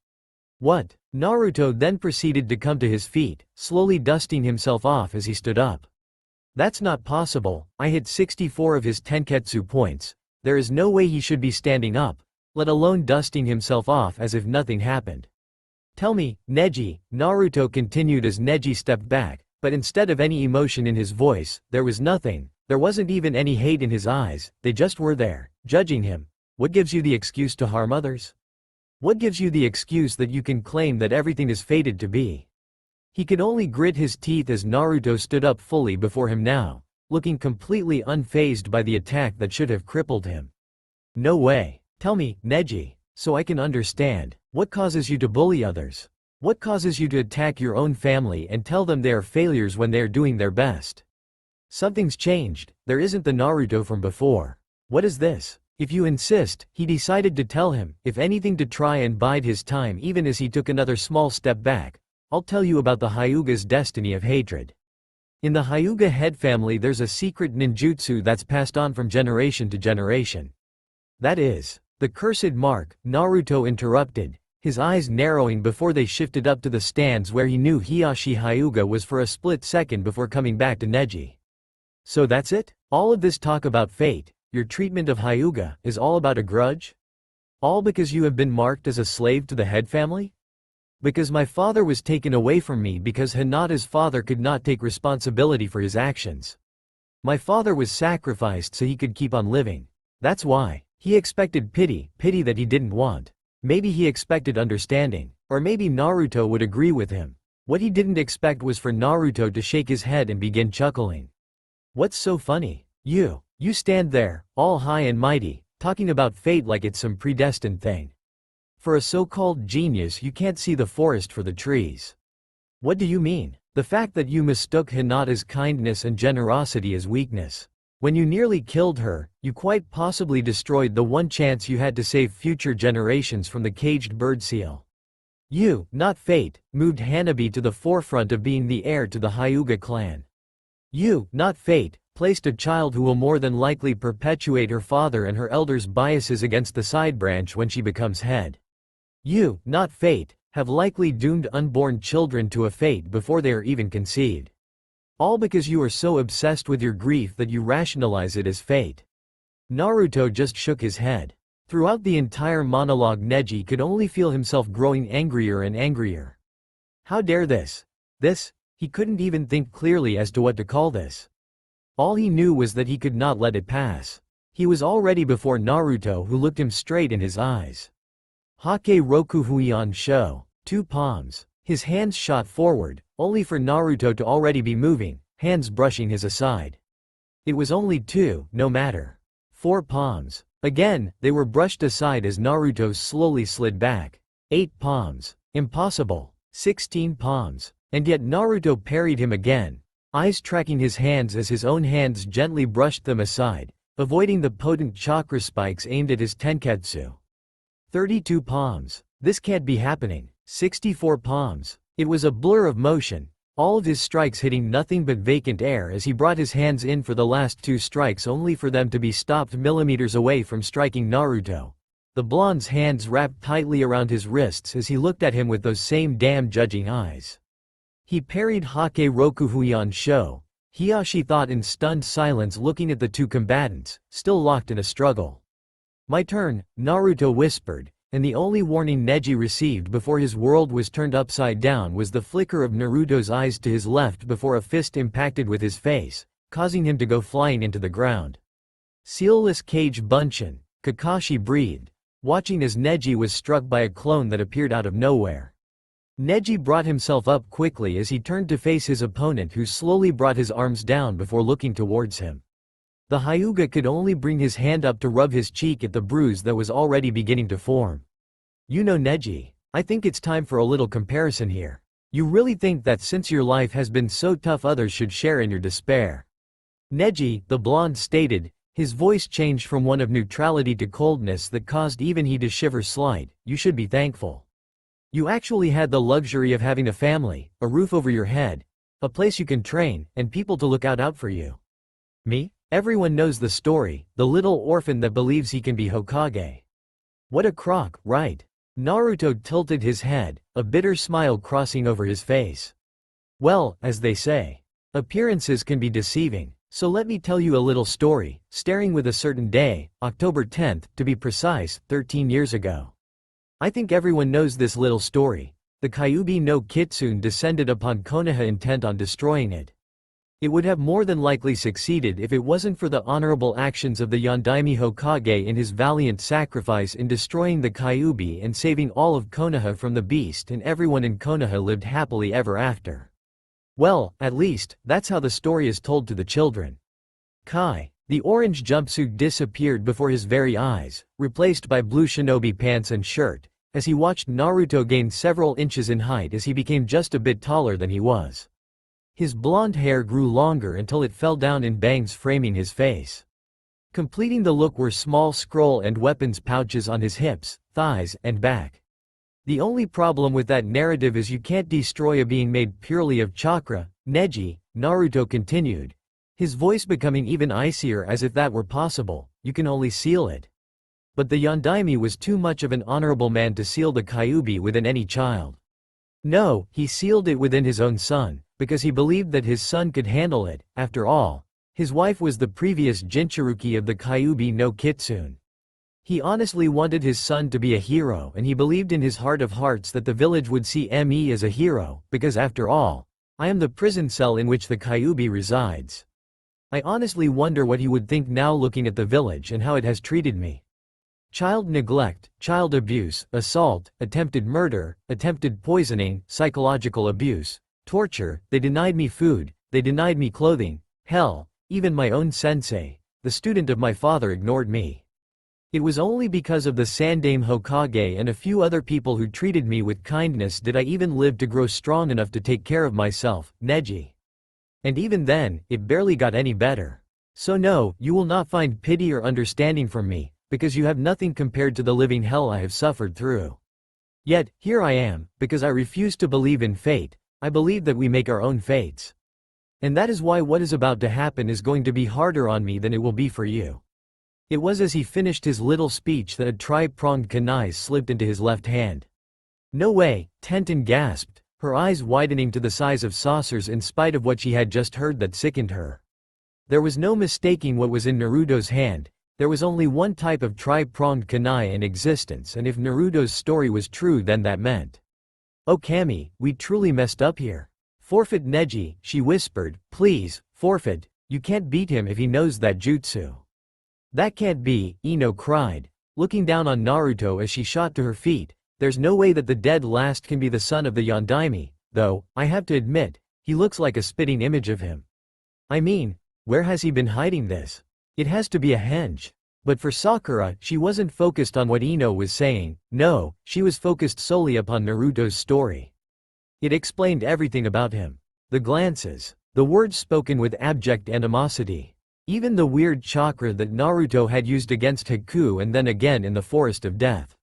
What? Naruto then proceeded to come to his feet, slowly dusting himself off as he stood up. That's not possible, I hit 64 of his tenketsu points, there is no way he should be standing up, let alone dusting himself off as if nothing happened. Tell me, Neji, Naruto continued as Neji stepped back, but instead of any emotion in his voice, there was nothing, there wasn't even any hate in his eyes, they just were there, judging him. What gives you the excuse to harm others? What gives you the excuse that you can claim that everything is fated to be? He could only grit his teeth as Naruto stood up fully before him now, looking completely unfazed by the attack that should have crippled him. No way. Tell me, Neji, so I can understand, what causes you to bully others? What causes you to attack your own family and tell them they are failures when they are doing their best? Something's changed, there isn't the Naruto from before. What is this? If you insist, he decided to tell him, if anything to try and bide his time even as he took another small step back. I'll tell you about the Hyuga's destiny of hatred. In the Hyuga head family there's a secret ninjutsu that's passed on from generation to generation. That is, the cursed mark, Naruto interrupted, his eyes narrowing before they shifted up to the stands where he knew Hiyashi Hyuga was for a split second before coming back to Neji. So that's it? All of this talk about fate, your treatment of Hyuga, is all about a grudge? All because you have been marked as a slave to the head family? Because my father was taken away from me because Hinata's father could not take responsibility for his actions. My father was sacrificed so he could keep on living. That's why. He expected pity that he didn't want. Maybe he expected understanding, or maybe Naruto would agree with him. What he didn't expect was for Naruto to shake his head and begin chuckling. What's so funny? You stand there, all high and mighty, talking about fate like it's some predestined thing. For a so-called genius you can't see the forest for the trees. What do you mean? The fact that you mistook Hinata's kindness and generosity as weakness. When you nearly killed her, you quite possibly destroyed the one chance you had to save future generations from the caged bird seal. You, not fate, moved Hanabi to the forefront of being the heir to the Hyuga clan. You, not fate, placed a child who will more than likely perpetuate her father and her elders' biases against the side branch when she becomes head. You, not fate, have likely doomed unborn children to a fate before they are even conceived. All because you are so obsessed with your grief that you rationalize it as fate. Naruto just shook his head. Throughout the entire monologue Neji could only feel himself growing angrier and angrier. How dare this? He couldn't even think clearly as to what to call this. All he knew was that he could not let it pass. He was already before Naruto, who looked him straight in his eyes. Hake Roku Huion Sho, 2 palms. His hands shot forward, only for Naruto to already be moving, hands brushing his aside. It was only 2, no matter. 4 palms. Again, they were brushed aside as Naruto slowly slid back. 8 palms. Impossible. 16 palms. And yet Naruto parried him again, eyes tracking his hands as his own hands gently brushed them aside, avoiding the potent chakra spikes aimed at his tenketsu. 32 palms. This can't be happening. 64 palms. It was a blur of motion, all of his strikes hitting nothing but vacant air as he brought his hands in for the last 2 strikes only for them to be stopped millimeters away from striking Naruto. The blonde's hands wrapped tightly around his wrists as he looked at him with those same damn judging eyes. He parried Hake Roku Huion Sho, Hiyashi thought in stunned silence looking at the 2 combatants, still locked in a struggle. My turn, Naruto whispered, and the only warning Neji received before his world was turned upside down was the flicker of Naruto's eyes to his left before a fist impacted with his face, causing him to go flying into the ground. Sealless cage Bunshin, Kakashi breathed, watching as Neji was struck by a clone that appeared out of nowhere. Neji brought himself up quickly as he turned to face his opponent, who slowly brought his arms down before looking towards him. The Hyuga could only bring his hand up to rub his cheek at the bruise that was already beginning to form. You know Neji, I think it's time for a little comparison here. You really think that since your life has been so tough others should share in your despair? Neji, the blonde stated, his voice changed from one of neutrality to coldness that caused even he to shiver slight. You should be thankful. You actually had the luxury of having a family, a roof over your head, a place you can train, and people to look out for you. Me? Everyone knows the story, the little orphan that believes he can be Hokage. What a crock, right? Naruto tilted his head, a bitter smile crossing over his face. Well, as they say, appearances can be deceiving, so let me tell you a little story, starting with a certain day, October 10th, to be precise, 13 years ago. I think everyone knows this little story. The Kyuubi no Kitsune descended upon Konoha intent on destroying it. It would have more than likely succeeded if it wasn't for the honorable actions of the Yondaime Hokage in his valiant sacrifice in destroying the Kyuubi and saving all of Konoha from the beast, and everyone in Konoha lived happily ever after. Well, at least, that's how the story is told to the children. The orange jumpsuit disappeared before his very eyes, replaced by blue shinobi pants and shirt, as he watched Naruto gain several inches in height as he became just a bit taller than he was. His blonde hair grew longer until it fell down in bangs framing his face. Completing the look were small scroll and weapons pouches on his hips, thighs, and back. The only problem with that narrative is you can't destroy a being made purely of chakra, Neji, Naruto continued, his voice becoming even icier as if that were possible. You can only seal it. But the Yondaime was too much of an honorable man to seal the Kyuubi within any child. No, he sealed it within his own son, because he believed that his son could handle it. After all, his wife was the previous Jinchuruki of the Kyuubi no Kitsune. He honestly wanted his son to be a hero, and he believed in his heart of hearts that the village would see me as a hero, because after all, I am the prison cell in which the Kyuubi resides. I honestly wonder what he would think now looking at the village and how it has treated me. Child neglect, child abuse, assault, attempted murder, attempted poisoning, psychological abuse, torture, they denied me food, they denied me clothing, hell, even my own sensei, the student of my father, ignored me. It was only because of the Sandaime Hokage and a few other people who treated me with kindness did I even live to grow strong enough to take care of myself, Neji. And even then, it barely got any better. So no, you will not find pity or understanding from me, because you have nothing compared to the living hell I have suffered through. Yet, here I am, because I refuse to believe in fate. I believe that we make our own fates. And that is why what is about to happen is going to be harder on me than it will be for you. It was as he finished his little speech that a tri-pronged kunai slipped into his left hand. No way, Tenten gasped, her eyes widening to the size of saucers in spite of what she had just heard that sickened her. There was no mistaking what was in Naruto's hand. There was only one type of tri-pronged kunai in existence, and if Naruto's story was true, then that meant, "Oh Kami, we truly messed up here. Forfeit Neji," she whispered, "please, forfeit, you can't beat him if he knows that jutsu." "That can't be," Ino cried, looking down on Naruto as she shot to her feet. "There's no way that the dead last can be the son of the Yondaime, though, I have to admit, he looks like a spitting image of him. I mean, where has he been hiding this? It has to be a henge." But for Sakura, she wasn't focused on what Ino was saying. No, she was focused solely upon Naruto's story. It explained everything about him. The glances, the words spoken with abject animosity, even the weird chakra that Naruto had used against Haku and then again in the Forest of Death.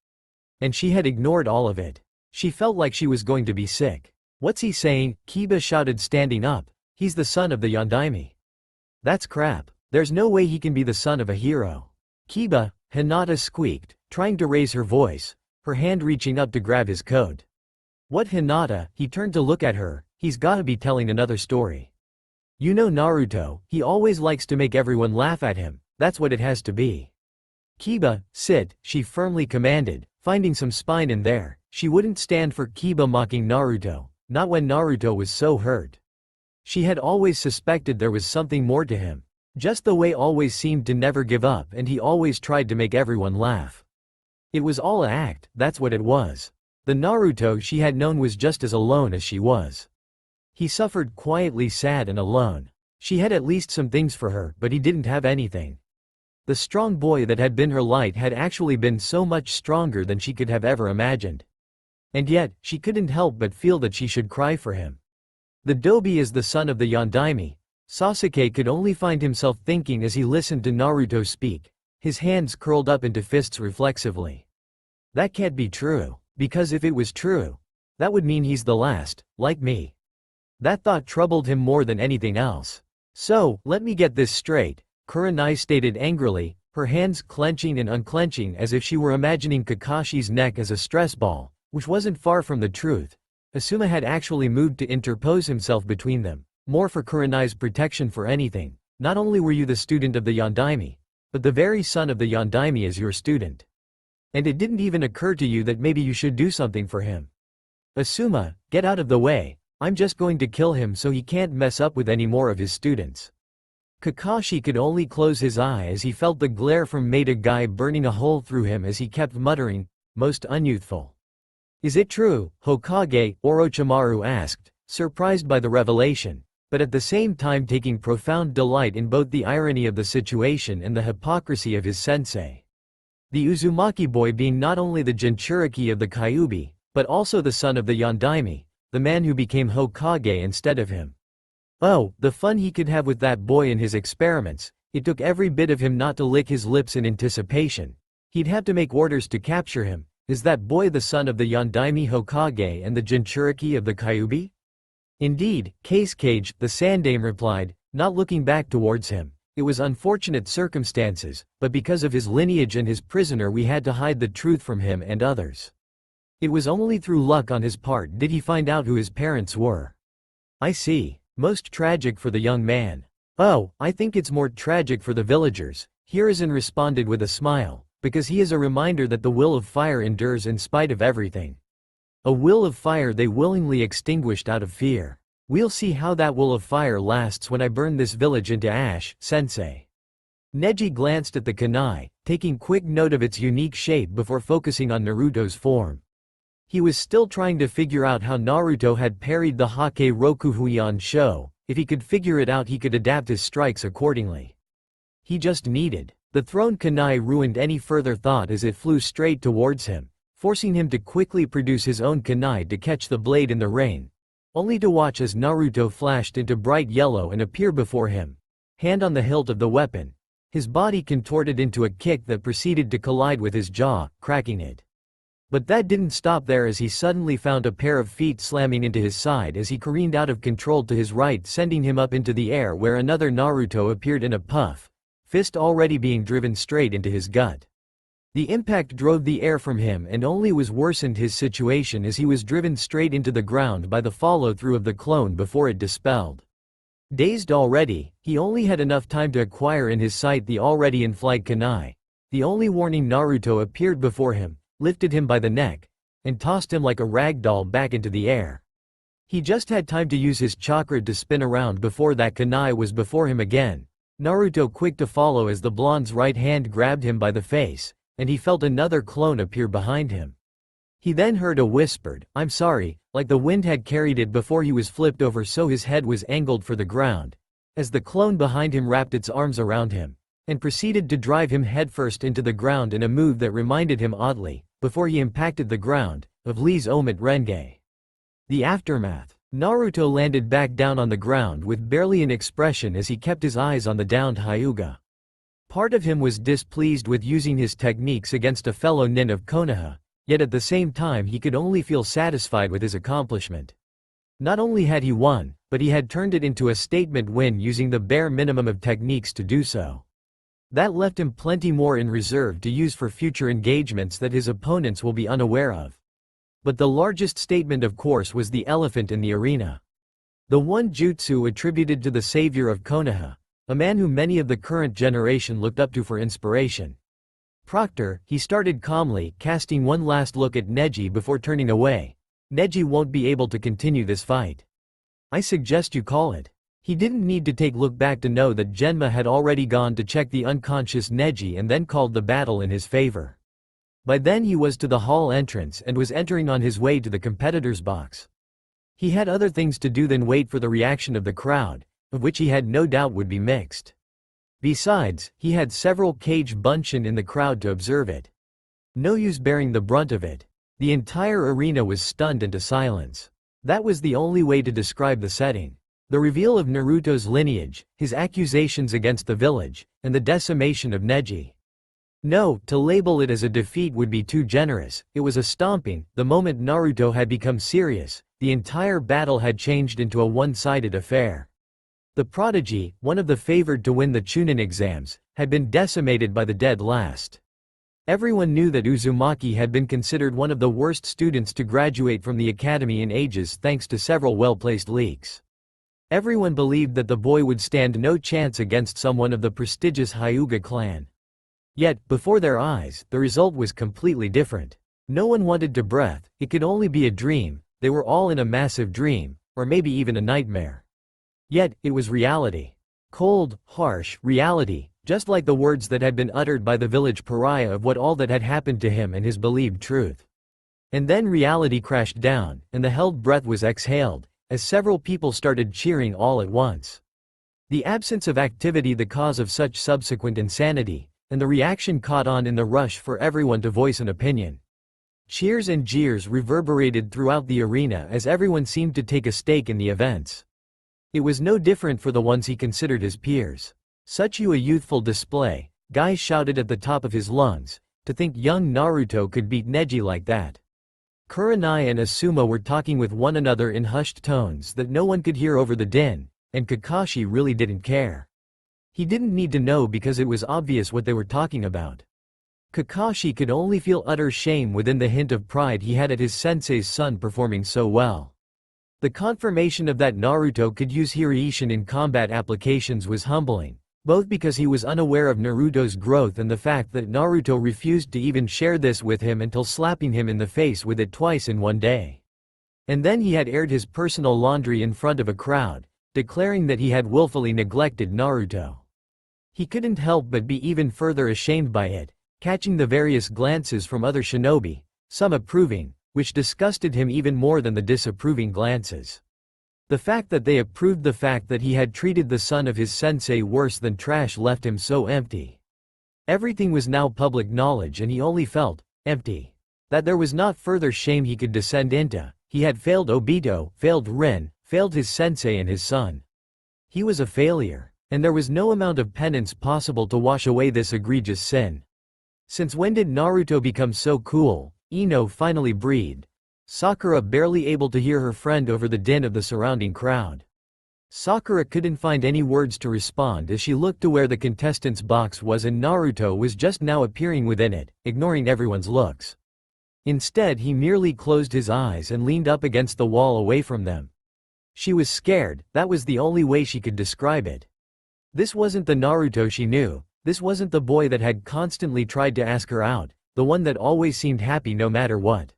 And she had ignored all of it. She felt like she was going to be sick. "What's he saying?" Kiba shouted, standing up. "He's the son of the Yondaime." "That's crap. There's no way he can be the son of a hero." "Kiba," Hinata squeaked, trying to raise her voice, her hand reaching up to grab his coat. "What, Hinata?" He turned to look at her. "He's gotta be telling another story. You know Naruto, he always likes to make everyone laugh at him, that's what it has to be." "Kiba, sit," she firmly commanded, finding some spine in there. She wouldn't stand for Kiba mocking Naruto, not when Naruto was so hurt. She had always suspected there was something more to him. Just the way always seemed to never give up, and he always tried to make everyone laugh. It was all an act, that's what it was. The Naruto she had known was just as alone as she was. He suffered quietly, sad and alone. She had at least some things for her, but he didn't have anything. The strong boy that had been her light had actually been so much stronger than she could have ever imagined. And yet, she couldn't help but feel that she should cry for him. The Dobi is the son of the Yondaime. Sasuke could only find himself thinking as he listened to Naruto speak, his hands curled up into fists reflexively. That can't be true, because if it was true, that would mean he's the last, like me. That thought troubled him more than anything else. "So, let me get this straight," Kurenai stated angrily, her hands clenching and unclenching as if she were imagining Kakashi's neck as a stress ball, which wasn't far from the truth. Asuma had actually moved to interpose himself between them. More for Kurenai's protection for anything. "Not only were you the student of the Yondaime, but the very son of the Yondaime is your student. And it didn't even occur to you that maybe you should do something for him. Asuma, get out of the way, I'm just going to kill him so he can't mess up with any more of his students." Kakashi could only close his eye as he felt the glare from Maida Guy burning a hole through him as he kept muttering, "Most unyouthful." "Is it true, Hokage?" Orochimaru asked, surprised by the revelation, but at the same time taking profound delight in both the irony of the situation and the hypocrisy of his sensei. The Uzumaki boy being not only the Jinchuriki of the Kyuubi, but also the son of the Yondaime, the man who became Hokage instead of him. Oh, the fun he could have with that boy in his experiments. It took every bit of him not to lick his lips in anticipation. He'd have to make orders to capture him. Is that boy the son of the Yondaime Hokage and the Jinchuriki of the Kyuubi? "Indeed, Case Cage," the Sandaime replied, not looking back towards him. It was unfortunate circumstances, but because of his lineage and his prisoner we had to hide the truth from him and others. It was only through luck on his part did he find out who his parents were. I see. Most tragic for the young man. Oh, I think it's more tragic for the villagers, Hiruzen responded with a smile, because he is a reminder that the will of fire endures in spite of everything. A will of fire they willingly extinguished out of fear. We'll see how that will of fire lasts when I burn this village into ash, sensei. Neji glanced at the kunai, taking quick note of its unique shape before focusing on Naruto's form. He was still trying to figure out how Naruto had parried the Hake Rokuhuion Sho. If he could figure it out he could adapt his strikes accordingly. He just needed. The thrown kunai ruined any further thought as it flew straight towards him, forcing him to quickly produce his own kunai to catch the blade in the rain, only to watch as Naruto flashed into bright yellow and appear before him. Hand on the hilt of the weapon. His body contorted into a kick that proceeded to collide with his jaw, cracking it. But that didn't stop there as he suddenly found a pair of feet slamming into his side as he careened out of control to his right, sending him up into the air where another Naruto appeared in a puff, fist already being driven straight into his gut. The impact drove the air from him and only worsened his situation as he was driven straight into the ground by the follow-through of the clone before it dispelled. Dazed already, he only had enough time to acquire in his sight the already in-flight kunai. The only warning Naruto appeared before him, lifted him by the neck, and tossed him like a rag doll back into the air. He just had time to use his chakra to spin around before that kunai was before him again. Naruto quick to follow as the blonde's right hand grabbed him by the face, and he felt another clone appear behind him. He then heard a whispered, "I'm sorry," like the wind had carried it before he was flipped over so his head was angled for the ground, as the clone behind him wrapped its arms around him, and proceeded to drive him headfirst into the ground in a move that reminded him oddly, before he impacted the ground, of Lee's Omit Renge. The aftermath. Naruto landed back down on the ground with barely an expression as he kept his eyes on the downed Hyuga. Part of him was displeased with using his techniques against a fellow nin of Konoha, yet at the same time he could only feel satisfied with his accomplishment. Not only had he won, but he had turned it into a statement win using the bare minimum of techniques to do so. That left him plenty more in reserve to use for future engagements that his opponents will be unaware of. But the largest statement of course was the elephant in the arena. The one jutsu attributed to the savior of Konoha, a man who many of the current generation looked up to for inspiration. Proctor, he started calmly, casting one last look at Neji before turning away. Neji won't be able to continue this fight. I suggest you call it. He didn't need to take look back to know that Genma had already gone to check the unconscious Neji and then called the battle in his favor. By then he was to the hall entrance and was entering on his way to the competitor's box. He had other things to do than wait for the reaction of the crowd, of which he had no doubt would be mixed. Besides, he had several cage bunshin in the crowd to observe it. No use bearing the brunt of it. The entire arena was stunned into silence. That was the only way to describe the setting. The reveal of Naruto's lineage, his accusations against the village, and the decimation of Neji. No, to label it as a defeat would be too generous. It was a stomping. The moment Naruto had become serious, the entire battle had changed into a one-sided affair. The prodigy, one of the favored to win the Chunin exams, had been decimated by the dead last. Everyone knew that Uzumaki had been considered one of the worst students to graduate from the academy in ages thanks to several well-placed leaks. Everyone believed that the boy would stand no chance against someone of the prestigious Hyuga clan. Yet, before their eyes, the result was completely different. No one wanted to breath, it could only be a dream, they were all in a massive dream, or maybe even a nightmare. Yet, it was reality. Cold, harsh, reality, just like the words that had been uttered by the village pariah of what all that had happened to him and his believed truth. And then reality crashed down, and the held breath was exhaled, as several people started cheering all at once. The absence of activity the cause of such subsequent insanity, and the reaction caught on in the rush for everyone to voice an opinion. Cheers and jeers reverberated throughout the arena as everyone seemed to take a stake in the events. It was no different for the ones he considered his peers. Such a youthful display, guys shouted at the top of his lungs, to think young Naruto could beat Neji like that. Kurenai and Asuma were talking with one another in hushed tones that no one could hear over the din, and Kakashi really didn't care. He didn't need to know because it was obvious what they were talking about. Kakashi could only feel utter shame within the hint of pride he had at his sensei's son performing so well. The confirmation of that Naruto could use Hireishin in combat applications was humbling, both because he was unaware of Naruto's growth and the fact that Naruto refused to even share this with him until slapping him in the face with it twice in one day. And then he had aired his personal laundry in front of a crowd, declaring that he had willfully neglected Naruto. He couldn't help but be even further ashamed by it, catching the various glances from other shinobi, some approving, which disgusted him even more than the disapproving glances. The fact that they approved the fact that he had treated the son of his sensei worse than trash left him so empty. Everything was now public knowledge and he only felt empty. That there was not further shame he could descend into. He had failed Obito, failed Rin, failed his sensei and his son. He was a failure, and there was no amount of penance possible to wash away this egregious sin. Since when did Naruto become so cool? Ino finally breathed. Sakura barely able to hear her friend over the din of the surrounding crowd. Sakura couldn't find any words to respond as she looked to where the contestants' box was and Naruto was just now appearing within it, ignoring everyone's looks. Instead he merely closed his eyes and leaned up against the wall away from them. She was scared, that was the only way she could describe it. This wasn't the Naruto she knew, this wasn't the boy that had constantly tried to ask her out, the one that always seemed happy no matter what.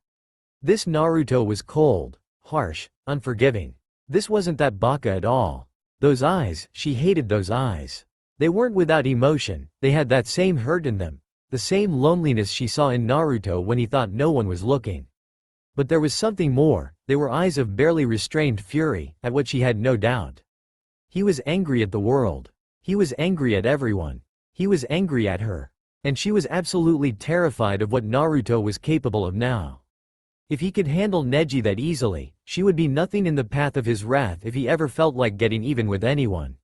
This Naruto was cold, harsh, unforgiving. This wasn't that baka at all. Those eyes, she hated those eyes. They weren't without emotion, they had that same hurt in them, the same loneliness she saw in Naruto when he thought no one was looking. But there was something more, they were eyes of barely restrained fury, at what she had no doubt. He was angry at the world. He was angry at everyone. He was angry at her. And she was absolutely terrified of what Naruto was capable of now. If he could handle Neji that easily, she would be nothing in the path of his wrath if he ever felt like getting even with anyone.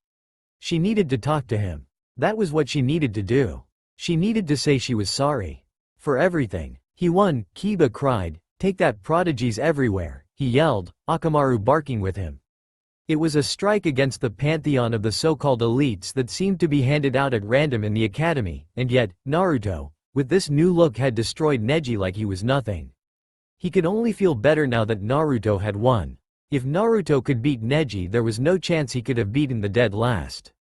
She needed to talk to him. That was what she needed to do. She needed to say she was sorry. For everything. He won, Kiba cried, take that prodigies everywhere, he yelled, Akamaru barking with him. It was a strike against the pantheon of the so-called elites that seemed to be handed out at random in the academy, and yet, Naruto, with this new look had destroyed Neji like he was nothing. He could only feel better now that Naruto had won. If Naruto could beat Neji there was no chance he could have beaten the dead last.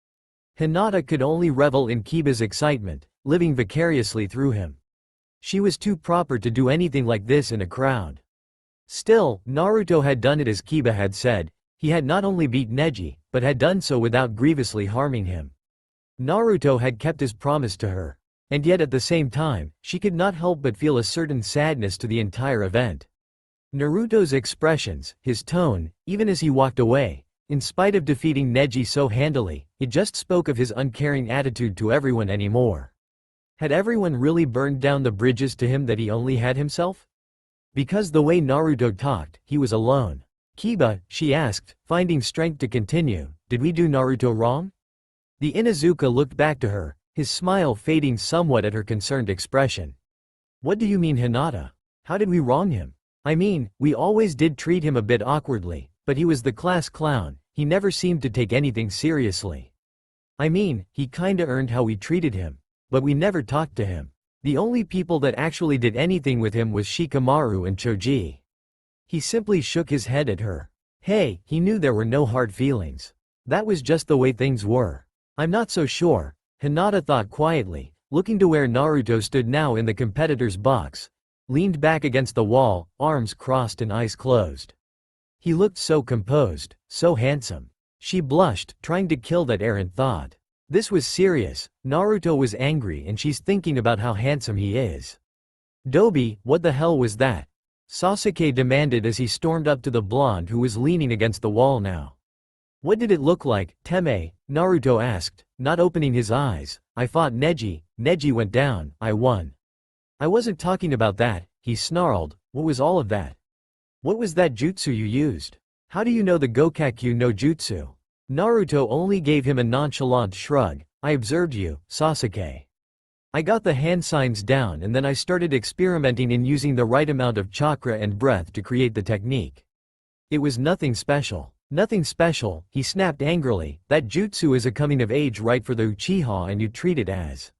Hinata could only revel in Kiba's excitement, living vicariously through him. She was too proper to do anything like this in a crowd. Still, Naruto had done it as Kiba had said, he had not only beat Neji, but had done so without grievously harming him. Naruto had kept his promise to her. And yet at the same time, she could not help but feel a certain sadness to the entire event. Naruto's expressions, his tone, even as he walked away, in spite of defeating Neji so handily, it just spoke of his uncaring attitude to everyone anymore. Had everyone really burned down the bridges to him that he only had himself? Because the way Naruto talked, he was alone. Kiba, she asked, finding strength to continue, did we do Naruto wrong? The Inuzuka looked back to her, his smile fading somewhat at her concerned expression. What do you mean Hinata? How did we wrong him? I mean, we always did treat him a bit awkwardly, but he was the class clown, he never seemed to take anything seriously. I mean, he kinda earned how we treated him. But we never talked to him. The only people that actually did anything with him was Shikamaru and Choji. He simply shook his head at her. Hey, he knew there were no hard feelings. That was just the way things were. I'm not so sure, Hinata thought quietly, looking to where Naruto stood now in the competitor's box, leaned back against the wall, arms crossed and eyes closed. He looked so composed, so handsome. She blushed, trying to kill that errant thought. This was serious, Naruto was angry and she's thinking about how handsome he is. Dobi, what the hell was that? Sasuke demanded as he stormed up to the blonde who was leaning against the wall now. What did it look like, Teme? Naruto asked, not opening his eyes. I fought Neji, Neji went down, I won. I wasn't talking about that, he snarled, what was all of that? What was that jutsu you used? How do you know the Gokakyu no jutsu? Naruto only gave him a nonchalant shrug. I observed you, Sasuke. I got the hand signs down and then I started experimenting in using the right amount of chakra and breath to create the technique. It was nothing special. Nothing special, he snapped angrily. That jutsu is a coming of age right for the Uchiha and you treat it as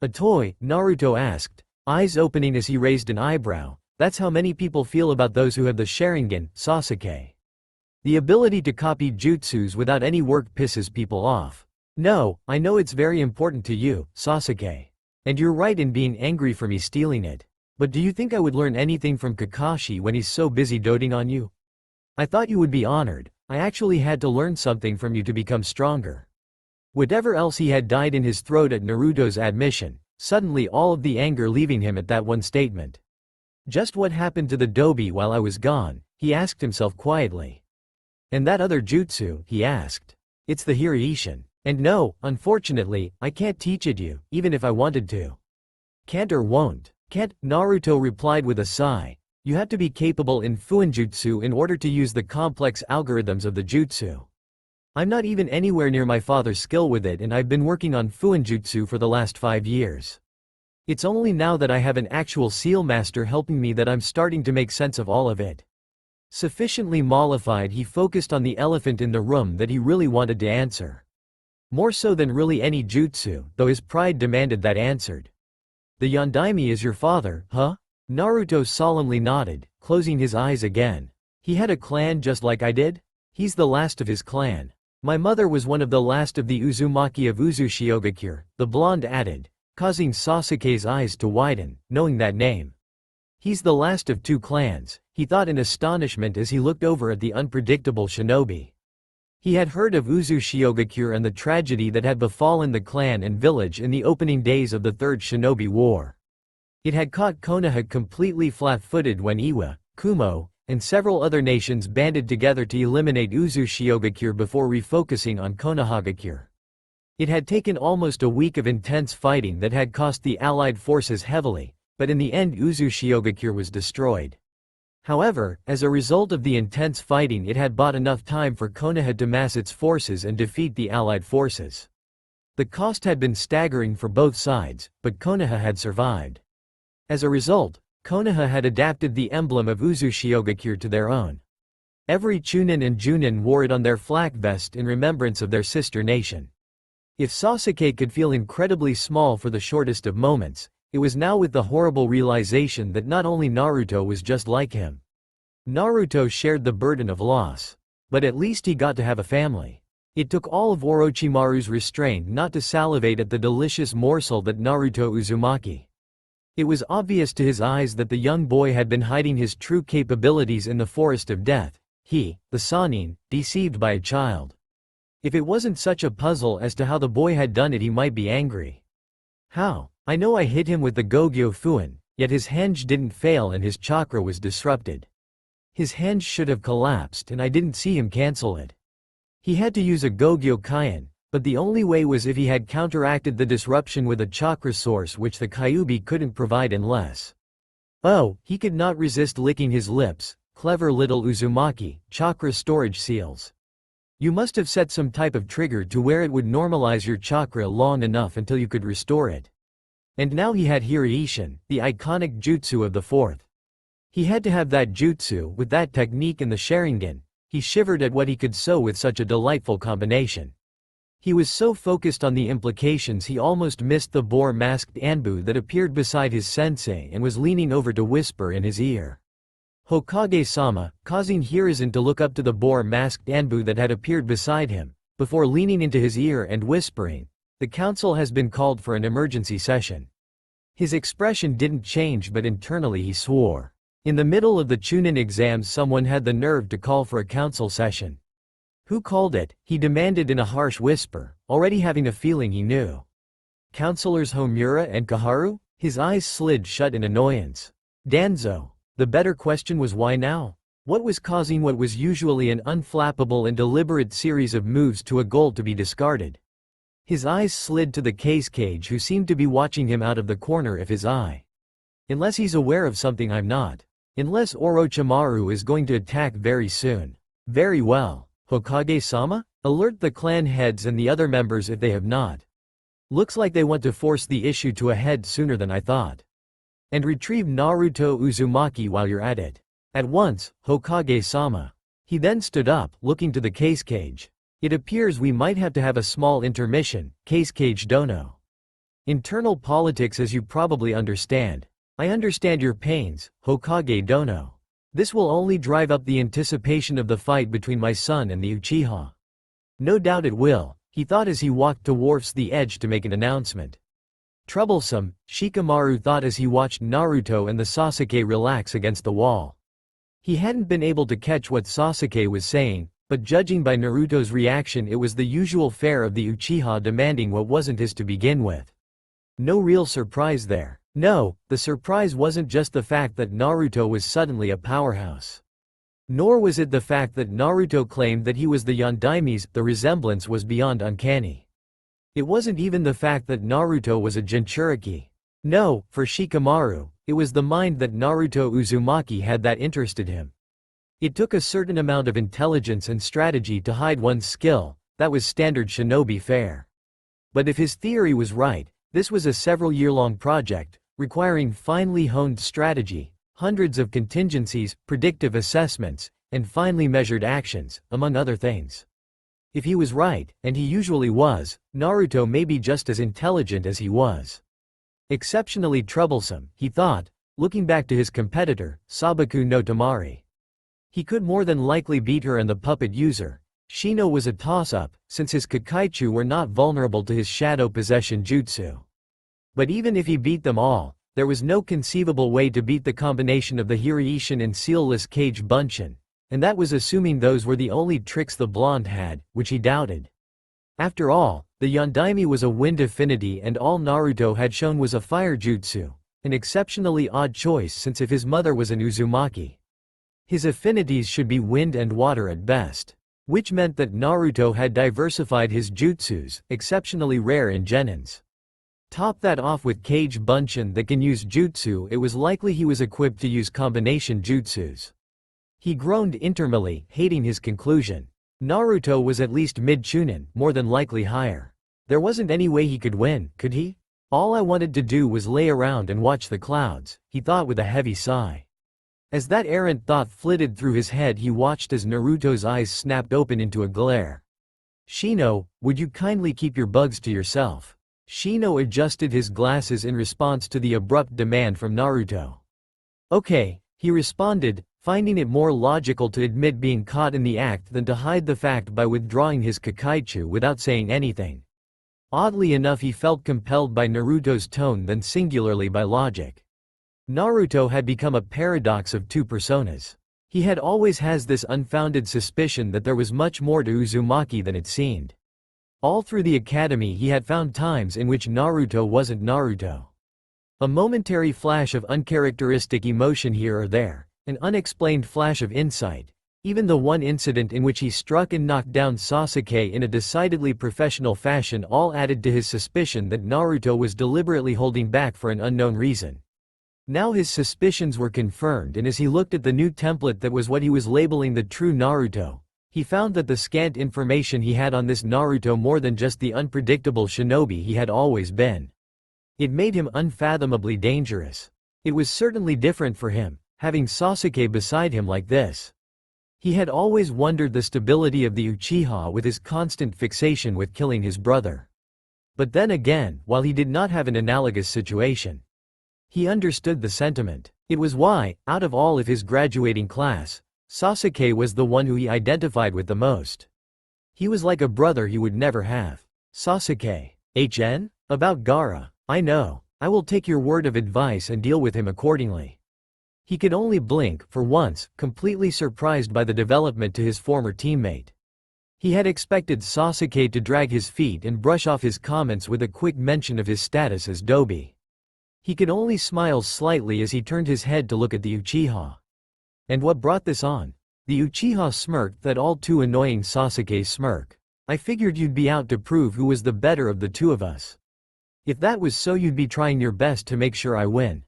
a toy, Naruto asked, eyes opening as he raised an eyebrow. That's how many people feel about those who have the Sharingan, Sasuke. The ability to copy jutsus without any work pisses people off. No, I know it's very important to you, Sasuke. And you're right in being angry for me stealing it. But do you think I would learn anything from Kakashi when he's so busy doting on you? I thought you would be honored. I actually had to learn something from you to become stronger. Whatever else he had died in his throat at Naruto's admission, suddenly all of the anger leaving him at that one statement. Just what happened to the Dobi while I was gone, he asked himself quietly. And that other jutsu, he asked. It's the Hiraishin. And no, unfortunately, I can't teach it you, even if I wanted to. Can't or won't. Can't, Naruto replied with a sigh. You have to be capable in Fuinjutsu in order to use the complex algorithms of the jutsu. I'm not even anywhere near my father's skill with it and I've been working on Fuinjutsu for the last 5 years. It's only now that I have an actual seal master helping me that I'm starting to make sense of all of it. Sufficiently mollified, he focused on the elephant in the room that he really wanted to answer. More so than really any jutsu, though his pride demanded that answered. The Yondaime is your father, huh? Naruto solemnly nodded, closing his eyes again. He had a clan just like I did? He's the last of his clan. My mother was one of the last of the Uzumaki of Uzushiogakure, the blonde added, causing Sasuke's eyes to widen, knowing that name. He's the last of 2 clans, he thought in astonishment as he looked over at the unpredictable shinobi. He had heard of Uzushiogakure and the tragedy that had befallen the clan and village in the opening days of the Third Shinobi War. It had caught Konoha completely flat-footed when Iwa, Kumo, and several other nations banded together to eliminate Uzushiogakure before refocusing on Konohagakure. It had taken almost a week of intense fighting that had cost the allied forces heavily, but in the end Uzushiogakure was destroyed. However, as a result of the intense fighting, it had bought enough time for Konoha to mass its forces and defeat the allied forces. The cost had been staggering for both sides, but Konoha had survived. As a result, Konoha had adapted the emblem of Uzushiogakure to their own. Every Chunin and Junin wore it on their flak vest in remembrance of their sister nation. If Sasuke could feel incredibly small for the shortest of moments, it was now with the horrible realization that not only Naruto was just like him. Naruto shared the burden of loss. But at least he got to have a family. It took all of Orochimaru's restraint not to salivate at the delicious morsel that Naruto Uzumaki. It was obvious to his eyes that the young boy had been hiding his true capabilities in the forest of death, he, the Sannin, deceived by a child. If it wasn't such a puzzle as to how the boy had done it, he might be angry. How? I know I hit him with the Gogyo Fuin, yet his henge didn't fail and his chakra was disrupted. His henge should have collapsed and I didn't see him cancel it. He had to use a Gogyo Kaien, but the only way was if he had counteracted the disruption with a chakra source which the Kyuubi couldn't provide unless. Oh, he could not resist licking his lips, clever little Uzumaki, chakra storage seals. You must have set some type of trigger to where it would normalize your chakra long enough until you could restore it. And now he had Hiraishin, the iconic jutsu of the fourth. He had to have that jutsu with that technique in the Sharingan. He shivered at what he could sew with such a delightful combination. He was so focused on the implications he almost missed the boar-masked Anbu that appeared beside his sensei and was leaning over to whisper in his ear. Hokage-sama, causing Hiruzen to look up to the boar-masked Anbu that had appeared beside him, before leaning into his ear and whispering, "The council has been called for an emergency session." His expression didn't change, but internally he swore. In the middle of the Chunin exams someone had the nerve to call for a council session. Who called it? He demanded in a harsh whisper, already having a feeling he knew. Councilors Homura and Kaharu? His eyes slid shut in annoyance. Danzo. The better question was why now? What was causing what was usually an unflappable and deliberate series of moves to a goal to be discarded? His eyes slid to the case cage, who seemed to be watching him out of the corner of his eye. Unless he's aware of something I'm not. Unless Orochimaru is going to attack very soon. Very well. Hokage-sama? Alert the clan heads and the other members if they have not. Looks like they want to force the issue to a head sooner than I thought. And retrieve Naruto Uzumaki while you're at it. At once, Hokage-sama. He then stood up, looking to the case cage. It appears we might have to have a small intermission, case cage dono. Internal politics, as you probably understand. I understand your pains, Hokage dono. This will only drive up the anticipation of the fight between my son and the Uchiha. No doubt it will, he thought as he walked towards the edge to make an announcement. Troublesome, Shikamaru thought as he watched Naruto and the Sasuke relax against the wall. He hadn't been able to catch what Sasuke was saying, but judging by Naruto's reaction, it was the usual fare of the Uchiha demanding what wasn't his to begin with. No real surprise there. No, the surprise wasn't just the fact that Naruto was suddenly a powerhouse. Nor was it the fact that Naruto claimed that he was the Yondaime's, the resemblance was beyond uncanny. It wasn't even the fact that Naruto was a Jinchuriki. No, for Shikamaru, it was the mind that Naruto Uzumaki had that interested him. It took a certain amount of intelligence and strategy to hide one's skill, that was standard shinobi fare. But if his theory was right, this was a several-year-long project, requiring finely honed strategy, hundreds of contingencies, predictive assessments, and finely measured actions, among other things. If he was right, and he usually was, Naruto may be just as intelligent as he was. Exceptionally troublesome, he thought, looking back to his competitor, Sabaku no Tamari. He could more than likely beat her and the puppet user. Shino was a toss-up, since his Kakaichu were not vulnerable to his shadow possession jutsu. But even if he beat them all, there was no conceivable way to beat the combination of the Hiraishin and sealless cage bunshin, and that was assuming those were the only tricks the blonde had, which he doubted. After all, the Yondaime was a wind affinity and all Naruto had shown was a fire jutsu, an exceptionally odd choice since if his mother was an Uzumaki, his affinities should be wind and water at best, which meant that Naruto had diversified his jutsus, exceptionally rare in genins. Top that off with cage bunshin that can use jutsu, it was likely he was equipped to use combination jutsus. He groaned internally, hating his conclusion. Naruto was at least mid-Chunin, more than likely higher. There wasn't any way he could win, could he? All I wanted to do was lay around and watch the clouds, he thought with a heavy sigh. As that errant thought flitted through his head, he watched as Naruto's eyes snapped open into a glare. Shino, would you kindly keep your bugs to yourself? Shino adjusted his glasses in response to the abrupt demand from Naruto. Okay, he responded, finding it more logical to admit being caught in the act than to hide the fact by withdrawing his Kakaichu without saying anything. Oddly enough, he felt compelled by Naruto's tone than singularly by logic. Naruto had become a paradox of two personas. He had always has this unfounded suspicion that there was much more to Uzumaki than it seemed. All through the academy he had found times in which Naruto wasn't Naruto. A momentary flash of uncharacteristic emotion here or there, an unexplained flash of insight. Even the one incident in which he struck and knocked down Sasuke in a decidedly professional fashion all added to his suspicion that Naruto was deliberately holding back for an unknown reason. Now his suspicions were confirmed, and as he looked at the new template that was what he was labeling the true Naruto, he found that the scant information he had on this Naruto more than just the unpredictable shinobi he had always been. It made him unfathomably dangerous. It was certainly different for him, having Sasuke beside him like this. He had always wondered the stability of the Uchiha with his constant fixation with killing his brother. But then again, while he did not have an analogous situation, he understood the sentiment. It was why, out of all of his graduating class, Sasuke was the one who he identified with the most. He was like a brother he would never have. Sasuke. HN? About Gaara, I know. I will take your word of advice and deal with him accordingly. He could only blink, for once, completely surprised by the development to his former teammate. He had expected Sasuke to drag his feet and brush off his comments with a quick mention of his status as Dobi. He could only smile slightly as he turned his head to look at the Uchiha. And what brought this on? The Uchiha smirked, that all too annoying Sasuke smirk. I figured you'd be out to prove who was the better of the two of us. If that was so, you'd be trying your best to make sure I win.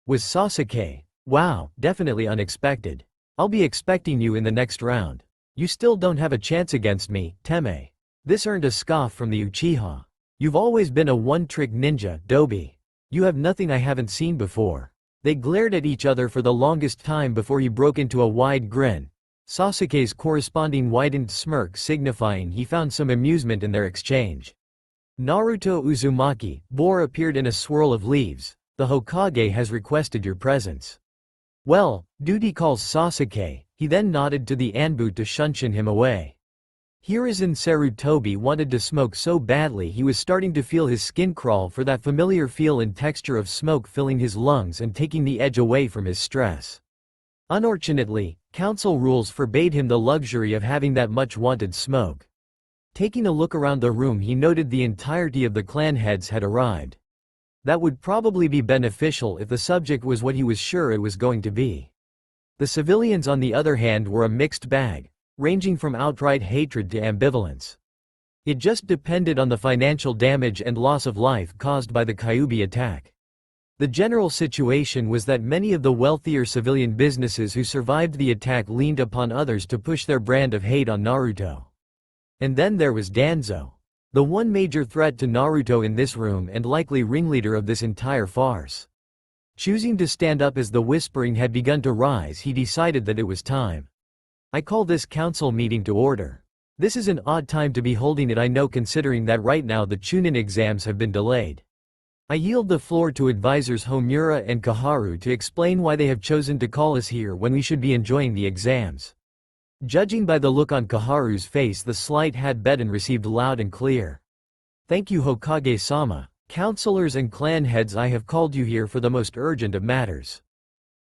Was Sasuke? Wow, definitely unexpected. I'll be expecting you in the next round. You still don't have a chance against me, Teme. This earned a scoff from the Uchiha. You've always been a one-trick ninja, Dobi. You have nothing I haven't seen before. They glared at each other for the longest time before he broke into a wide grin. Sasuke's corresponding widened smirk signifying he found some amusement in their exchange. Naruto Uzumaki, boar appeared in a swirl of leaves. The Hokage has requested your presence. Well, duty calls Sasuke. He then nodded to the Anbu to shunshin him away. Hiruzen Sarutobi wanted to smoke so badly he was starting to feel his skin crawl for that familiar feel and texture of smoke filling his lungs and taking the edge away from his stress. Unfortunately, council rules forbade him the luxury of having that much wanted smoke. Taking a look around the room, he noted the entirety of the clan heads had arrived. That would probably be beneficial if the subject was what he was sure it was going to be. The civilians on the other hand were a mixed bag, ranging from outright hatred to ambivalence. It just depended on the financial damage and loss of life caused by the Kyuubi attack. The general situation was that many of the wealthier civilian businesses who survived the attack leaned upon others to push their brand of hate on Naruto. And then there was Danzo. The one major threat to Naruto in this room and likely ringleader of this entire farce. Choosing to stand up as the whispering had begun to rise, he decided that it was time. I call this council meeting to order. This is an odd time to be holding it, I know, considering that right now the Chunin exams have been delayed. I yield the floor to advisors Homura and Kaharu to explain why they have chosen to call us here when we should be enjoying the exams. Judging by the look on Kaharu's face, the slight had been received loud and clear. Thank you, Hokage-sama. Counselors and clan heads, I have called you here for the most urgent of matters.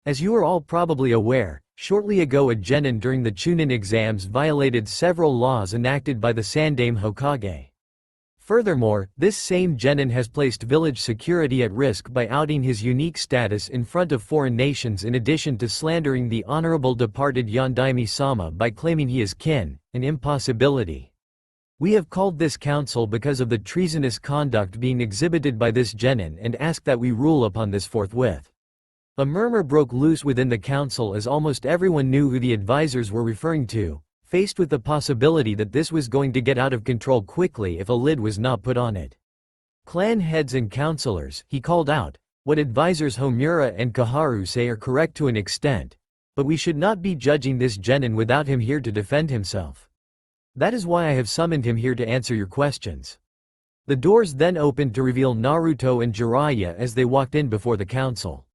As you are all probably aware, shortly ago a genin during the Chunin exams violated several laws enacted by the Sandaime Hokage. Furthermore, this same genin has placed village security at risk by outing his unique status in front of foreign nations, in addition to slandering the honorable departed Yondaime-sama by claiming he is kin, an impossibility. We have called this council because of the treasonous conduct being exhibited by this genin and ask that we rule upon this forthwith. A murmur broke loose within the council as almost everyone knew who the advisors were referring to, faced with the possibility that this was going to get out of control quickly if a lid was not put on it. Clan heads and counselors, he called out, what advisors Homura and Kaharu say are correct to an extent, but we should not be judging this genin without him here to defend himself. That is why I have summoned him here to answer your questions. The doors then opened to reveal Naruto and Jiraiya as they walked in before the council.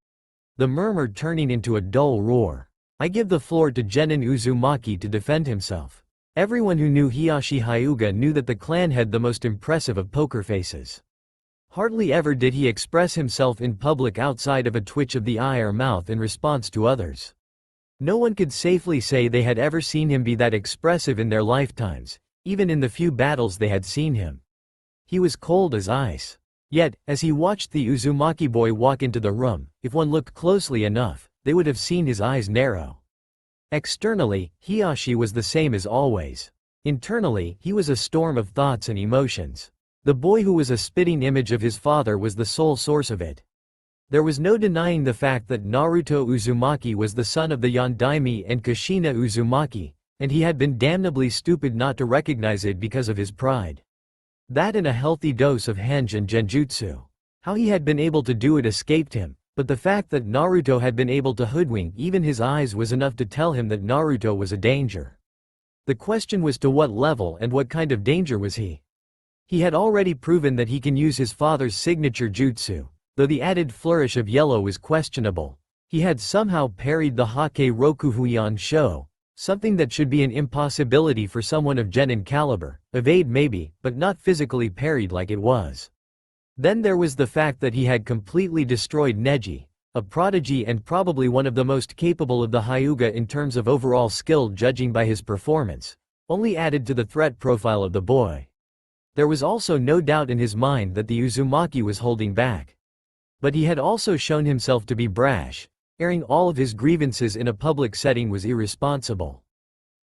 The murmur turning into a dull roar. I give the floor to Genin Uzumaki to defend himself. Everyone who knew Hiyashi Hyuga knew that the clan had the most impressive of poker faces. Hardly ever did he express himself in public outside of a twitch of the eye or mouth in response to others. No one could safely say they had ever seen him be that expressive in their lifetimes, even in the few battles they had seen him. He was cold as ice. Yet, as he watched the Uzumaki boy walk into the room, if one looked closely enough, they would have seen his eyes narrow. Externally, Hiyashi was the same as always. Internally, he was a storm of thoughts and emotions. The boy who was a spitting image of his father was the sole source of it. There was no denying the fact that Naruto Uzumaki was the son of the Yondaime and Kushina Uzumaki, and he had been damnably stupid not to recognize it because of his pride. That and a healthy dose of henge and genjutsu. How he had been able to do it escaped him, but the fact that Naruto had been able to hoodwink even his eyes was enough to tell him that Naruto was a danger. The question was to what level and what kind of danger was he? He had already proven that he can use his father's signature jutsu. Though the added flourish of yellow was questionable, he had somehow parried the Hake Rokuhuyan Sho, something that should be an impossibility for someone of genin caliber. Evade maybe, but not physically parried like it was. Then there was the fact that he had completely destroyed Neji, a prodigy and probably one of the most capable of the Hyuga in terms of overall skill judging by his performance, only added to the threat profile of the boy. There was also no doubt in his mind that the Uzumaki was holding back. But he had also shown himself to be brash. Airing all of his grievances in a public setting was irresponsible.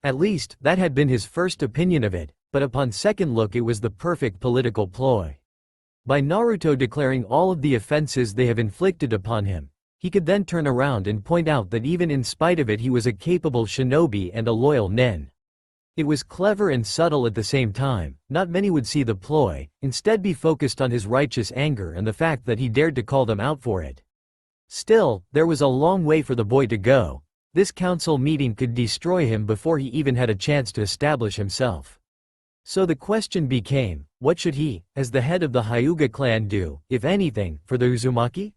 At least, that had been his first opinion of it, but upon second look it was the perfect political ploy. By Naruto declaring all of the offenses they have inflicted upon him, he could then turn around and point out that even in spite of it he was a capable shinobi and a loyal nin. It was clever and subtle at the same time. Not many would see the ploy, instead be focused on his righteous anger and the fact that he dared to call them out for it. Still, there was a long way for the boy to go. This council meeting could destroy him before he even had a chance to establish himself. So the question became, what should he, as the head of the Hyuga clan, do, if anything, for the Uzumaki?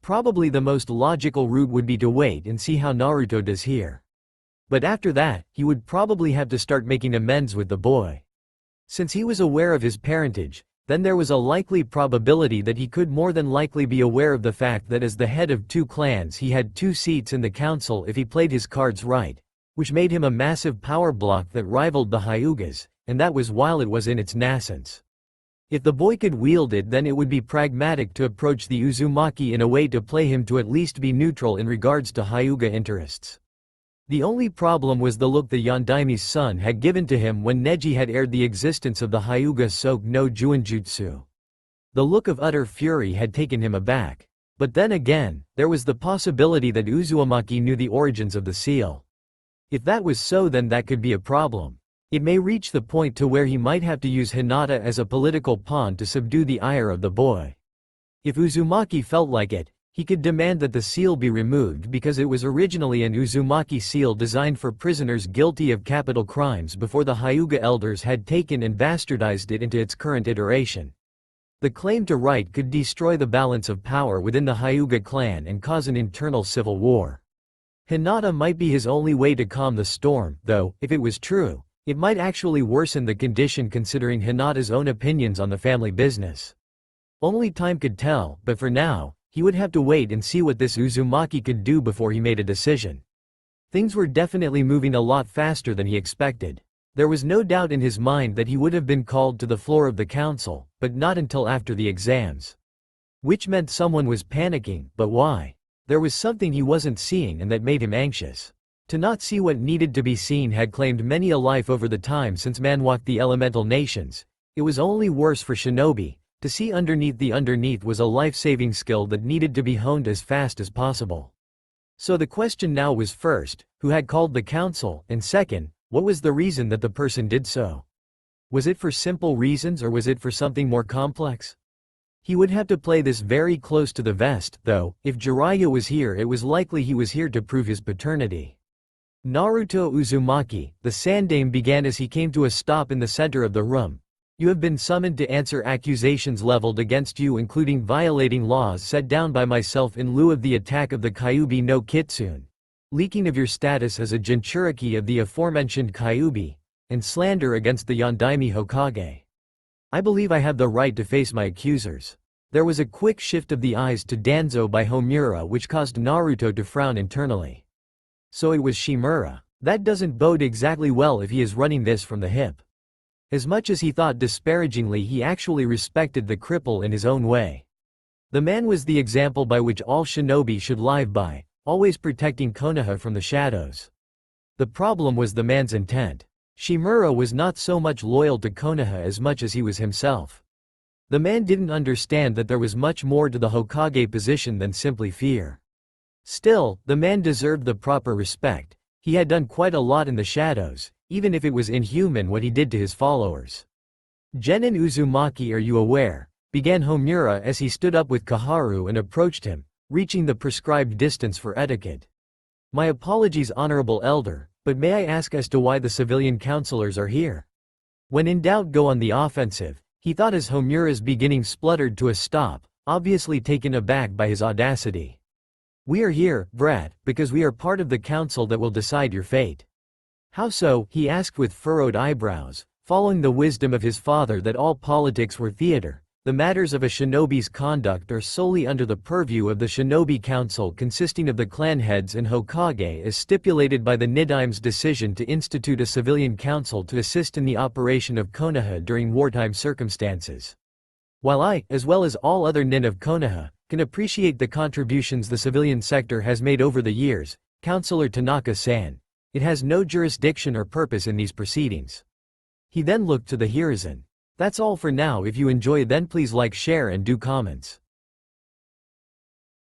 Probably the most logical route would be to wait and see how Naruto does here. But after that, he would probably have to start making amends with the boy. Since he was aware of his parentage, then there was a likely probability that he could more than likely be aware of the fact that as the head of two clans he had 2 seats in the council if he played his cards right, which made him a massive power block that rivaled the Hyugas, and that was while it was in its nascence. If the boy could wield it, then it would be pragmatic to approach the Uzumaki in a way to play him to at least be neutral in regards to Hyuga interests. The only problem was the look the Yondaimi's son had given to him when Neji had aired the existence of the Hyuga Soke no Juinjutsu. The look of utter fury had taken him aback. But then again, there was the possibility that Uzumaki knew the origins of the seal. If that was so, then that could be a problem. It may reach the point to where he might have to use Hinata as a political pawn to subdue the ire of the boy. If Uzumaki felt like it, he could demand that the seal be removed because it was originally an Uzumaki seal designed for prisoners guilty of capital crimes before the Hyuga elders had taken and bastardized it into its current iteration. The claim to right could destroy the balance of power within the Hyuga clan and cause an internal civil war. Hinata might be his only way to calm the storm, though, if it was true, it might actually worsen the condition considering Hinata's own opinions on the family business. Only time could tell, but for now, he would have to wait and see what this Uzumaki could do before he made a decision. Things were definitely moving a lot faster than he expected. There was no doubt in his mind that he would have been called to the floor of the council, but not until after the exams. Which meant someone was panicking, but why? There was something he wasn't seeing and that made him anxious. To not see what needed to be seen had claimed many a life over the time since man walked the elemental nations. It was only worse for shinobi. To see underneath the underneath was a life-saving skill that needed to be honed as fast as possible. So the question now was first, who had called the council, and second, what was the reason that the person did so? Was it for simple reasons or was it for something more complex? He would have to play this very close to the vest, though. If Jiraiya was here, it was likely he was here to prove his paternity. Naruto Uzumaki, the Sandaime, began as he came to a stop in the center of the room. You have been summoned to answer accusations leveled against you, including violating laws set down by myself in lieu of the attack of the Kyuubi no Kitsune, leaking of your status as a Jinchuriki of the aforementioned Kyuubi, and slander against the Yondaime Hokage. I believe I have the right to face my accusers. There was a quick shift of the eyes to Danzo by Homura which caused Naruto to frown internally. So it was Shimura. That doesn't bode exactly well if he is running this from the hip. As much as he thought disparagingly, he actually respected the cripple in his own way. The man was the example by which all shinobi should live by, always protecting Konoha from the shadows. The problem was the man's intent. Shimura was not so much loyal to Konoha as much as he was himself. The man didn't understand that there was much more to the Hokage position than simply fear. Still, the man deserved the proper respect. He had done quite a lot in the shadows, even if it was inhuman what he did to his followers. "Genin Uzumaki, are you aware?" began Homura as he stood up with Kaharu and approached him, reaching the prescribed distance for etiquette. "My apologies, honorable elder, but may I ask as to why the civilian counselors are here?" When in doubt, go on the offensive, he thought as Homura's beginning spluttered to a stop, obviously taken aback by his audacity. "We are here, brat, because we are part of the council that will decide your fate." "How so?" he asked with furrowed eyebrows, following the wisdom of his father that all politics were theater. The matters of a shinobi's conduct are solely under the purview of the Shinobi Council, consisting of the clan heads and Hokage, as stipulated by the Nidaime's decision to institute a civilian council to assist in the operation of Konoha during wartime circumstances. While I, as well as all other nin of Konoha, can appreciate the contributions the civilian sector has made over the years, Councillor Tanaka-san, it has no jurisdiction or purpose in these proceedings. He then looked to the Hiruzen. That's all for now. If you enjoy, then please like, share and do comments.